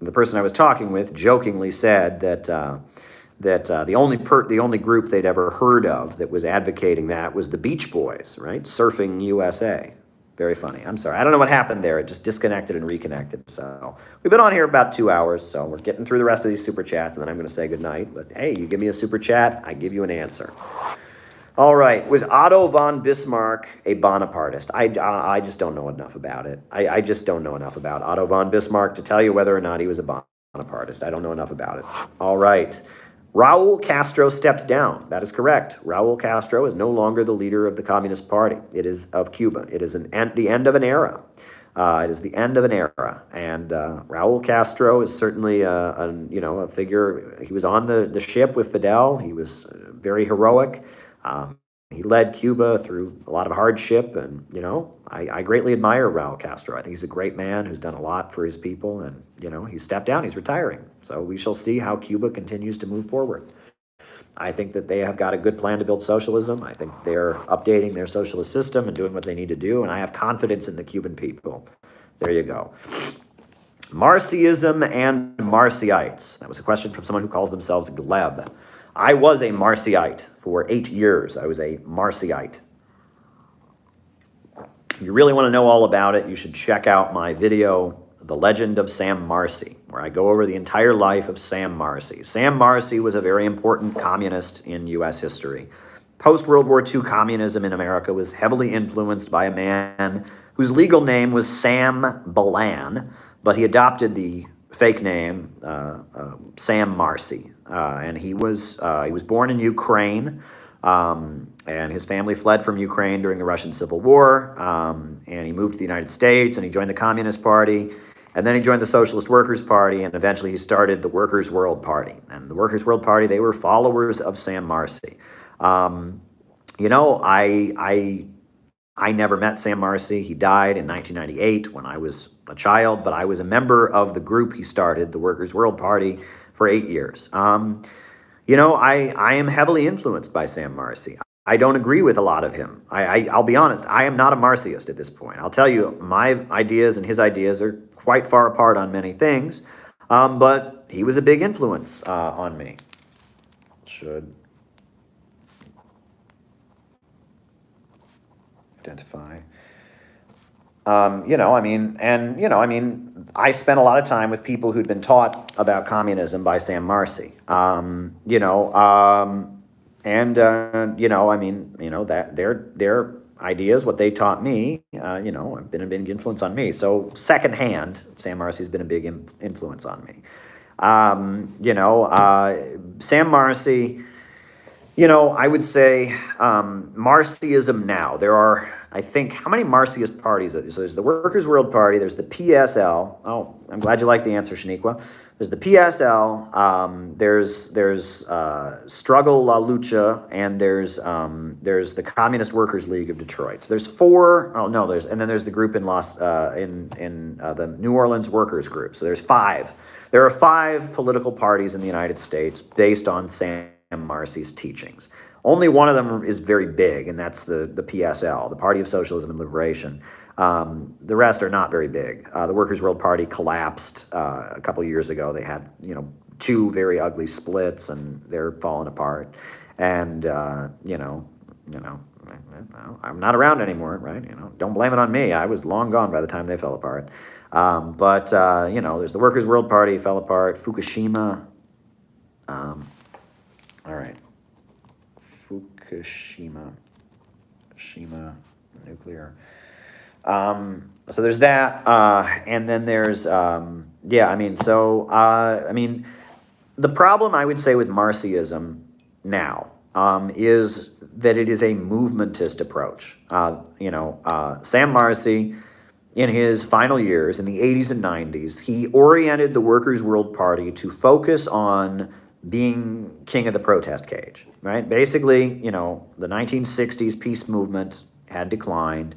The person I was talking with jokingly said that the only group they'd ever heard of that was advocating that was the Beach Boys, right? Surfing USA. Very funny. I'm sorry. I don't know what happened there. It just disconnected and reconnected. So we've been on here about 2 hours, so we're getting through the rest of these super chats, and then I'm going to say goodnight. But hey, you give me a super chat, I give you an answer. All right, was Otto von Bismarck a Bonapartist? I just don't know enough about it. I just don't know enough about Otto von Bismarck to tell you whether or not he was a Bonapartist. I don't know enough about it. All right, Raul Castro stepped down. That is correct. Raul Castro is no longer the leader of the Communist Party. It is of Cuba. It is the end of an era. It is the end of an era, and Raul Castro is certainly a figure. He was on the ship with Fidel. He was very heroic. He led Cuba through a lot of hardship, and, I greatly admire Raul Castro. I think he's a great man who's done a lot for his people, and, he stepped down, he's retiring. So we shall see how Cuba continues to move forward. I think that they have got a good plan to build socialism. I think they're updating their socialist system and doing what they need to do, and I have confidence in the Cuban people. There you go. Marxism and Marcyites. That was a question from someone who calls themselves Gleb. I was a Marcyite for 8 years. I was a Marcyite. If you really want to know all about it, you should check out my video, The Legend of Sam Marcy, where I go over the entire life of Sam Marcy. Sam Marcy was a very important communist in U.S. history. Post-World War II communism in America was heavily influenced by a man whose legal name was Sam Balan, but he adopted the fake name Sam Marcy. And he was born in Ukraine. And his family fled from Ukraine during the Russian Civil War, and he moved to the United States, and he joined the Communist Party, and then he joined the Socialist Workers' Party, and eventually he started the Workers' World Party. And the Workers' World Party, they were followers of Sam Marcy. You know, I never met Sam Marcy. He died in 1998 when I was a child, but I was a member of the group he started, the Workers' World Party, for 8 years. You know, I am heavily influenced by Sam Marcy. I don't agree with a lot of him. I'll be honest, I am not a Marcyist at this point. I'll tell you, my ideas and his ideas are quite far apart on many things, but he was a big influence on me. Should identify. You know, I mean, and, you know, I mean, I spent a lot of time with people who'd been taught about communism by Sam Marcy. You know, you know, I mean, you know, that their ideas, what they taught me, you know, have been a big influence on me. So secondhand, Sam Marcy's been a big influence on me. You know, Sam Marcy, you know, I would say Marcyism now. There are, I think, how many Marcyist parties are there? So there's the Workers' World Party, there's the PSL. Oh, I'm glad you like the answer, Shaniqua. There's the PSL, there's Struggle La Lucha, and there's the Communist Workers League of Detroit. So there's four, oh no, and then there's the group in the New Orleans Workers Group. So there's five. There are 5 political parties in the United States based on Sam Marcy's teachings. Only one of them is very big, and that's the PSL, the Party of Socialism and Liberation. The rest are not very big. The Workers' World Party collapsed a couple years ago. They had, you know, 2 very ugly splits, and they're falling apart. And you know, I'm not around anymore, right? You know, don't blame it on me. I was long gone by the time they fell apart. But you know, there's the Workers' World Party, fell apart. Fukushima. All right. Fukushima nuclear. So there's that, and then there's, yeah, I mean, so, I mean, the problem I would say with Marcyism now is that it is a movementist approach. You know, Sam Marcy, in his final years, in the 80s and 90s, he oriented the Workers' World Party to focus on being king of the protest cage, right? Basically, you know, the 1960s peace movement had declined.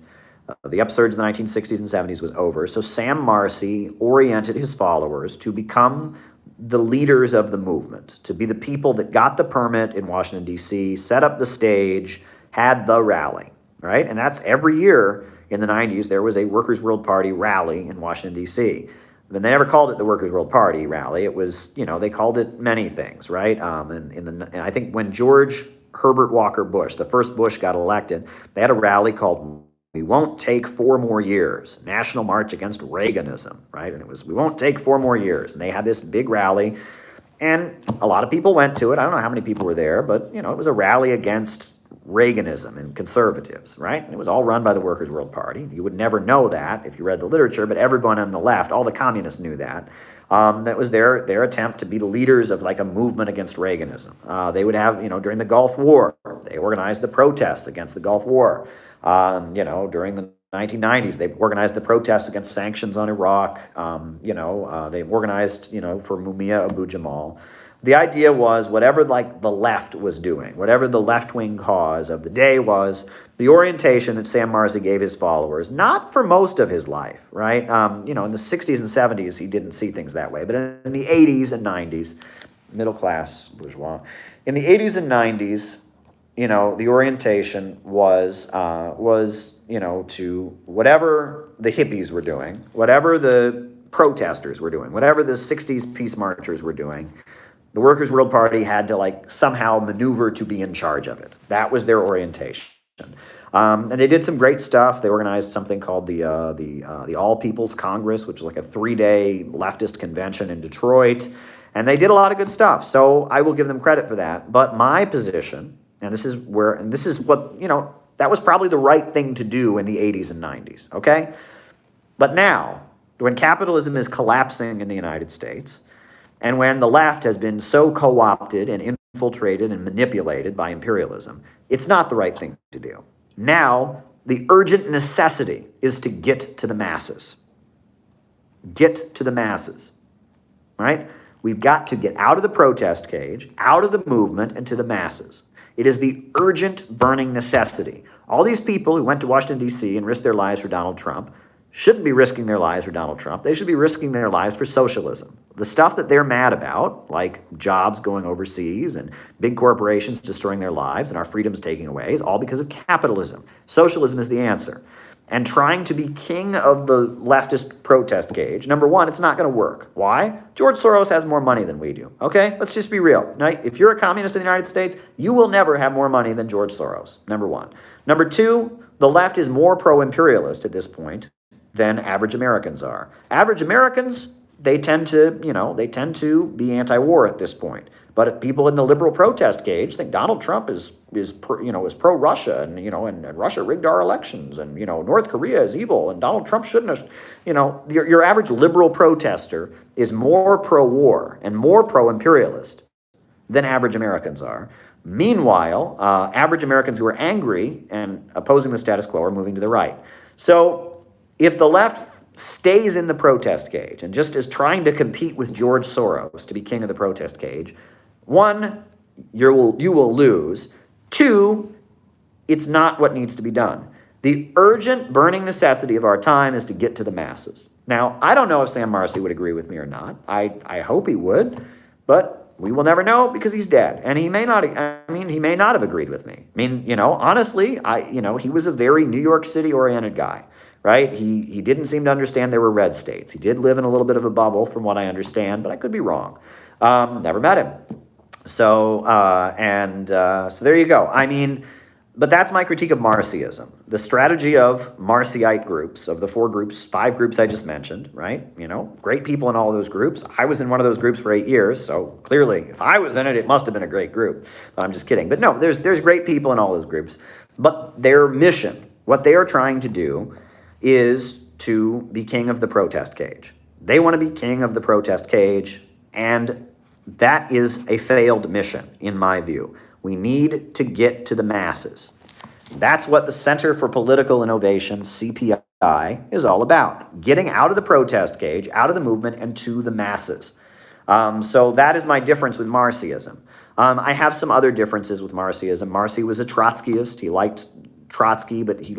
The upsurge in the 1960s and 70s was over. So Sam Marcy oriented his followers to become the leaders of the movement, to be the people that got the permit in Washington, D.C., set up the stage, had the rally, right? And that's every year in the 90s, there was a Workers' World Party rally in Washington, D.C. But they never called it the Workers' World Party rally. It was, you know, they called it many things, right? And I think when George Herbert Walker Bush, the first Bush, got elected, they had a rally called "We Won't Take 4 More Years," National March Against Reaganism, right? And it was, we won't take 4 more years. And they had this big rally, and a lot of people went to it. I don't know how many people were there, but, you know, it was a rally against Reaganism and conservatives, right? And it was all run by the Workers' World Party. You would never know that if you read the literature, but everyone on the left, all the communists knew that. That was their attempt to be the leaders of like a movement against Reaganism. They would have, you know, during the Gulf War, they organized the protests against the Gulf War. You know, during the 1990s, they organized the protests against sanctions on Iraq. You know, they organized, you know, for Mumia Abu-Jamal. The idea was whatever like the left was doing, whatever the left-wing cause of the day was, the orientation that Sam Marcy gave his followers, not for most of his life, right? You know, in the 60s and 70s, he didn't see things that way. But in the 80s and 90s, middle-class bourgeois, in the 80s and 90s, you know, the orientation was, you know, to whatever the hippies were doing, whatever the protesters were doing, whatever the 60s peace marchers were doing, the Workers' World Party had to like somehow maneuver to be in charge of it. That was their orientation. And they did some great stuff. They organized something called the All People's Congress, which was like a 3-day leftist convention in Detroit. And they did a lot of good stuff. So I will give them credit for that. But my position, and this is what, you know, that was probably the right thing to do in the 80s and 90s, okay? But now, when capitalism is collapsing in the United States, and when the left has been so co-opted and infiltrated and manipulated by imperialism, it's not the right thing to do. Now, the urgent necessity is to get to the masses. Get to the masses, right? We've got to get out of the protest cage, out of the movement, and to the masses. It is the urgent, burning necessity. All these people who went to Washington, D.C. and risked their lives for Donald Trump shouldn't be risking their lives for Donald Trump. They should be risking their lives for socialism. The stuff that they're mad about, like jobs going overseas and big corporations destroying their lives and our freedoms taking away, is all because of capitalism. Socialism is the answer. And trying to be king of the leftist protest cage, number one, it's not going to work. Why? George Soros has more money than we do. Okay? Let's just be real. Right? If you're a communist in the United States, you will never have more money than George Soros, number one. Number two, the left is more pro-imperialist at this point than average Americans are. Average Americans, they tend to be anti-war at this point. But if people in the liberal protest cage think Donald Trump is pro-Russia and Russia rigged our elections and North Korea is evil and Donald Trump shouldn't have, your average liberal protester is more pro-war and more pro-imperialist than average Americans are. Meanwhile, average Americans who are angry and opposing the status quo are moving to the right. So if the left stays in the protest cage and just is trying to compete with George Soros to be king of the protest cage, one, you will lose. Two, it's not what needs to be done. The urgent, burning necessity of our time is to get to the masses. Now, I don't know if Sam Marcy would agree with me or not. I hope he would, but we will never know because he's dead. And he may not have agreed with me. Honestly, he was a very New York City-oriented guy. Right? He didn't seem to understand there were red states. He did live in a little bit of a bubble from what I understand, but I could be wrong. Never met him. So there you go. But that's my critique of Marxism. The strategy of Marxite groups, of the five groups I just mentioned, right? Great people in all of those groups. I was in one of those groups for 8 years, so clearly if I was in it, it must have been a great group. I'm just kidding. But no, there's great people in all those groups. But their mission, what they are trying to do, is to be king of the protest cage. They want to be king of the protest cage, and that is a failed mission, in my view. We need to get to the masses. That's what the Center for Political Innovation, CPI, is all about. Getting out of the protest cage, out of the movement, and to the masses. So that is my difference with Marxism. I have some other differences with Marxism. Marcy was a Trotskyist. He liked Trotsky, but he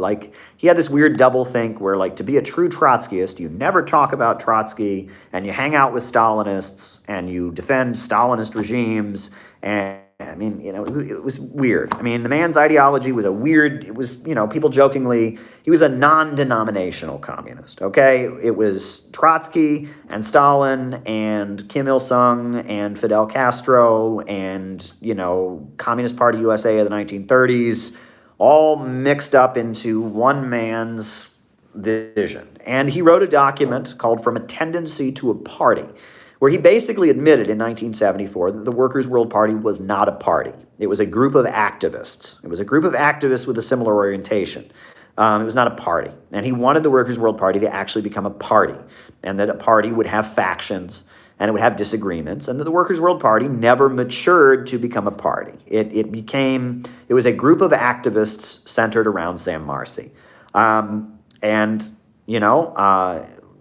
had this weird double think where, to be a true Trotskyist, you never talk about Trotsky, and you hang out with Stalinists, and you defend Stalinist regimes, and it was weird. The man's ideology was people jokingly, he was a non-denominational communist, okay? It was Trotsky and Stalin and Kim Il-sung and Fidel Castro and, Communist Party USA of the 1930s, all mixed up into one man's vision. And he wrote a document called From a Tendency to a Party, where he basically admitted in 1974 that the Workers' World Party was not a party. It was a group of activists. It was a group of activists with a similar orientation. It was not a party. And he wanted the Workers' World Party to actually become a party, and that a party would have factions, and it would have disagreements, and that the Workers' World Party never matured to become a party. It was a group of activists centered around Sam Marcy.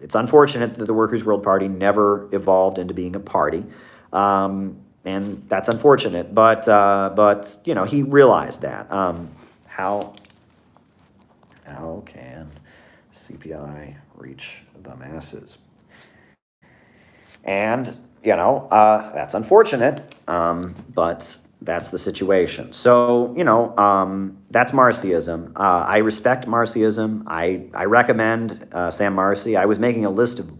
It's unfortunate that the Workers' World Party never evolved into being a party, and that's unfortunate, but he realized that. How can CPI reach the masses? And, that's unfortunate, but that's the situation. So, that's Marxism. I respect Marxism. I recommend Sam Marcy. I was making a list of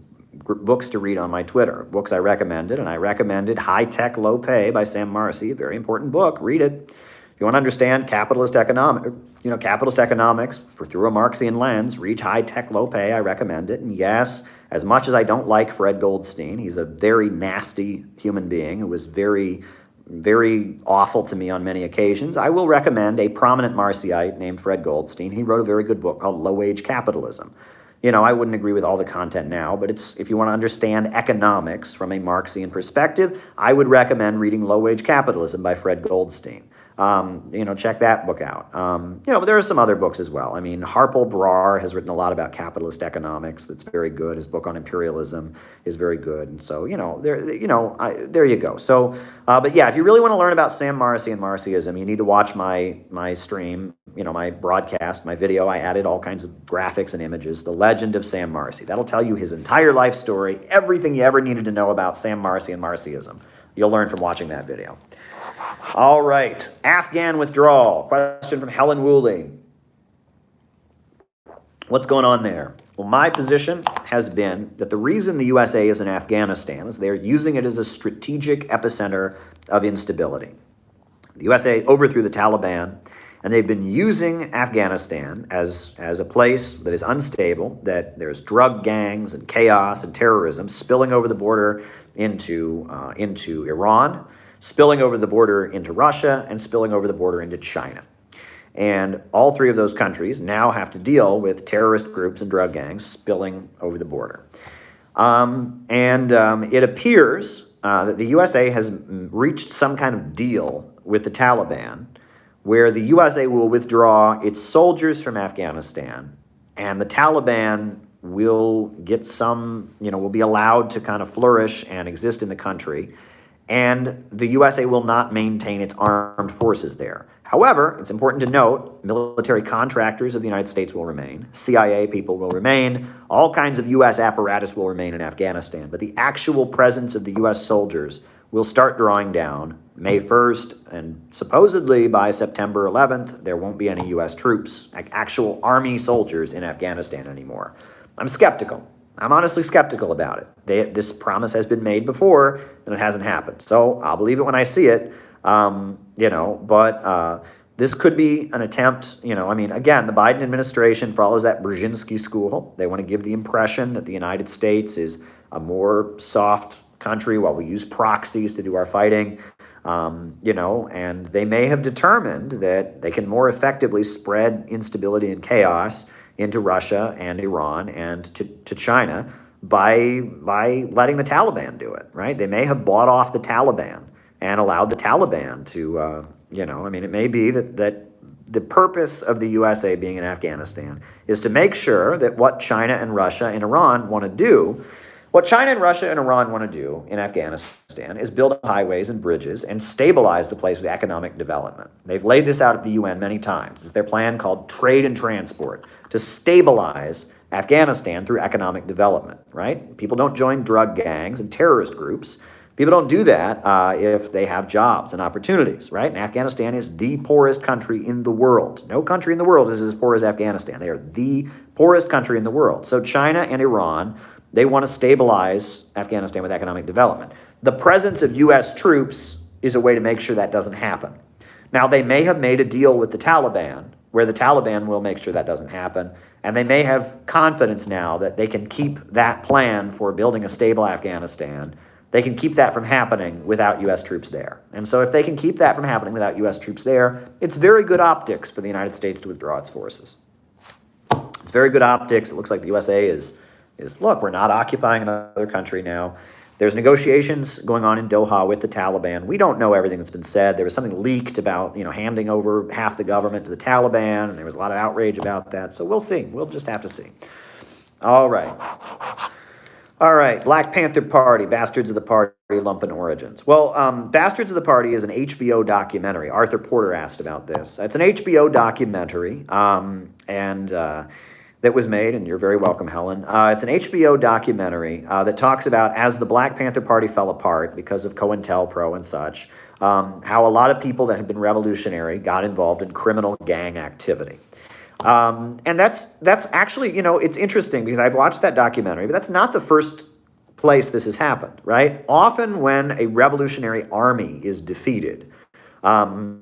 books to read on my Twitter, books I recommended, and I recommended High Tech, Low Pay by Sam Marcy, a very important book. Read it. If you want to understand capitalist economics through a Marxian lens, read High Tech, Low Pay. I recommend it. And yes, as much as I don't like Fred Goldstein, he's a very nasty human being who was very, very awful to me on many occasions, I will recommend a prominent Marxite named Fred Goldstein. He wrote a very good book called Low Wage Capitalism. I wouldn't agree with all the content now, but if you want to understand economics from a Marxian perspective, I would recommend reading Low-Wage Capitalism by Fred Goldstein. Check that book out. But there are some other books as well. I mean, Harpal Brar has written a lot about capitalist economics. That's very good. His book on imperialism is very good. And so, there you go. So, but yeah, if you really want to learn about Sam Marcy and Marxism, you need to watch my stream, my broadcast, my video. I added all kinds of graphics and images. The Legend of Sam Marcy. That'll tell you his entire life story, everything you ever needed to know about Sam Marcy and Marxism. You'll learn from watching that video. All right, Afghan withdrawal. Question from Helen Woolley. What's going on there? Well, my position has been that the reason the USA is in Afghanistan is they're using it as a strategic epicenter of instability. The USA overthrew the Taliban, and they've been using Afghanistan as a place that is unstable, that there's drug gangs and chaos and terrorism spilling over the border into Iran, spilling over the border into Russia, and spilling over the border into China. And all three of those countries now have to deal with terrorist groups and drug gangs spilling over the border. It appears that the USA has reached some kind of deal with the Taliban where the USA will withdraw its soldiers from Afghanistan, and the Taliban will get will be allowed to kind of flourish and exist in the country, and the USA will not maintain its armed forces there. However, it's important to note, military contractors of the United States will remain, CIA people will remain, all kinds of U.S. apparatus will remain in Afghanistan, but the actual presence of the U.S. soldiers will start drawing down May 1st, and supposedly by September 11th, there won't be any U.S. troops, actual army soldiers in Afghanistan anymore. I'm skeptical. I'm honestly skeptical about it. This promise has been made before, and it hasn't happened. So I'll believe it when I see it, but this could be an attempt, again, the Biden administration follows that Brzezinski school. They want to give the impression that the United States is a more soft country while we use proxies to do our fighting, and they may have determined that they can more effectively spread instability and chaos into Russia and Iran and to China by letting the Taliban do it, right? They may have bought off the Taliban and allowed the Taliban to, it may be that the purpose of the USA being in Afghanistan is to make sure that what China and Russia and Iran want to do, what China and Russia and Iran want to do in Afghanistan is build highways and bridges and stabilize the place with economic development. They've laid this out at the UN many times. It's their plan called Trade and Transport, to stabilize Afghanistan through economic development, right? People don't join drug gangs and terrorist groups. People don't do that if they have jobs and opportunities, right? And Afghanistan is the poorest country in the world. No country in the world is as poor as Afghanistan. They are the poorest country in the world. So China and Iran, they want to stabilize Afghanistan with economic development. The presence of U.S. troops is a way to make sure that doesn't happen. Now, they may have made a deal with the Taliban where the Taliban will make sure that doesn't happen, and they may have confidence now that they can keep that plan for building a stable Afghanistan. They can keep that from happening without U.S. troops there. And so if they can keep that from happening without U.S. troops there, it's very good optics for the United States to withdraw its forces. It's very good optics. It looks like the USA is look, we're not occupying another country now. There's negotiations going on in Doha with the Taliban. We don't know everything that's been said. There was something leaked about, handing over half the government to the Taliban, and there was a lot of outrage about that. So we'll see. We'll just have to see. All right. Black Panther Party, Bastards of the Party, Lumpen Origins. Well, Bastards of the Party is an HBO documentary. Arthur Porter asked about this. It's an HBO documentary, that was made, and you're very welcome, Helen. It's an HBO documentary that talks about as the Black Panther Party fell apart because of COINTELPRO and such, how a lot of people that had been revolutionary got involved in criminal gang activity. And that's actually, it's interesting because I've watched that documentary, but that's not the first place this has happened, right? Often when a revolutionary army is defeated, the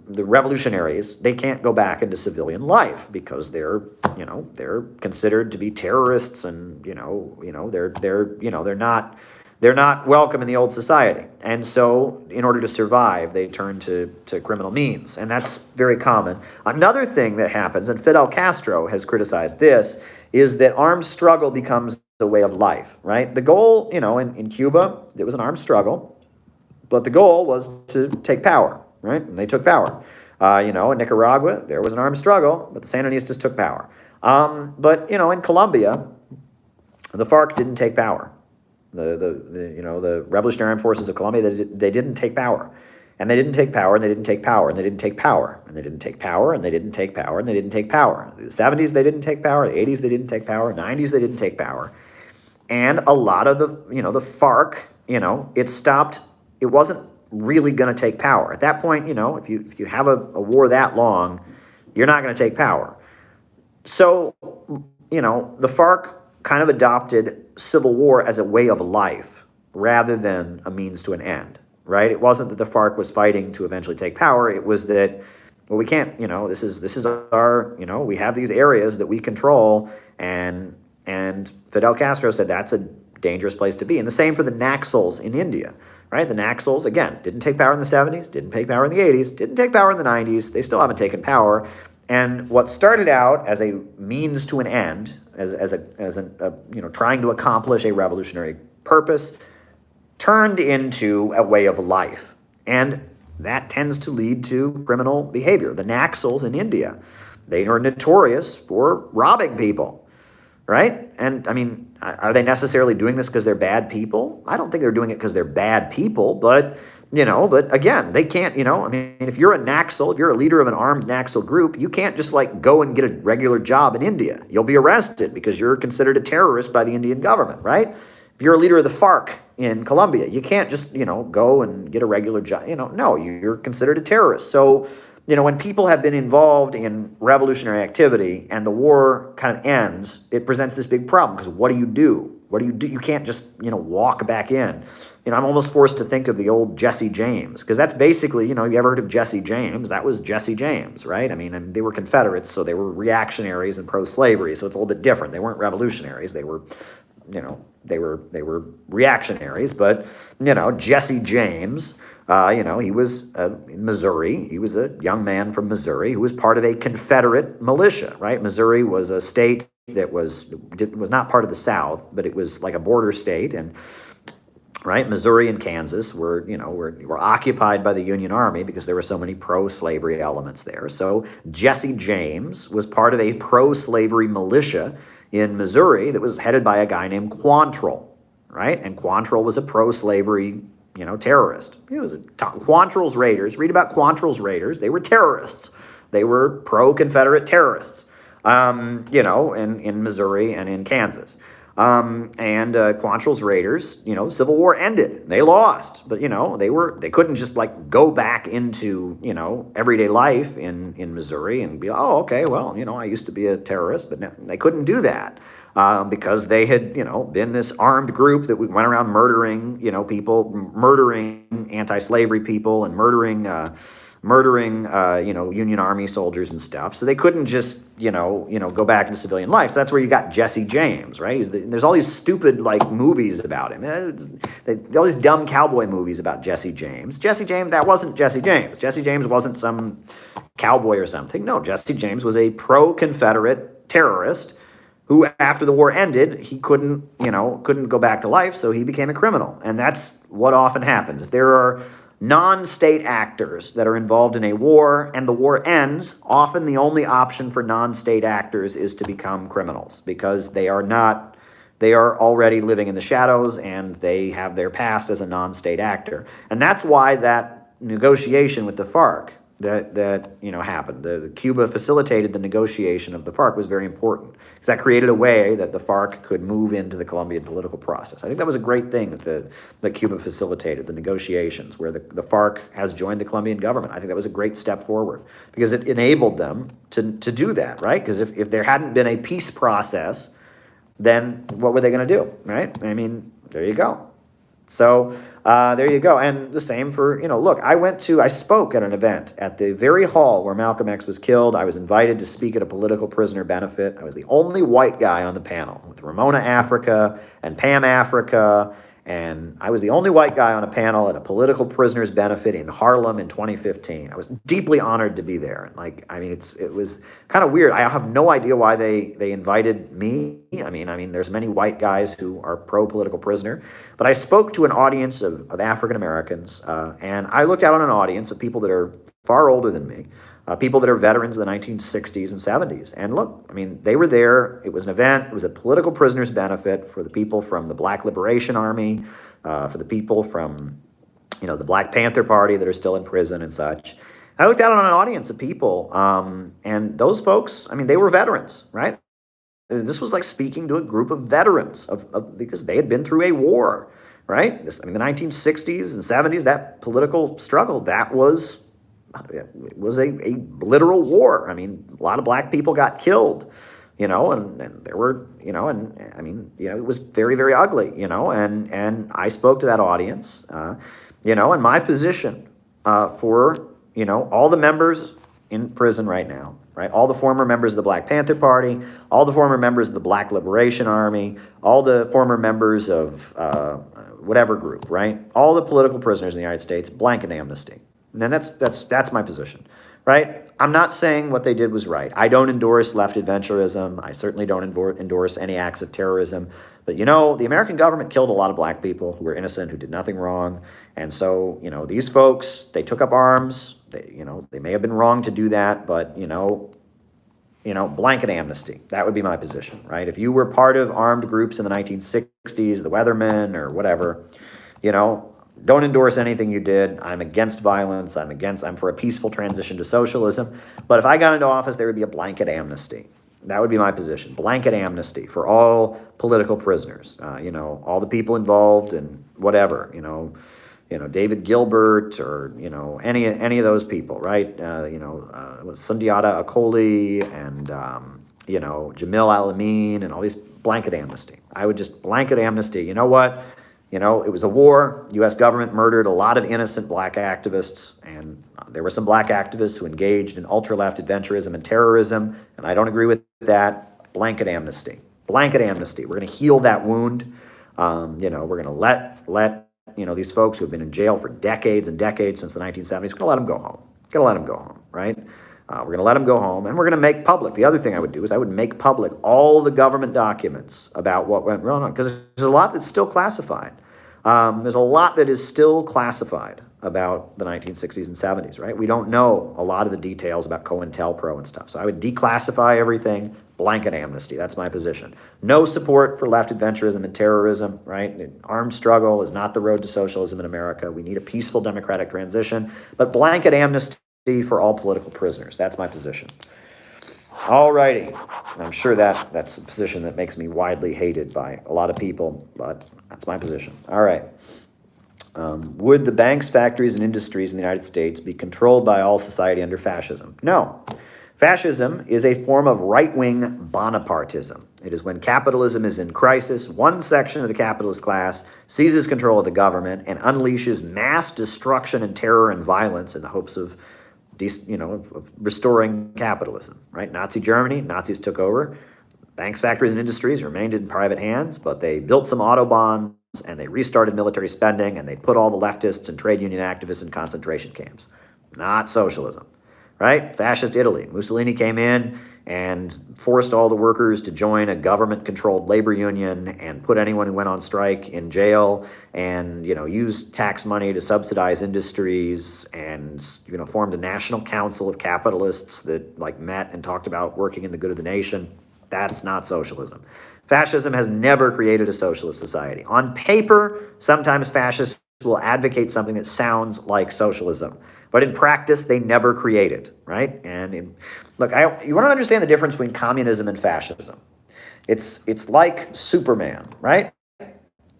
revolutionaries, they can't go back into civilian life because they're considered to be terrorists, and they're They're not welcome in the old society. And so, in order to survive, they turn to criminal means. And that's very common. Another thing that happens, and Fidel Castro has criticized this, is that armed struggle becomes a way of life, right? The goal, in Cuba, it was an armed struggle, but the goal was to take power, right? And they took power. In Nicaragua, there was an armed struggle, but the Sandinistas took power. But in Colombia, the FARC didn't take power. The Revolutionary Armed Forces of Colombia, they didn't take power. And they didn't take power, and they didn't take power, and they didn't take power, and they didn't take power, and they didn't take power, and they didn't take power. The 70s, they didn't take power. The 80s, they didn't take power. 90s, they didn't take power. And a lot of the FARC, it stopped. It wasn't really going to take power. At that point, if you have a war that long, you're not going to take power. So, the FARC kind of adopted civil war as a way of life rather than a means to an end, right? It wasn't that the FARC was fighting to eventually take power. It was that, well, we can't, this is our, we have these areas that we control, and Fidel Castro said that's a dangerous place to be. And the same for the Naxals in India, right? The Naxals, again, didn't take power in the 70s, didn't take power in the 80s, didn't take power in the 90s. They still haven't taken power. And what started out as a means to an end, as trying to accomplish a revolutionary purpose, turned into a way of life. And that tends to lead to criminal behavior. The Naxals in India, they are notorious for robbing people, right? And I mean, are they necessarily doing this because they're bad people? I don't think they're doing it because they're bad people, but again, they can't, if you're a Naxal, if you're a leader of an armed Naxal group, you can't just go and get a regular job in India. You'll be arrested because you're considered a terrorist by the Indian government, right? If you're a leader of the FARC in Colombia, you can't just, go and get a regular job. No, you're considered a terrorist. So, when people have been involved in revolutionary activity and the war kind of ends, it presents this big problem because what do you do? What do you do? You can't just, walk back in. I'm almost forced to think of the old Jesse James, because that's basically, you ever heard of Jesse James? That was Jesse James, right? I mean, they were Confederates, so they were reactionaries and pro-slavery, so it's a little bit different. They weren't revolutionaries. They were, they were reactionaries, but, Jesse James, he was in Missouri. He was a young man from Missouri who was part of a Confederate militia, right? Missouri was a state that was not part of the South, but it was like a border state, and right, Missouri and Kansas were occupied by the Union Army because there were so many pro-slavery elements there. So Jesse James was part of a pro-slavery militia in Missouri that was headed by a guy named Quantrill, right? And Quantrill was a pro-slavery, terrorist. It was Quantrill's Raiders. Read about Quantrill's Raiders. They were terrorists. They were pro-Confederate terrorists, in Missouri and in Kansas. And Quantrill's Raiders, Civil War ended. They lost, but they couldn't just go back into everyday life in Missouri and be, oh, okay, well, I used to be a terrorist, but no, they couldn't do that because they had been this armed group that went around murdering people, murdering anti-slavery people, and murdering Union Army soldiers and stuff. So they couldn't just, go back into civilian life. So that's where you got Jesse James, right? There's all these stupid, movies about him. All these dumb cowboy movies about Jesse James. Jesse James, that wasn't Jesse James. Jesse James wasn't some cowboy or something. No, Jesse James was a pro-Confederate terrorist who, after the war ended, he couldn't go back to life, so he became a criminal. And that's what often happens. If there are non-state actors that are involved in a war and the war ends, often the only option for non-state actors is to become criminals because they are already living in the shadows and they have their past as a non-state actor. And that's why that negotiation with the FARC that happened. The Cuba facilitated the negotiation of the FARC was very important because that created a way that the FARC could move into the Colombian political process. I think that was a great thing that Cuba facilitated, the negotiations where the FARC has joined the Colombian government. I think that was a great step forward because it enabled them to do that, right? Because if there hadn't been a peace process, then what were they going to do, right? I mean, there you go. So there you go. And the same for, look, I spoke at an event at the very hall where Malcolm X was killed. I was invited to speak at a political prisoner benefit. I was the only white guy on the panel with Ramona Africa and Pam Africa And I was the only white guy on a panel at a political prisoners benefit in Harlem in 2015. I was deeply honored to be there. And like, I mean, it was kind of weird. I have no idea why they invited me. I mean, there's many white guys who are pro-political prisoner, but I spoke to an audience of African Americans, and I looked out on an audience of people that are far older than me, people that are veterans of the 1960s and 70s. And look, I mean, they were there. It was an event. It was a political prisoners benefit for the people from the Black Liberation Army, for the people from, the Black Panther Party that are still in prison and such. I looked out on an audience of people, and those folks, I mean, they were veterans, right? This was like speaking to a group of veterans because they had been through a war, right? The 1960s and 70s, that political struggle, it was a literal war. I mean, a lot of black people got killed, and there were, it was very, very ugly, and I spoke to that audience, and my position for, all the members in prison right now, right? All the former members of the Black Panther Party, all the former members of the Black Liberation Army, all the former members of whatever group, right? All the political prisoners in the United States, blanket amnesty. And then that's my position, right? I'm not saying what they did was right. I don't endorse left adventurism. I certainly don't endorse any acts of terrorism. But, the American government killed a lot of black people who were innocent, who did nothing wrong. And so, these folks, they took up arms. They may have been wrong to do that, but, blanket amnesty. That would be my position, right? If you were part of armed groups in the 1960s, the Weathermen or whatever, don't endorse anything you did. I'm against violence. I'm for a peaceful transition to socialism. But if I got into office, there would be a blanket amnesty. That would be my position. Blanket amnesty for all political prisoners. All the people involved in whatever, David Gilbert or, any of those people, right? Sundiata Acoli and, Jamil Al-Amin and all these blanket amnesty. I would just blanket amnesty. You know what? It was a war. U.S. government murdered a lot of innocent black activists, and there were some black activists who engaged in ultra-left adventurism and terrorism, and I don't agree with that. Blanket amnesty. Blanket amnesty. We're going to heal that wound. We're going to let these folks who have been in jail for decades and decades since the 1970s, we're going to let them go home. Going to let them go home, right? We're going to let them go home, and we're going to make public. The other thing I would do is I would make public all the government documents about what went wrong, because there's a lot that's still classified. There's a lot that is still classified about the 1960s and 70s, right? We don't know a lot of the details about COINTELPRO and stuff. So I would declassify everything, blanket amnesty. That's my position. No support for left adventurism and terrorism, right? An armed struggle is not the road to socialism in America. We need a peaceful democratic transition, but blanket amnesty for all political prisoners. That's my position. All righty. I'm sure that's a position that makes me widely hated by a lot of people, but that's my position. All right. Would the banks, factories, and industries in the United States be controlled by all society under fascism? No. Fascism is a form of right-wing Bonapartism. It is when capitalism is in crisis, one section of the capitalist class seizes control of the government and unleashes mass destruction and terror and violence in the hopes of restoring capitalism, right? Nazi Germany, Nazis took over. Banks, factories, and industries remained in private hands, but they built some autobahns and they restarted military spending and they put all the leftists and trade union activists in concentration camps. Not socialism, right? Fascist Italy. Mussolini came in and forced all the workers to join a government-controlled labor union and put anyone who went on strike in jail and, used tax money to subsidize industries and, formed a national council of capitalists that, met and talked about working in the good of the nation. That's not socialism. Fascism has never created a socialist society. On paper, sometimes fascists will advocate something that sounds like socialism. But in practice, they never create it, right? And you want to understand the difference between communism and fascism. It's like Superman, right?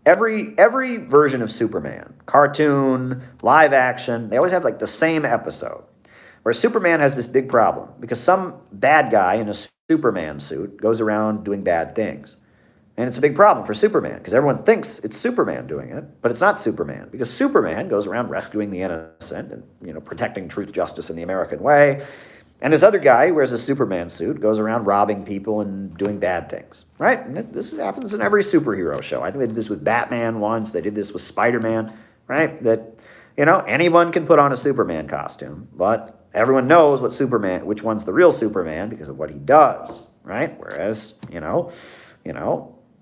Every version of Superman, cartoon, live action, they always have the same episode. Where Superman has this big problem because some bad guy in a Superman suit goes around doing bad things. And it's a big problem for Superman because everyone thinks it's Superman doing it, but it's not Superman because Superman goes around rescuing the innocent and, protecting truth, justice, and the American way. And this other guy who wears a Superman suit, goes around robbing people and doing bad things, right? And this happens in every superhero show. I think they did this with Batman once. They did this with Spider-Man, right? That, anyone can put on a Superman costume, but everyone knows which one's the real Superman because of what he does, right? Whereas,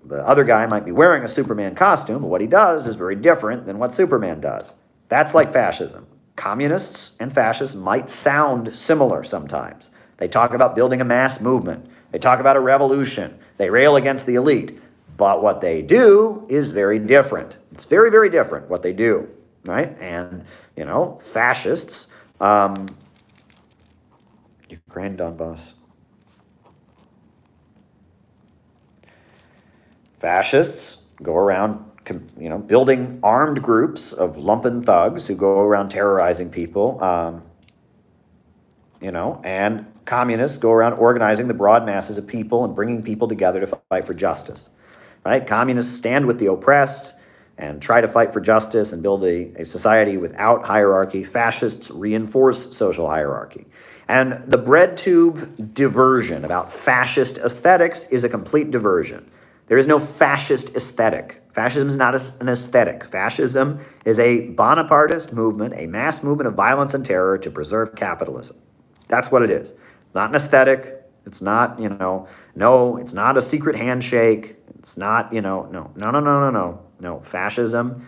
the other guy might be wearing a Superman costume, but what he does is very different than what Superman does. That's like fascism. Communists and fascists might sound similar sometimes. They talk about building a mass movement. They talk about a revolution. They rail against the elite. But what they do is very different. It's very, very different what they do, right? And, fascists, Ukraine, Donbass. Fascists go around building armed groups of lumpen thugs who go around terrorizing people, and communists go around organizing the broad masses of people and bringing people together to fight for justice, right? Communists stand with the oppressed and try to fight for justice and build a society without hierarchy. Fascists reinforce social hierarchy. And the bread tube diversion about fascist aesthetics is a complete diversion. There is no fascist aesthetic. Fascism is not an aesthetic. Fascism is a Bonapartist movement, a mass movement of violence and terror to preserve capitalism. That's what it is. Not an aesthetic. It's not, no, it's not a secret handshake. It's not, no. Fascism.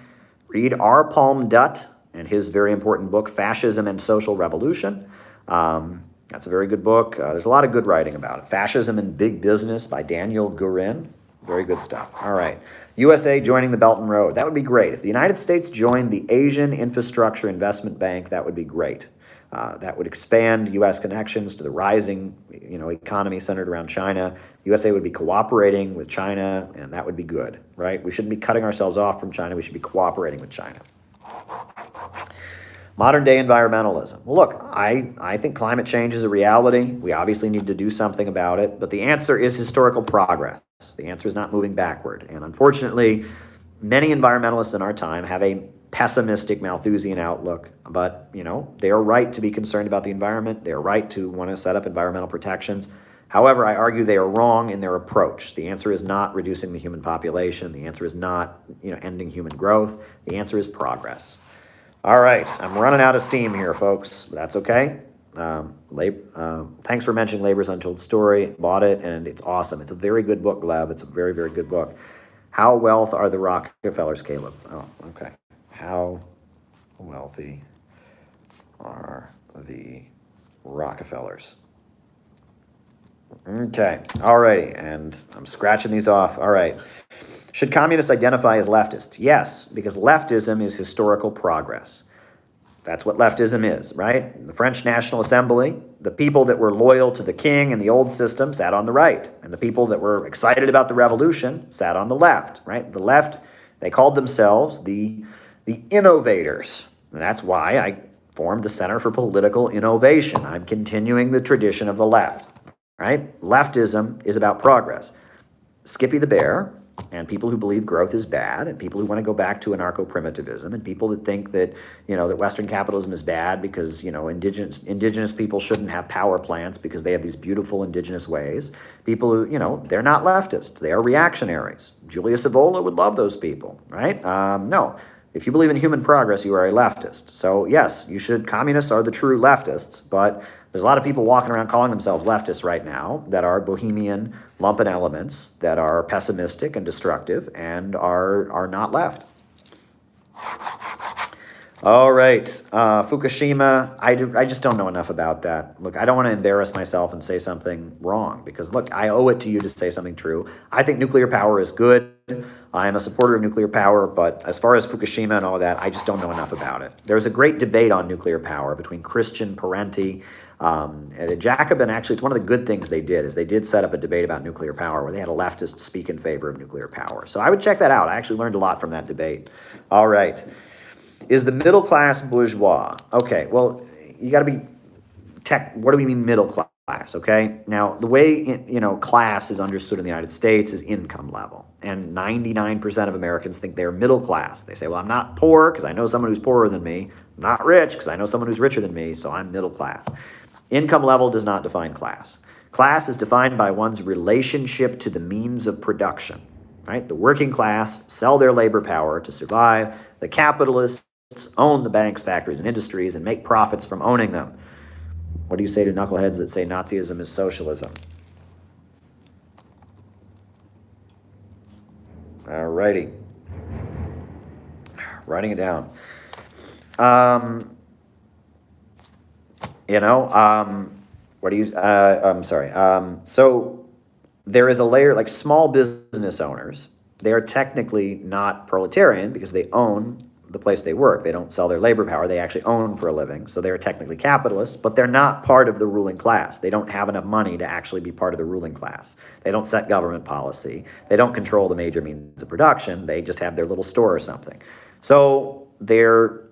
Read R. Palm Dutt and his very important book, Fascism and Social Revolution. That's a very good book. There's a lot of good writing about it. Fascism and Big Business by Daniel Gurin. Very good stuff. All right. USA joining the Belt and Road. That would be great. If the United States joined the Asian Infrastructure Investment Bank, that would be great. That would expand U.S. connections to the rising, economy centered around China. USA would be cooperating with China, and that would be good, right? We shouldn't be cutting ourselves off from China. We should be cooperating with China. Modern day environmentalism. Well, look, I think climate change is a reality. We obviously need to do something about it, but the answer is historical progress. The answer is not moving backward. And unfortunately, many environmentalists in our time have a pessimistic Malthusian outlook, but, they are right to be concerned about the environment. They are right to want to set up environmental protections. However, I argue they are wrong in their approach. The answer is not reducing the human population. The answer is not, ending human growth. The answer is progress. All right, I'm running out of steam here, folks. That's okay. Thanks for mentioning Labor's Untold Story. Bought it, and it's awesome. It's a very good book, Gleb. It's a very, very good book. How wealthy are the Rockefellers, Caleb? Oh, okay. How wealthy are the Rockefellers? Okay, all righty, and I'm scratching these off. All right. Should communists identify as leftists? Yes, because leftism is historical progress. That's what leftism is, right? The French National Assembly, the people that were loyal to the king and the old system sat on the right, and the people that were excited about the revolution sat on the left, right? The left, they called themselves the innovators. And that's why I formed the Center for Political Innovation. I'm continuing the tradition of the left, right? Leftism is about progress. Skippy the Bear and people who believe growth is bad, and people who want to go back to anarcho-primitivism, and people that think that, that Western capitalism is bad because, indigenous people shouldn't have power plants because they have these beautiful indigenous ways. People who, they're not leftists. They are reactionaries. Julius Evola would love those people, right? No. If you believe in human progress, you are a leftist. So yes, communists are the true leftists, but there's a lot of people walking around calling themselves leftists right now that are bohemian lumpen elements that are pessimistic and destructive and are not left. All right, Fukushima, I just don't know enough about that. Look, I don't want to embarrass myself and say something wrong because, look, I owe it to you to say something true. I think nuclear power is good. I am a supporter of nuclear power, but as far as Fukushima and all that, I just don't know enough about it. There's a great debate on nuclear power between Christian Parenti, Jacobin. Actually, it's one of the good things they did is they did set up a debate about nuclear power where they had a leftist speak in favor of nuclear power. So I would check that out. I actually learned a lot from that debate. All right. Is the middle class bourgeois? Okay, well, you got to be what do we mean middle class, okay? Now, the way, class is understood in the United States is income level. And 99% of Americans think they're middle class. They say, well, I'm not poor because I know someone who's poorer than me. I'm not rich because I know someone who's richer than me, so I'm middle class. Income level does not define class. Class is defined by one's relationship to the means of production, right? The working class sell their labor power to survive. The capitalists own the banks, factories, and industries and make profits from owning them. What do you say to knuckleheads that say Nazism is socialism? All righty. Writing it down. What do you, I'm sorry. So there is a layer, like small business owners, they are technically not proletarian because they own the place they work. They don't sell their labor power. They actually own for a living. So they're technically capitalists, but they're not part of the ruling class. They don't have enough money to actually be part of the ruling class. They don't set government policy. They don't control the major means of production. They just have their little store or something. So they are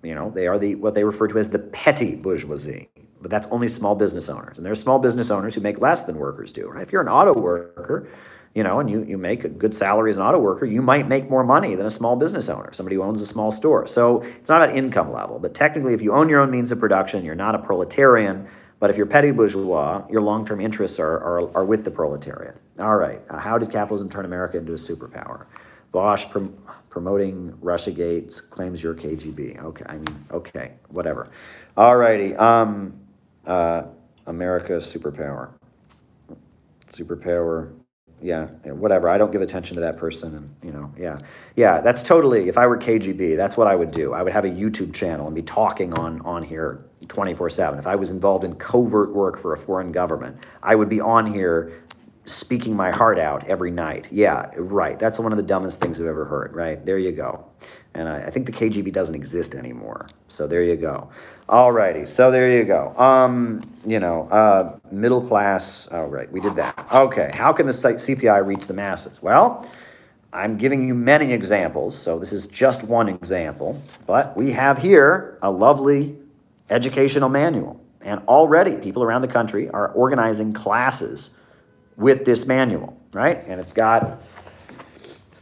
what they refer to as the petty bourgeoisie. But that's only small business owners. And there's small business owners who make less than workers do, right? If you're an auto worker, and you make a good salary as an auto worker, you might make more money than a small business owner, somebody who owns a small store. So it's not about income level, but technically if you own your own means of production, you're not a proletarian, but if you're petty bourgeois, your long-term interests are with the proletariat. All right, how did capitalism turn America into a superpower? Bosch promoting Russiagate claims you're KGB. Okay, whatever. All righty, America superpower. Yeah, whatever. I don't give attention to that person, and yeah. That's totally. If I were KGB, that's what I would do. I would have a YouTube channel and be talking on here 24/7. If I was involved in covert work for a foreign government, I would be on here speaking my heart out every night. Yeah, right. That's one of the dumbest things I've ever heard. Right there, you go. And I think the KGB doesn't exist anymore. So there you go. All righty. So there you go. Middle class. All right, we did that. Okay, how can the CPI reach the masses? Well, I'm giving you many examples, so this is just one example. But we have here a lovely educational manual. And already people around the country are organizing classes with this manual, right? And it's the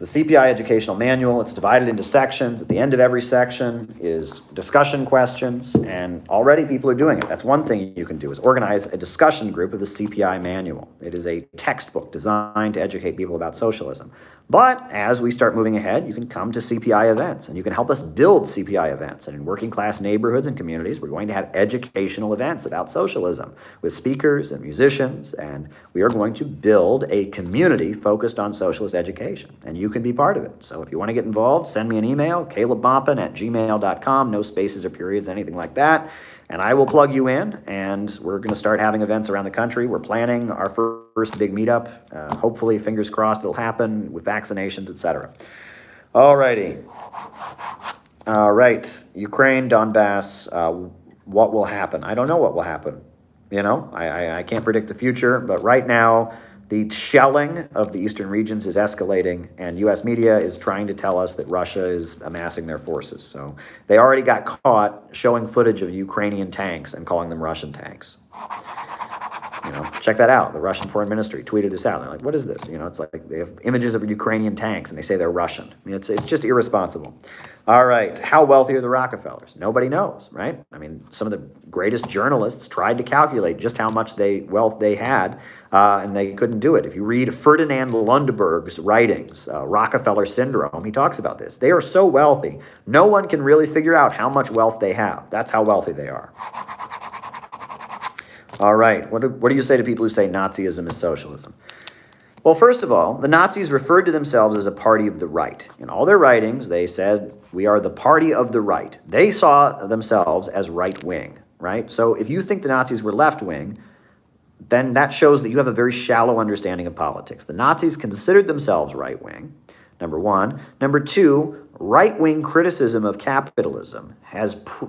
CPI educational manual. It's divided into sections. At the end of every section is discussion questions, and already people are doing it. That's one thing you can do, is organize a discussion group of the CPI manual. It is a textbook designed to educate people about socialism. But as we start moving ahead, you can come to CPI events, and you can help us build CPI events. And in working class neighborhoods and communities, we're going to have educational events about socialism with speakers and musicians, and we are going to build a community focused on socialist education, and you can be part of it. So if you want to get involved, send me an email, calebmaupin@gmail.com, no spaces or periods, anything like that, and I will plug you in, and we're going to start having events around the country. We're planning our first big meetup. Hopefully, fingers crossed, it'll happen with vaccinations, etc. All righty. All right. Ukraine, Donbass, what will happen? I don't know what will happen. I can't predict the future, but right now, the shelling of the eastern regions is escalating, and U.S. media is trying to tell us that Russia is amassing their forces. So they already got caught showing footage of Ukrainian tanks and calling them Russian tanks. Check that out. The Russian Foreign Ministry tweeted this out. They're like, what is this? It's like they have images of Ukrainian tanks, and they say they're Russian. It's just irresponsible. All right. How wealthy are the Rockefellers? Nobody knows, right? Some of the greatest journalists tried to calculate just how much wealth they had, and they couldn't do it. If you read Ferdinand Lundberg's writings, Rockefeller Syndrome, he talks about this. They are so wealthy, no one can really figure out how much wealth they have. That's how wealthy they are. All right, what do you say to people who say Nazism is socialism? Well, first of all, the Nazis referred to themselves as a party of the right. In all their writings, they said, we are the party of the right. They saw themselves as right-wing, right? So if you think the Nazis were left-wing, then that shows that you have a very shallow understanding of politics. The Nazis considered themselves right-wing, number one. Number two, right-wing criticism of capitalism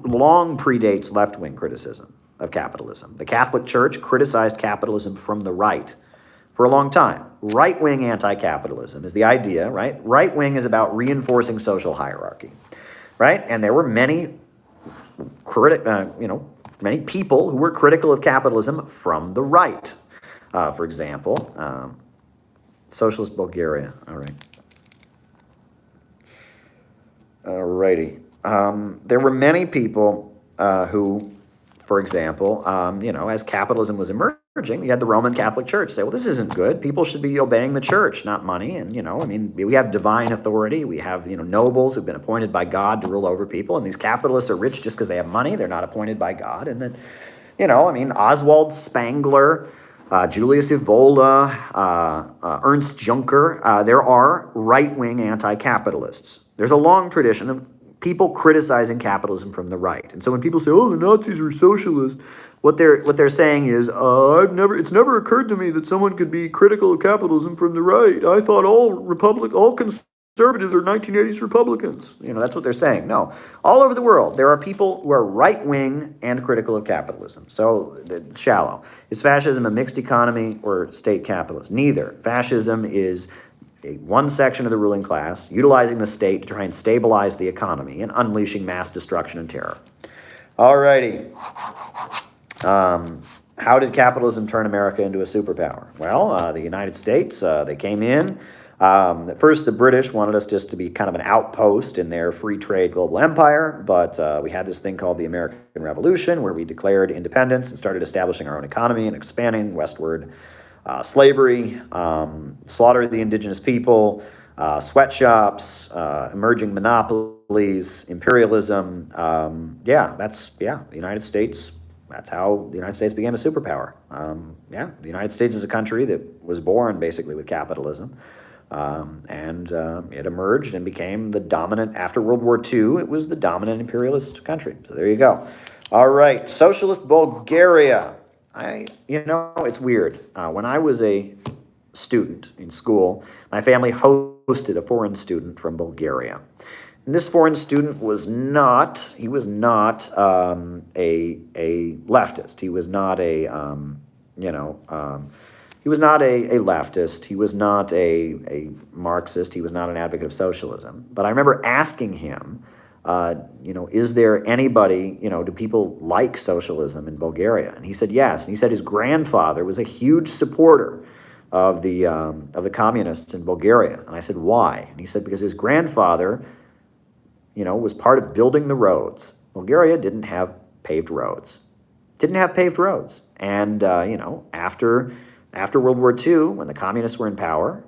long predates left-wing criticism of capitalism. The Catholic Church criticized capitalism from the right for a long time. Right-wing anti-capitalism is the idea, right? Right-wing is about reinforcing social hierarchy, right? And there were many people who were critical of capitalism from the right. For example, Socialist Bulgaria. All right. All righty. There were many people who for example, as capitalism was emerging, you had the Roman Catholic Church say, well, this isn't good. People should be obeying the church, not money. And, we have divine authority. We have, nobles who've been appointed by God to rule over people. And these capitalists are rich just because they have money. They're not appointed by God. And then, Oswald Spengler, Julius Evola, Ernst Juncker, there are right-wing anti-capitalists. There's a long tradition of people criticizing capitalism from the right. And so when people say, oh, the Nazis are socialist, what they're saying is, it's never occurred to me that someone could be critical of capitalism from the right. I thought all conservatives are 1980s Republicans. That's what they're saying. No. All over the world, there are people who are right-wing and critical of capitalism. So it's shallow. Is fascism a mixed economy or state capitalist? Neither. Fascism is one section of the ruling class utilizing the state to try and stabilize the economy and unleashing mass destruction and terror. All righty. How did capitalism turn America into a superpower? Well, the United States, they came in. At first, the British wanted us just to be kind of an outpost in their free trade global empire, but we had this thing called the American Revolution where we declared independence and started establishing our own economy and expanding westward. Slavery, slaughter of the indigenous people, sweatshops, emerging monopolies, imperialism. The United States. That's how the United States became a superpower. The United States is a country that was born basically with capitalism. And it emerged and became the dominant, after World War II, it was the dominant imperialist country. So there you go. All right, socialist Bulgaria. It's weird. When I was a student in school, my family hosted a foreign student from Bulgaria. And this foreign student was not, a leftist. He was not a leftist. He was not a Marxist. He was not an advocate of socialism. But I remember asking him, is there anybody, do people like socialism in Bulgaria? And he said yes. And he said his grandfather was a huge supporter of the communists in Bulgaria. And I said, why? And he said, because his grandfather, was part of building the roads. Bulgaria didn't have paved roads. And, after World War II, when the communists were in power,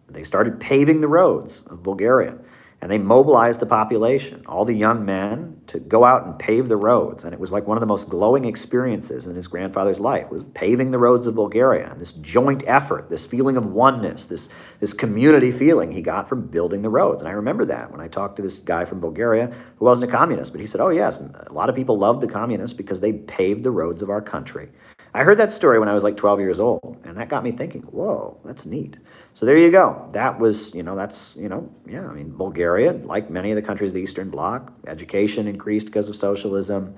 they started paving the roads of Bulgaria. And they mobilized the population, all the young men, to go out and pave the roads. And it was like one of the most glowing experiences in his grandfather's life, was paving the roads of Bulgaria. And this joint effort, this feeling of oneness, this community feeling he got from building the roads. And I remember that when I talked to this guy from Bulgaria who wasn't a communist. But he said, oh, yes, a lot of people loved the communists because they paved the roads of our country. I heard that story when I was like 12 years old, and that got me thinking, whoa, that's neat. So there you go. That was, Bulgaria, like many of the countries of the Eastern Bloc, education increased because of socialism,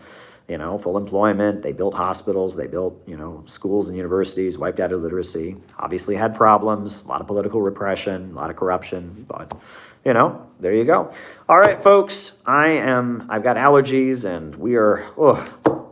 full employment. They built hospitals, they built, schools and universities, wiped out illiteracy, obviously had problems, a lot of political repression, a lot of corruption, but, there you go. All right, folks, I've got allergies, and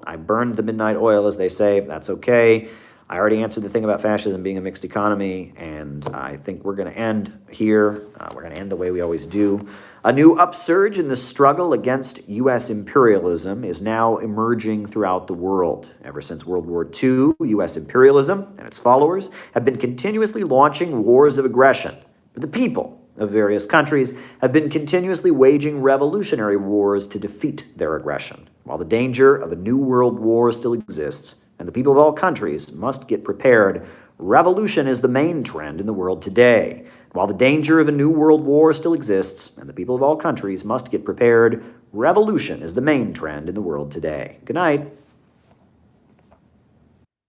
I burned the midnight oil, as they say. That's okay. I already answered the thing about fascism being a mixed economy, and I think we're going to end here. We're going to end the way we always do. A new upsurge in the struggle against U.S. imperialism is now emerging throughout the world. Ever since World War II, U.S. imperialism and its followers have been continuously launching wars of aggression. But the people of various countries have been continuously waging revolutionary wars to defeat their aggression. While the danger of a new world war still exists, and the people of all countries must get prepared, revolution is the main trend in the world today. While the danger of a new world war still exists, and the people of all countries must get prepared, revolution is the main trend in the world today. Good night.